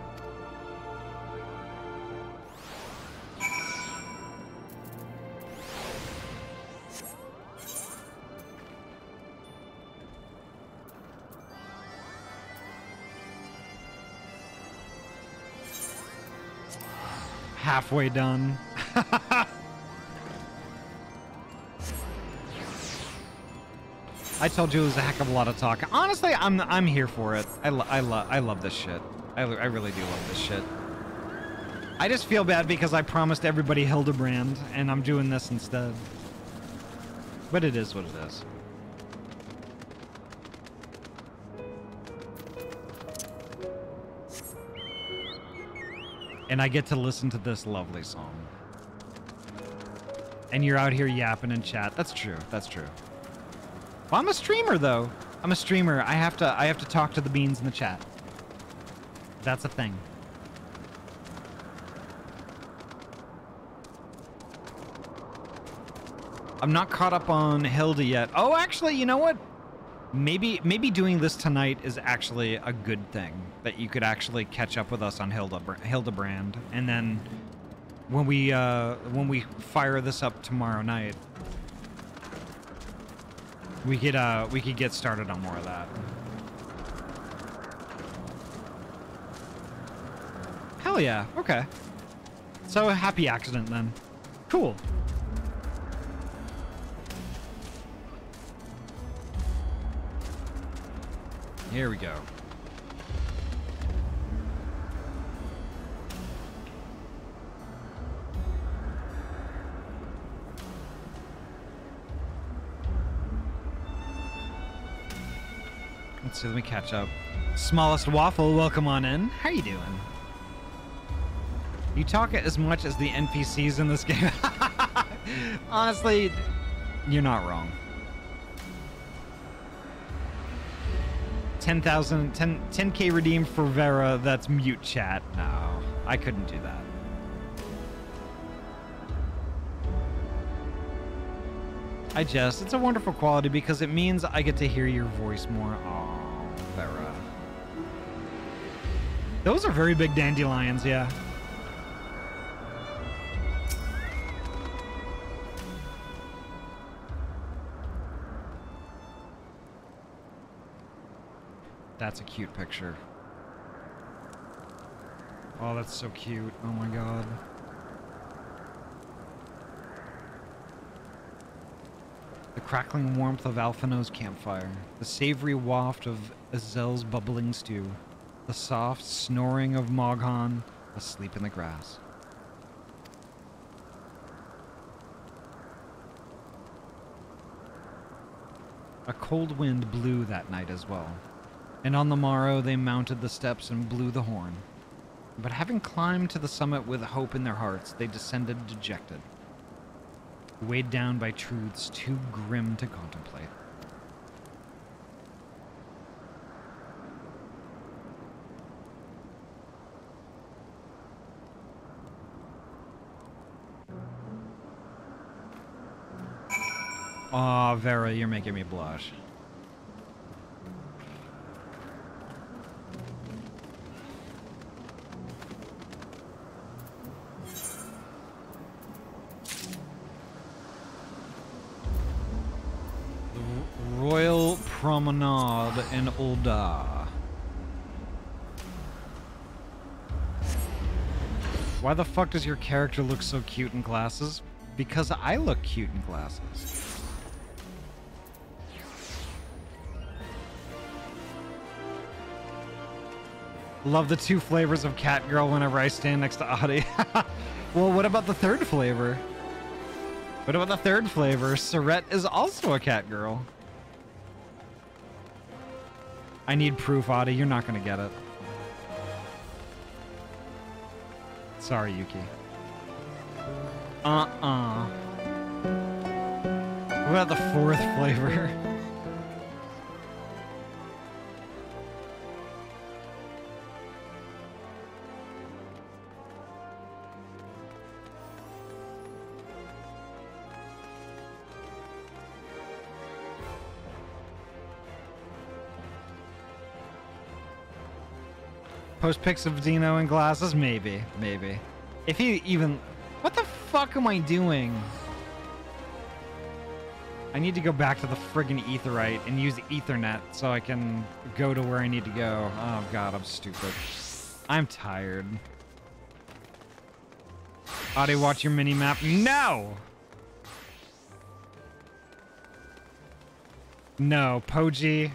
Halfway done. I told you it was a heck of a lot of talk. Honestly, I'm here for it. I love this shit. I really do love this shit. I just feel bad because I promised everybody Hildibrand, and I'm doing this instead. But it is what it is. And I get to listen to this lovely song. And you're out here yapping in chat. That's true. That's true. Well, I'm a streamer, though. I'm a streamer. I have to talk to the beans in the chat. That's a thing. I'm not caught up on Hilda yet. Oh, actually, you know what? Maybe doing this tonight is actually a good thing. That you could actually catch up with us on Hildibrand, and then when we fire this up tomorrow night, we could get started on more of that. Hell yeah. Okay. So a happy accident then. Cool. Here we go. Let's see, let me catch up. Smallest Waffle, welcome on in. How you doing? You talk as much as the NPCs in this game. Honestly, you're not wrong. 10K redeemed for Vera, that's mute chat. No, I couldn't do that. It's a wonderful quality because it means I get to hear your voice more. Oh, Vera. Those are very big dandelions, yeah. That's a cute picture. Oh, that's so cute. Oh my god. The crackling warmth of Alphino's campfire. The savory waft of Azel's bubbling stew. The soft snoring of Moghan asleep in the grass. A cold wind blew that night as well. And on the morrow they mounted the steps and blew the horn. But having climbed to the summit with hope in their hearts, they descended dejected, weighed down by truths too grim to contemplate. Aw, Vera, you're making me blush. Royal Promenade in Ulda. Why the fuck does your character look so cute in glasses? Because I look cute in glasses. Love the 2 flavors of cat girl whenever I stand next to Ahty. Well, what about the 3rd flavor? What about the 3rd flavor? Surette is also a cat girl. I need proof, Ahty. You're not going to get it. Sorry, Yuki. What about the 4th flavor? Post pics of Dino in glasses? Maybe. Maybe. If he even... What the fuck am I doing? I need to go back to the friggin' Aetheryte and use Ethernet so I can go to where I need to go. Oh god, I'm stupid. I'm tired. Ahty, watch your mini map. No! No, Poji.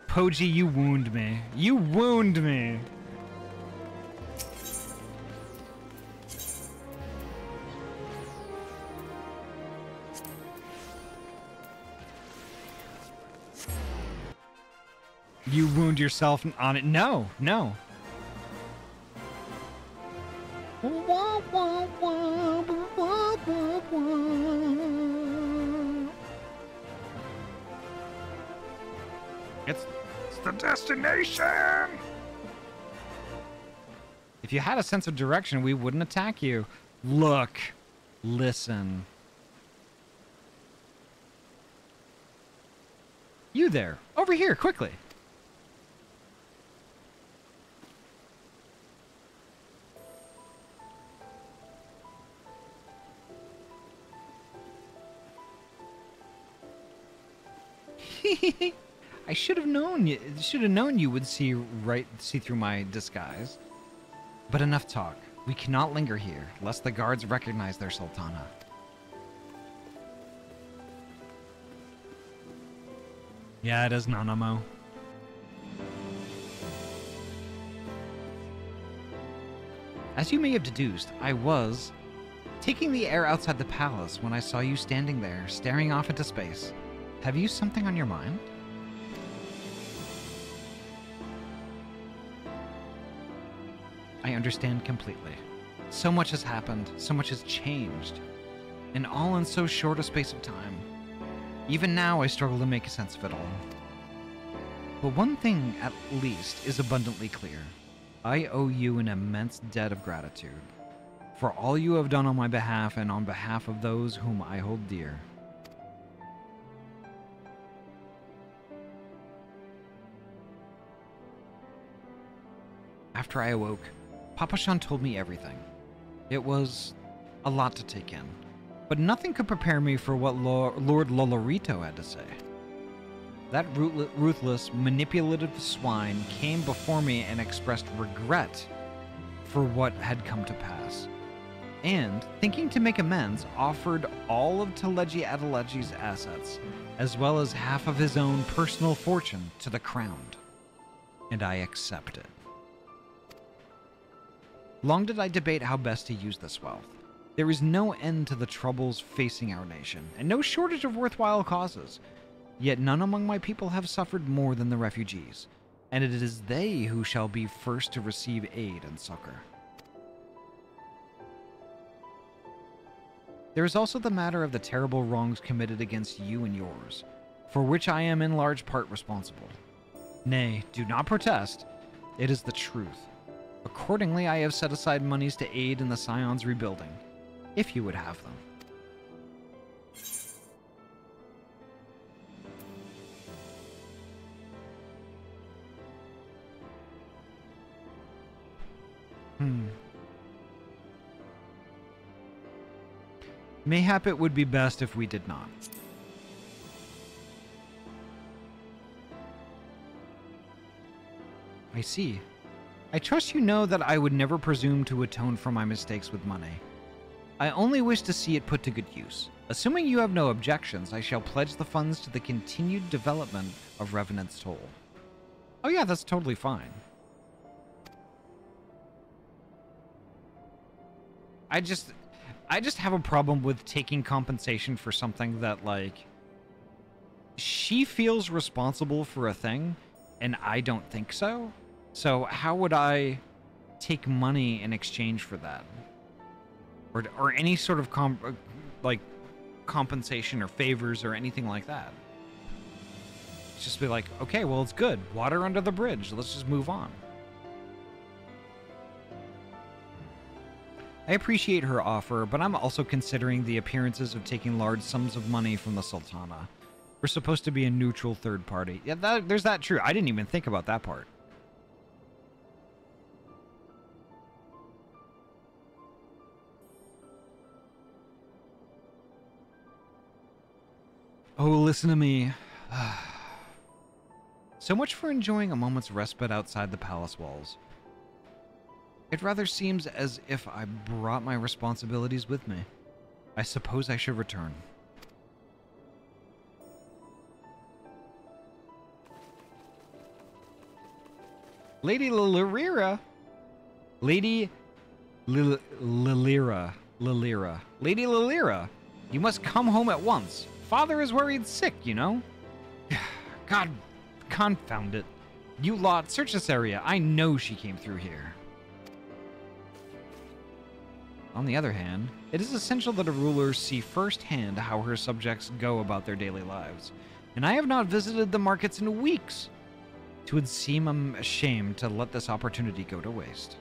Poji, you wound me. You wound me. You wound yourself on it. No, no. It's the destination. If you had a sense of direction, we wouldn't attack you. Look, listen. You there, over here, quickly. I should have known you. Should have known you would see through my disguise. But enough talk. We cannot linger here, lest the guards recognize their sultana. Yeah, it is Nanamo. As you may have deduced, I was taking the air outside the palace when I saw you standing there, staring off into space. Have you something on your mind? I understand completely. So much has happened, so much has changed, and all in so short a space of time. Even now, I struggle to make sense of it all. But one thing, at least, is abundantly clear. I owe you an immense debt of gratitude for all you have done on my behalf and on behalf of those whom I hold dear. After I awoke, Papa Shan told me everything. It was a lot to take in, but nothing could prepare me for what Lord Lolorito had to say. That ruthless, manipulative swine came before me and expressed regret for what had come to pass, and, thinking to make amends, offered all of Teleji Adeleji's assets, as well as half of his own personal fortune to the crowned. And I accepted. Long did I debate how best to use this wealth. There is no end to the troubles facing our nation, and no shortage of worthwhile causes. Yet none among my people have suffered more than the refugees, and it is they who shall be first to receive aid and succor. There is also the matter of the terrible wrongs committed against you and yours, for which I am in large part responsible. Nay, do not protest. It is the truth. Accordingly, I have set aside monies to aid in the Scion's rebuilding, if you would have them. Mayhap it would be best if we did not. I see. I trust you know that I would never presume to atone for my mistakes with money. I only wish to see it put to good use. Assuming you have no objections, I shall pledge the funds to the continued development of Revenant's Toll. Oh yeah, that's totally fine. I just have a problem with taking compensation for something that, like, she feels responsible for a thing, and I don't think so. So how would I take money in exchange for that? Or any sort of compensation or favors or anything like that? It's just be like, okay, well, it's good. Water under the bridge. Let's just move on. I appreciate her offer, but I'm also considering the appearances of taking large sums of money from the Sultana. We're supposed to be a neutral third party. Yeah, there's that true. I didn't even think about that part. Oh, listen to me. So much for enjoying a moment's respite outside the palace walls. It rather seems as if I brought my responsibilities with me. I suppose I should return. Lady Lilira. Lady Lilira. Lady Lilira, you must come home at once. Father is worried sick, you know? God, confound it. You lot, search this area. I know she came through here. On the other hand, it is essential that a ruler see firsthand how her subjects go about their daily lives. And I have not visited the markets in weeks. It would seem a shame to let this opportunity go to waste.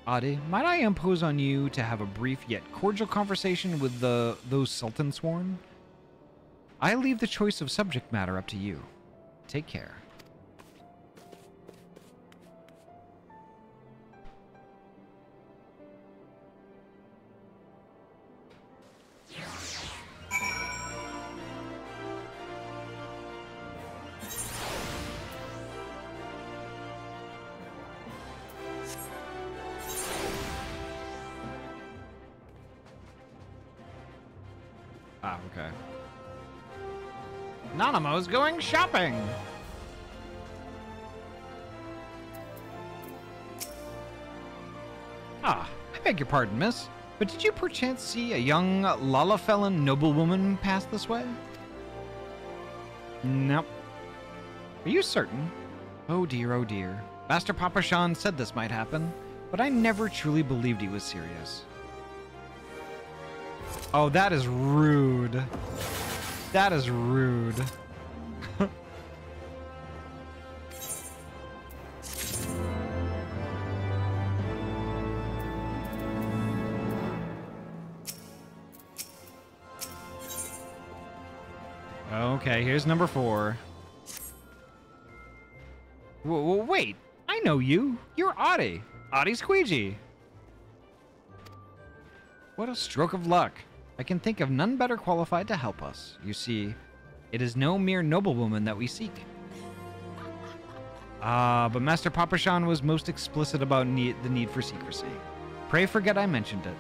Ahty, might I impose on you to have a brief yet cordial conversation with those Sultan sworn? I leave the choice of subject matter up to you. Take care. Ah, okay. Nanamo's going shopping! Ah, I beg your pardon, miss, but did you perchance see a young Lalafellan noblewoman pass this way? Nope. Are you certain? Oh dear, oh dear. Master Papashan said this might happen, but I never truly believed he was serious. Oh, that is rude. That is rude. Okay, here's number 4. Wait, I know you. You're Ahty. Ahty Squeegee. What a stroke of luck. I can think of none better qualified to help us. You see, it is no mere noblewoman that we seek. But Master Papashan was most explicit about the need for secrecy. Pray forget I mentioned it.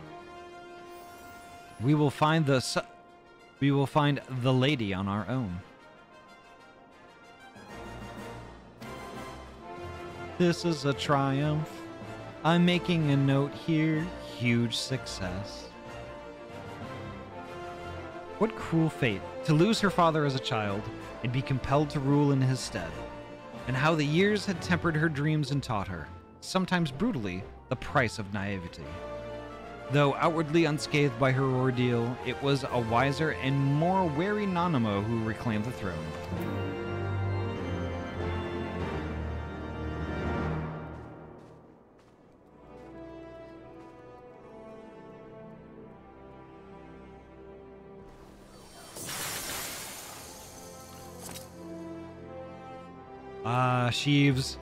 We will find the lady on our own. This is a triumph. I'm making a note here. Huge success. What cruel fate to lose her father as a child and be compelled to rule in his stead. And how the years had tempered her dreams and taught her, sometimes brutally, the price of naivety. Though outwardly unscathed by her ordeal, it was a wiser and more wary Nanamo who reclaimed the throne. Sheaves.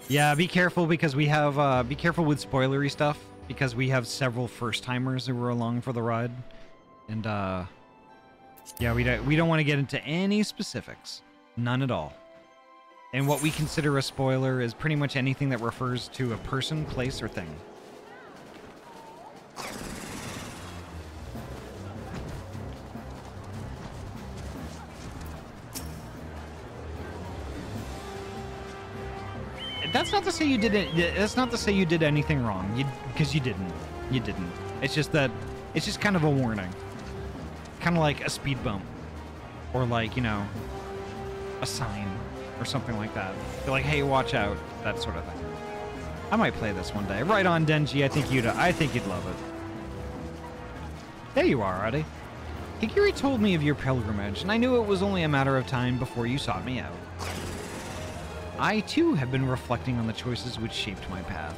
Yeah, be careful because we have, be careful with spoilery stuff because we have several first-timers who were along for the ride. And, yeah, we don't want to get into any specifics. None at all. And what we consider a spoiler is pretty much anything that refers to a person, place, or thing. That's not to say you didn't. That's not to say you did anything wrong. Because you didn't. You didn't. It's just that. It's just kind of a warning. Kind of like a speed bump, or like, you know, a sign or something like that. They're like, hey, watch out, that sort of thing. I might play this one day. Right on, Denji. I think you'd love it. There you are, Ahty. Higiri told me of your pilgrimage, and I knew it was only a matter of time before you sought me out. I, too, have been reflecting on the choices which shaped my path.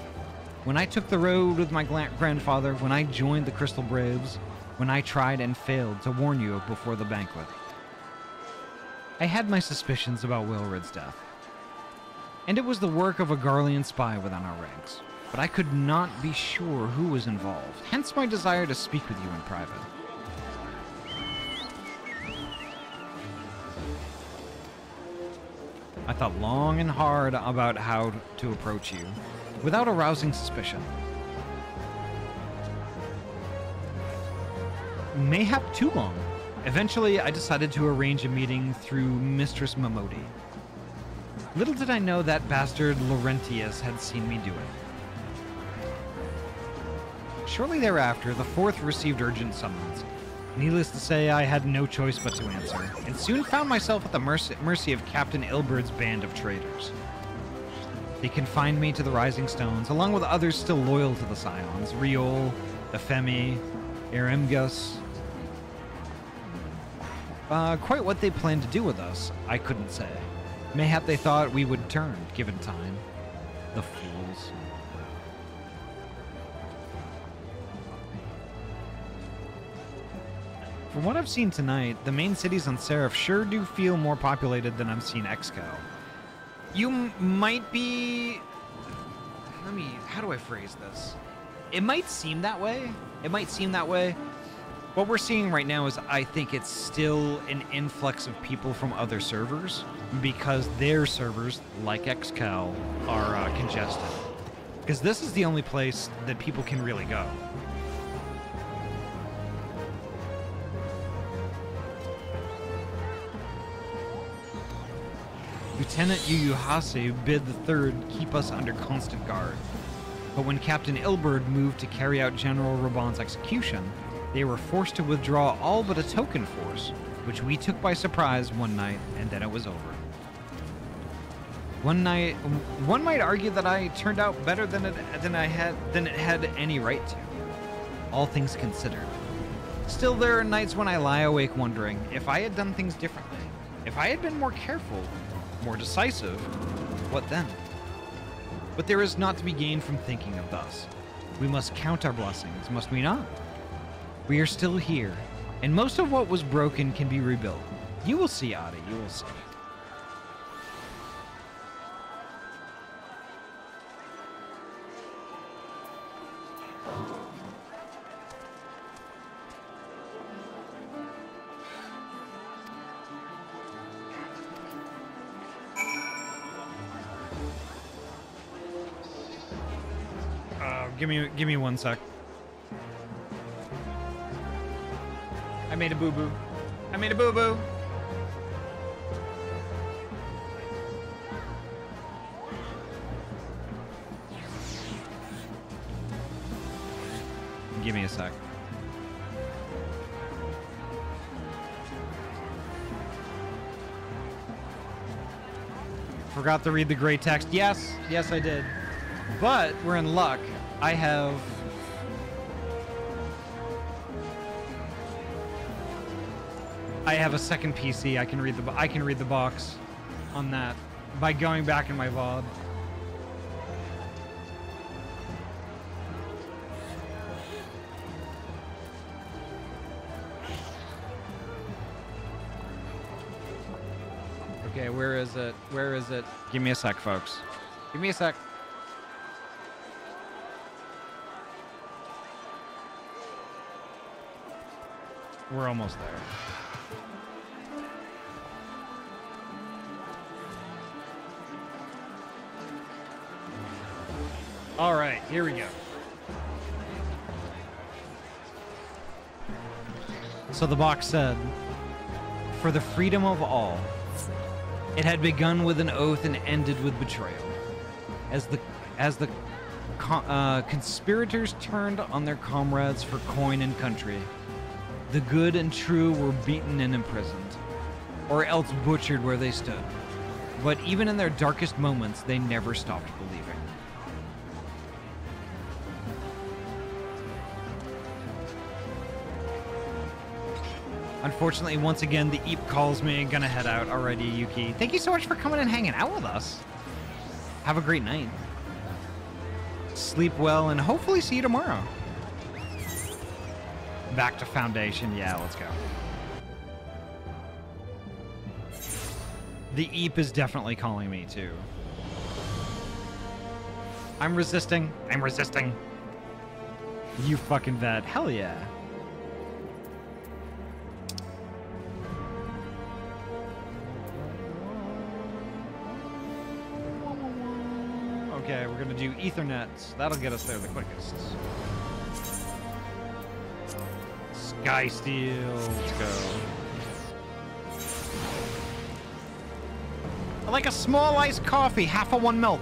When I took the road with my grandfather, when I joined the Crystal Braves, when I tried and failed to warn you before the banquet. I had my suspicions about Wilred's death. And it was the work of a Garlean spy within our ranks. But I could not be sure who was involved, hence my desire to speak with you in private. I thought long and hard about how to approach you without arousing suspicion. Mayhap too long. Eventually, I decided to arrange a meeting through Mistress Mamodi. Little did I know that bastard Laurentius had seen me do it. Shortly thereafter, the fourth received urgent summons. Needless to say, I had no choice but to answer, and soon found myself at the mercy of Captain Ilbert's band of traitors. They confined me to the Rising Stones, along with others still loyal to the Scions, Riol, Ephemi, Eremgus. Quite what they planned to do with us, I couldn't say. Mayhap they thought we would turn, given time. The fools. From what I've seen tonight, the main cities on Seraph sure do feel more populated than I've seen Excal. You might be... how do I phrase this? It might seem that way. It might seem that way. What we're seeing right now is I think it's still an influx of people from other servers because their servers, like Excal, are congested. Because this is the only place that people can really go. Lieutenant Yuyuhase bid the Third keep us under constant guard. But when Captain Ilberd moved to carry out General Raban's execution, they were forced to withdraw all but a token force, which we took by surprise one night, and then it was over. One might argue that I turned out better than it had any right to, all things considered. Still, there are nights when I lie awake wondering if I had done things differently, if I had been more careful, more decisive, what then? But there is not to be gained from thinking of thus. We must count our blessings, must we not? We are still here, and most of what was broken can be rebuilt. You will see, Ahty, you will see. Give me 1 sec. I made a boo-boo. I made a boo-boo. Give me a sec. Forgot to read the gray text. Yes, I did. But we're in luck. I have a second PC. I can read the box on that by going back in my VOD. Okay, where is it? Where is it? Give me a sec, folks. Give me a sec. We're almost there. All right, here we go. So the box said, "For the freedom of all." It had begun with an oath and ended with betrayal. As the conspirators turned on their comrades for coin and country, the good and true were beaten and imprisoned, or else butchered where they stood. But even in their darkest moments, they never stopped believing. Unfortunately, once again, the Eep calls me. Gonna head out already, Yuki. Thank you so much for coming and hanging out with us. Have a great night. Sleep well, and hopefully see you tomorrow. Back to Foundation. Yeah, let's go. The Eep is definitely calling me, too. I'm resisting. I'm resisting. You fucking vet. Hell yeah. Okay, we're gonna do Ethernet. That'll get us there the quickest. Sky Steel, let's go. I like a small iced coffee, half of one milk.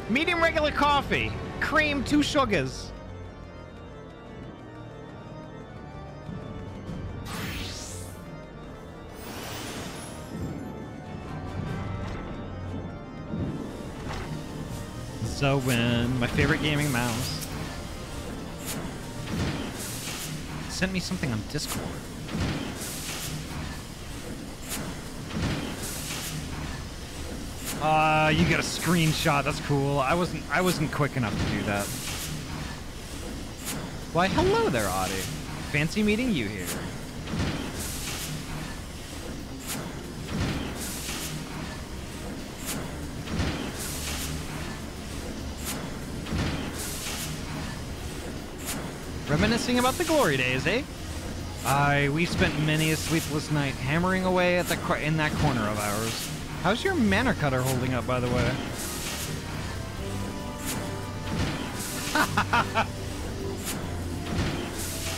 Medium regular coffee, cream, 2 sugars. So when my favorite gaming mouse sent me something on Discord. You got a screenshot. That's cool. I wasn't quick enough to do that. Why, hello there, Ahty. Fancy meeting you here. Reminiscing about the glory days, eh? We spent many a sleepless night hammering away at in that corner of ours. How's your mana cutter holding up, by the way?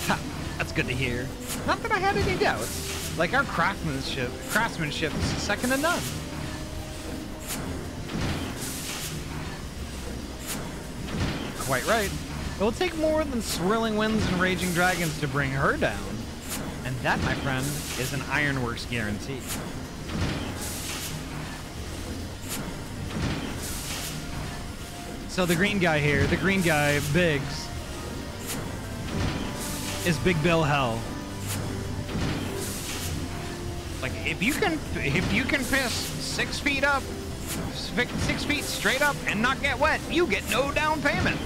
Ha, that's good to hear. Not that I had any doubts. Like our craftsmanship is second to none. Quite right. It will take more than swirling winds and raging dragons to bring her down. And that, my friend, is an Ironworks guarantee. So the green guy here, the green guy, Biggs, is Big Bill Hell. Like, if you can piss 6 feet up, 6 feet straight up and not get wet, you get no down payment.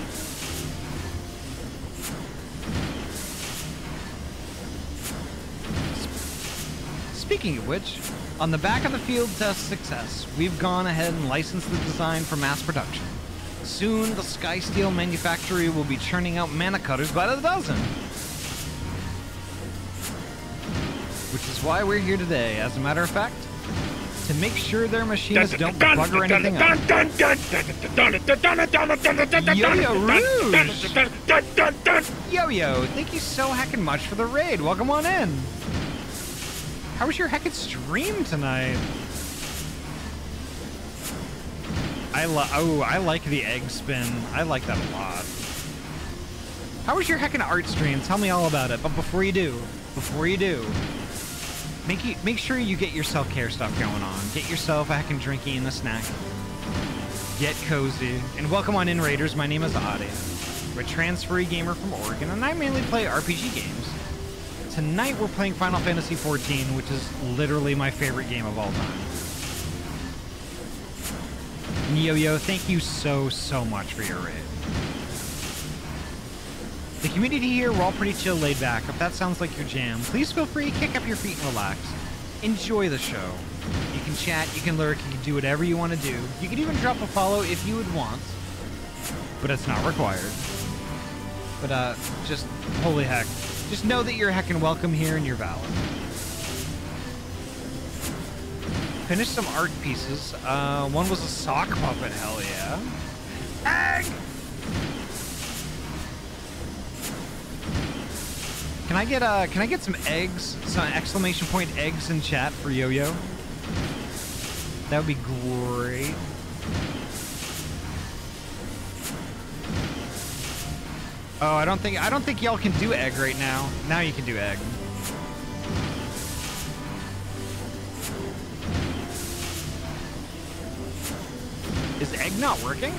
Speaking of which, on the back of the field test success, we've gone ahead and licensed the design for mass production. Soon, the Sky Steel manufactory will be churning out mana cutters by the dozen. Which is why we're here today, as a matter of fact, to make sure their machinists don't bugger anything up. Yo-Yo Rouge! Yo-Yo, thank you so heckin' much for the raid. Welcome on in. How was your heckin' stream tonight? I like the egg spin. I like that a lot. How was your heckin' art stream? Tell me all about it. But before you do, make sure you get your self-care stuff going on. Get yourself a heckin' drinky and a snack. Get cozy. And welcome on in, Raiders. My name is Ahty. We're a transferee gamer from Oregon, and I mainly play RPG games. Tonight we're playing Final Fantasy XIV, which is literally my favorite game of all time. And Yo-Yo, thank you so much for your raid. The community here, we're all pretty chill, laid back. If that sounds like your jam, please feel free to kick up your feet and relax. Enjoy the show. You can chat, you can lurk, you can do whatever you want to do. You can even drop a follow if you would want, but it's not required. But just, holy heck, just know that you're heckin' welcome here and you're valid. Finished some art pieces. One was a sock puppet, hell yeah. Egg! Can I get some eggs, some exclamation point eggs in chat for Yo-Yo? That would be great. Oh, I don't think y'all can do egg right now. Now you can do egg. Is egg not working?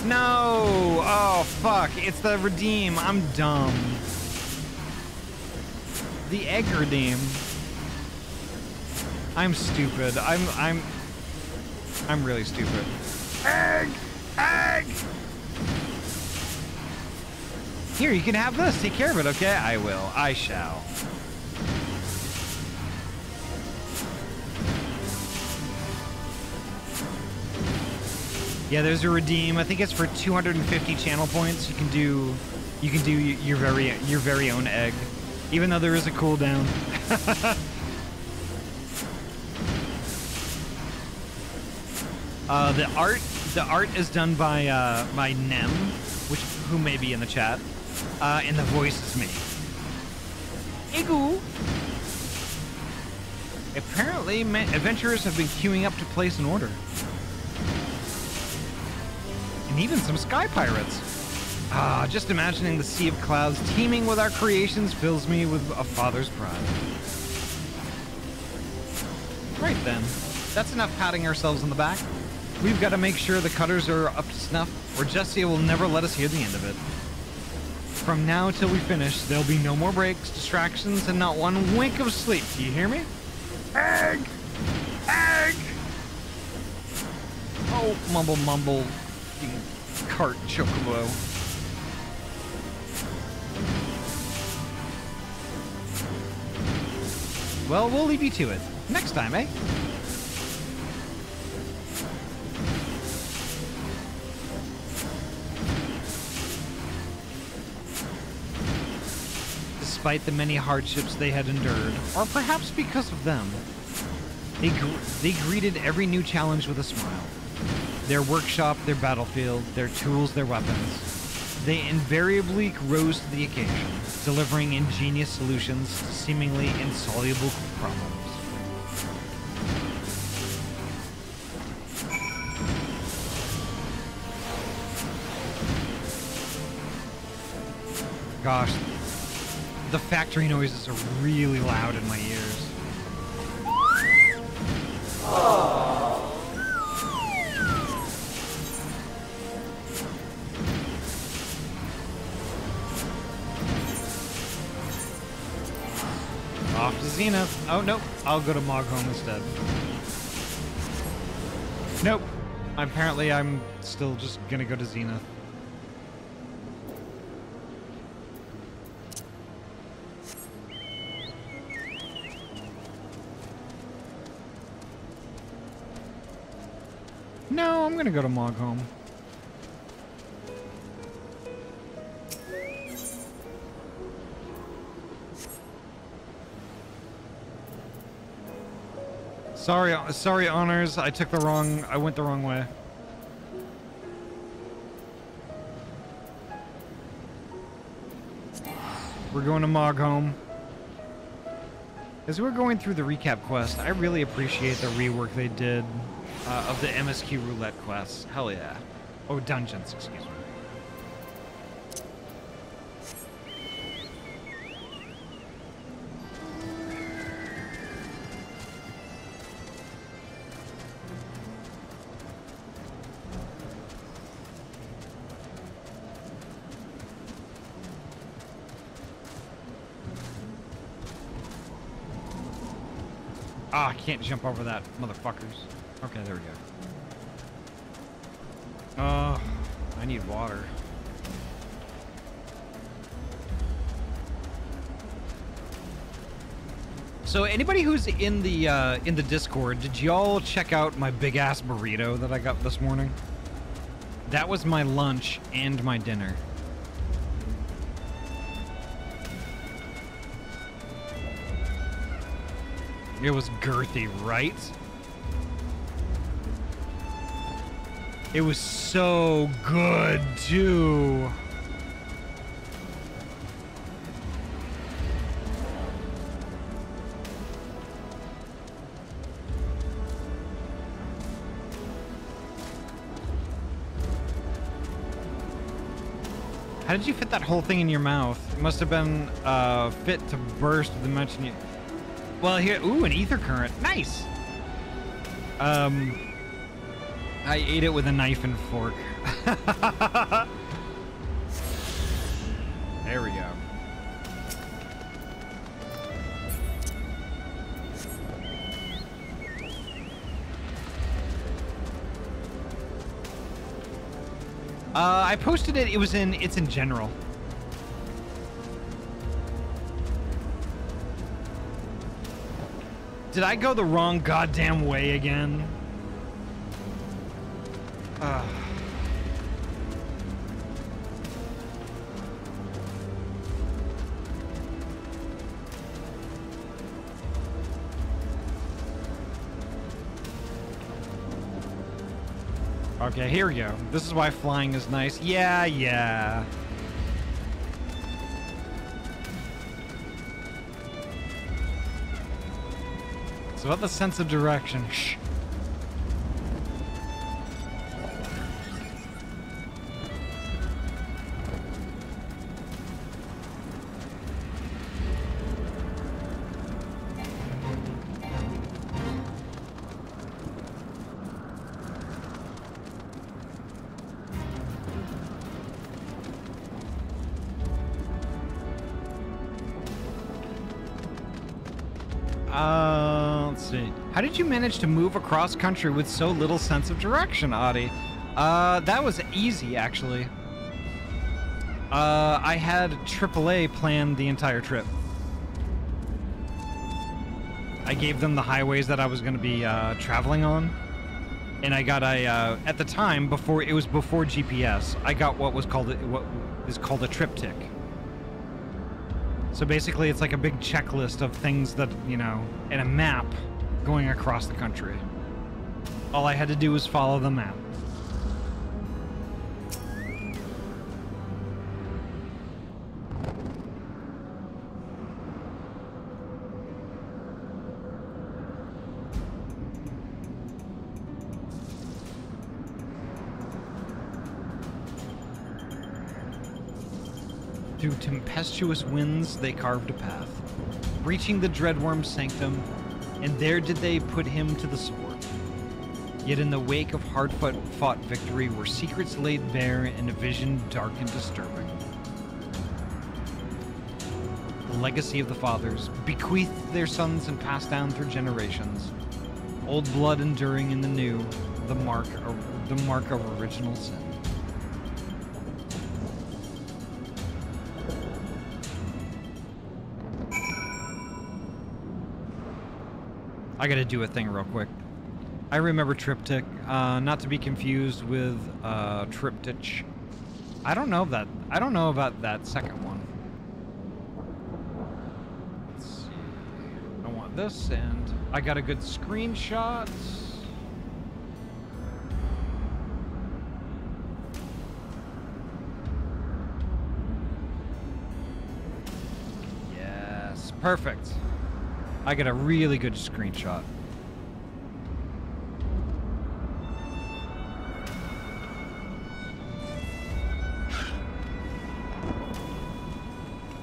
No! Oh, fuck. It's the redeem. I'm dumb. The egg redeem. I'm stupid. I'm really stupid. Egg! Egg! Here, you can have this. Take care of it, okay? I will. I shall. Yeah, there's a redeem. I think it's for 250 channel points. You can do your very own egg, even though there is a cooldown. The art is done by Nem, who may be in the chat, and the voice is me. Igu. Apparently, adventurers have been queuing up to place an order, and even some sky pirates. Just imagining the sea of clouds teeming with our creations fills me with a father's pride. Right then, that's enough patting ourselves on the back. We've got to make sure the cutters are up to snuff, or Jessia will never let us hear the end of it. From now till we finish, there'll be no more breaks, distractions, and not one wink of sleep. Do you hear me? Egg! Egg! Oh, mumble mumble. Cart chocobo. Well, we'll leave you to it. Next time, eh? Despite the many hardships they had endured, or perhaps because of them, they greeted every new challenge with a smile. Their workshop, their battlefield, their tools, their weapons. They invariably rose to the occasion, delivering ingenious solutions to seemingly insoluble problems. Gosh, the factory noises are really loud in my ears. Off to Zenith. Oh, nope. I'll go to Moghome instead. Nope. Apparently, I'm still just gonna go to Zenith. No, I'm gonna go to Moghome. Sorry, Honors. I went the wrong way. We're going to Moghome. As we're going through the recap quest, I really appreciate the rework they did of the MSQ roulette quests. Hell yeah. Oh, dungeons, excuse me. Ah, I can't jump over that, motherfuckers. Okay, there we go. Oh, I need water. So anybody who's in the Discord, did y'all check out my big ass burrito that I got this morning? That was my lunch and my dinner. It was girthy, right? It was so good, too. How did you fit that whole thing in your mouth? It must have been fit to burst with the mention you... Well, here, ooh, an ether current. Nice. I ate it with a knife and fork. There we go. I posted it. It's in general. Did I go the wrong goddamn way again? Okay, here we go. This is why flying is nice. Yeah, yeah. It's about the sense of direction. Shh. Let's see. How did you manage to move across country with so little sense of direction, Ahty? That was easy, actually. I had AAA plan the entire trip. I gave them the highways that I was going to be traveling on. And I got at the time, before GPS, I got what is called a triptych. So basically, it's like a big checklist of things that, you know, and a map going across the country. All I had to do was follow the map. Through tempestuous winds they carved a path, reaching the Dreadworm's sanctum, and there did they put him to the sword. Yet in the wake of hard-fought victory were secrets laid bare and a vision dark and disturbing. The legacy of the fathers, bequeathed their sons and passed down through generations. Old blood enduring in the new, the mark of original sin. I gotta do a thing real quick. I remember triptych, not to be confused with triptych. I don't know about that second one. Let's see. I want this, and I got a good screenshot. Yes, perfect. I got a really good screenshot.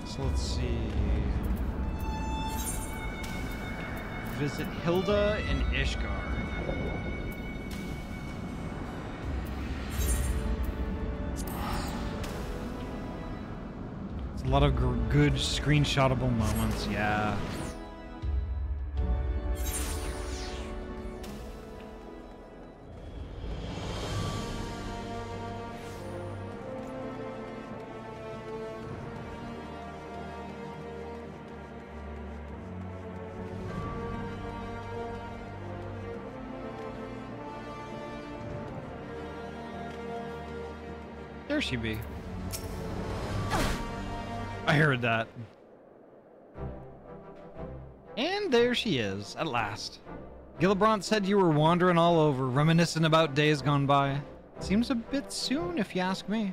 So let's see. Visit Hilda in Ishgard. It's a lot of good screenshotable moments, yeah. There she be. I heard that. And there she is, at last. Hildibrand said you were wandering all over, reminiscing about days gone by. Seems a bit soon, if you ask me.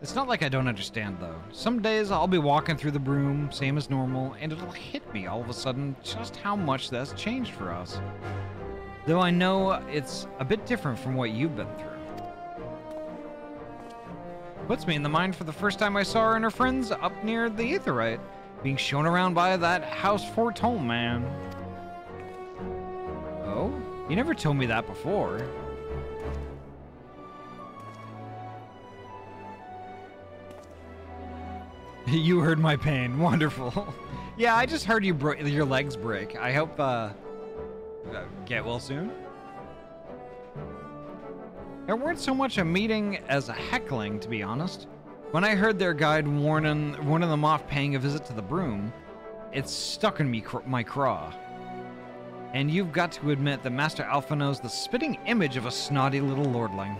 It's not like I don't understand, though. Some days I'll be walking through the broom, same as normal, and it'll hit me all of a sudden just how much that's changed for us. Though I know it's a bit different from what you've been through. Puts me in the mind for the first time I saw her and her friends up near the Aetheryte, being shown around by that house Fortune man. Oh? You never told me that before. You heard my pain. Wonderful. Yeah, I just heard your legs break. I hope, get well soon. It weren't so much a meeting as a heckling, to be honest. When I heard their guide warning them off paying a visit to the broom, it stuck in my craw. And you've got to admit that Master Alphino's the spitting image of a snotty little lordling.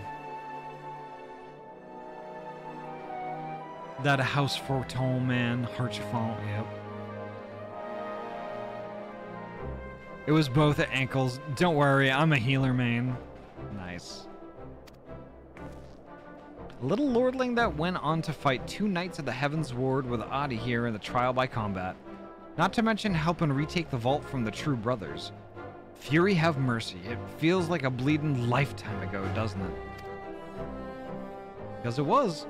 That house Fortune man, Harchefont, yep. It was both at ankles. Don't worry, I'm a healer main. Nice. A little lordling that went on to fight 2 knights of the Heavens Ward with Ahty here in the trial by combat. Not to mention helping retake the vault from the True Brothers. Fury have mercy. It feels like a bleeding lifetime ago, doesn't it? Because it was.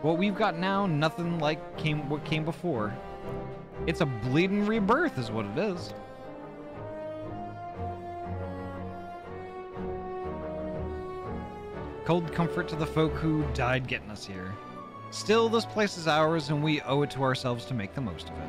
What we've got now, nothing like what came before. It's a bleeding rebirth is what it is. Cold comfort to the folk who died getting us here. Still, this place is ours and we owe it to ourselves to make the most of it.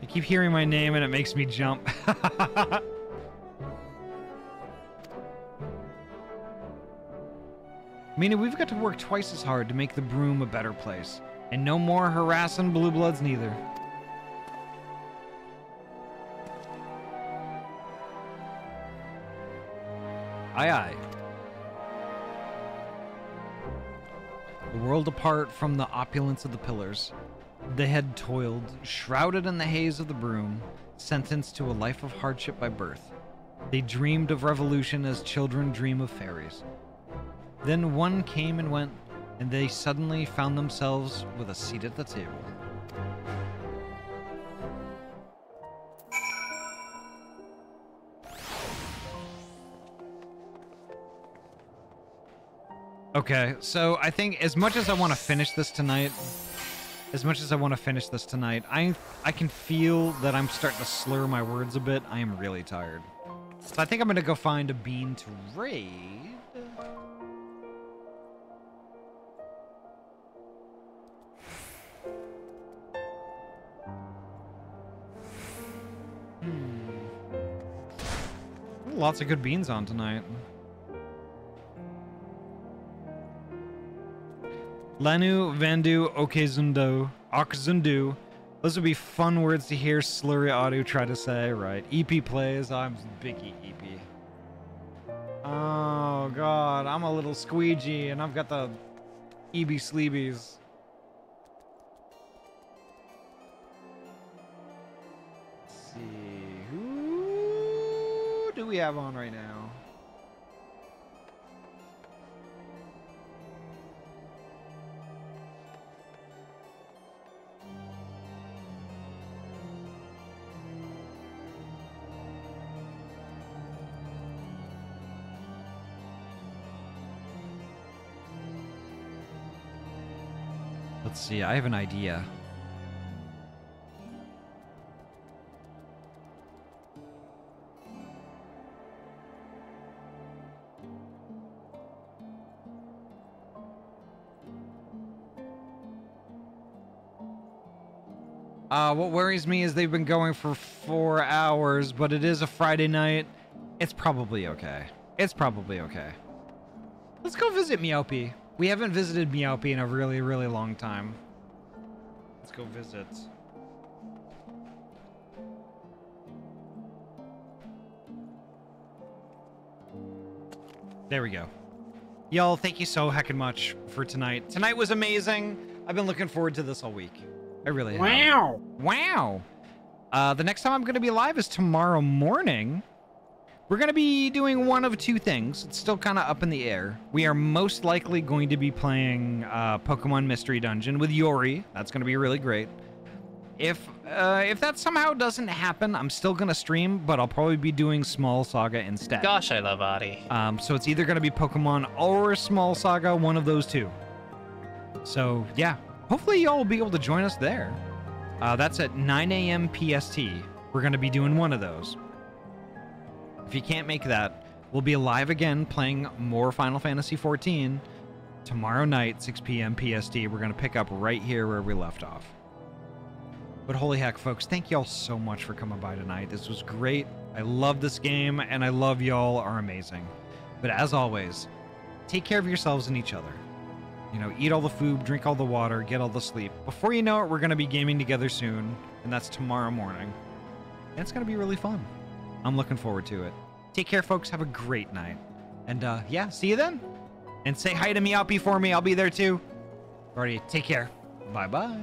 I keep hearing my name and it makes me jump. Meaning we've got to work twice as hard to make the broom a better place. And no more harassing blue bloods neither. Aye aye. A world apart from the opulence of the pillars, they had toiled, shrouded in the haze of the broom, sentenced to a life of hardship by birth. They dreamed of revolution as children dream of fairies. Then one came and went, and they suddenly found themselves with a seat at the table. Okay, so I think as much as I want to finish this tonight, I can feel that I'm starting to slur my words a bit. I am really tired. So I think I'm going to go find a bean to raid. Lots of good beans on tonight. Lanu, Vandu, Okezundo, Okzundu. Those would be fun words to hear Slurry Audio try to say, right? EP plays. I'm big EP. Oh, God. I'm a little squeegee, and I've got the EB sleebies. Let's see. Who do we have on right now? Let's see, I have an idea. What worries me is they've been going for 4 hours, but it is a Friday night. It's probably okay. It's probably okay. Let's go visit Meowpie. We haven't visited Meowpie in a really, really long time. Let's go visit. There we go. Y'all, thank you so heckin' much for tonight. Tonight was amazing. I've been looking forward to this all week. I really have. Wow. Wow. The next time I'm going to be live is tomorrow morning. We're going to be doing one of 2 things. It's still kind of up in the air. We are most likely going to be playing Pokemon Mystery Dungeon with Yori. That's going to be really great. If that somehow doesn't happen, I'm still going to stream, but I'll probably be doing Small Saga instead. Gosh, I love Ahty. So it's either going to be Pokemon or Small Saga, one of those 2. So, yeah. Hopefully y'all will be able to join us there. That's at 9 a.m. PST. We're going to be doing one of those. If you can't make that, we'll be live again playing more Final Fantasy XIV tomorrow night, 6 p.m. PST. We're going to pick up right here where we left off. But holy heck, folks, thank y'all so much for coming by tonight. This was great. I love this game, and I love y'all are amazing. But as always, take care of yourselves and each other. You know, eat all the food, drink all the water, get all the sleep. Before you know it, we're going to be gaming together soon, and that's tomorrow morning. And it's going to be really fun. I'm looking forward to it. Take care, folks. Have a great night. And, yeah, see you then. And say hi to Meowpie for me. I'll be there, too. Alrighty, take care. Bye-bye.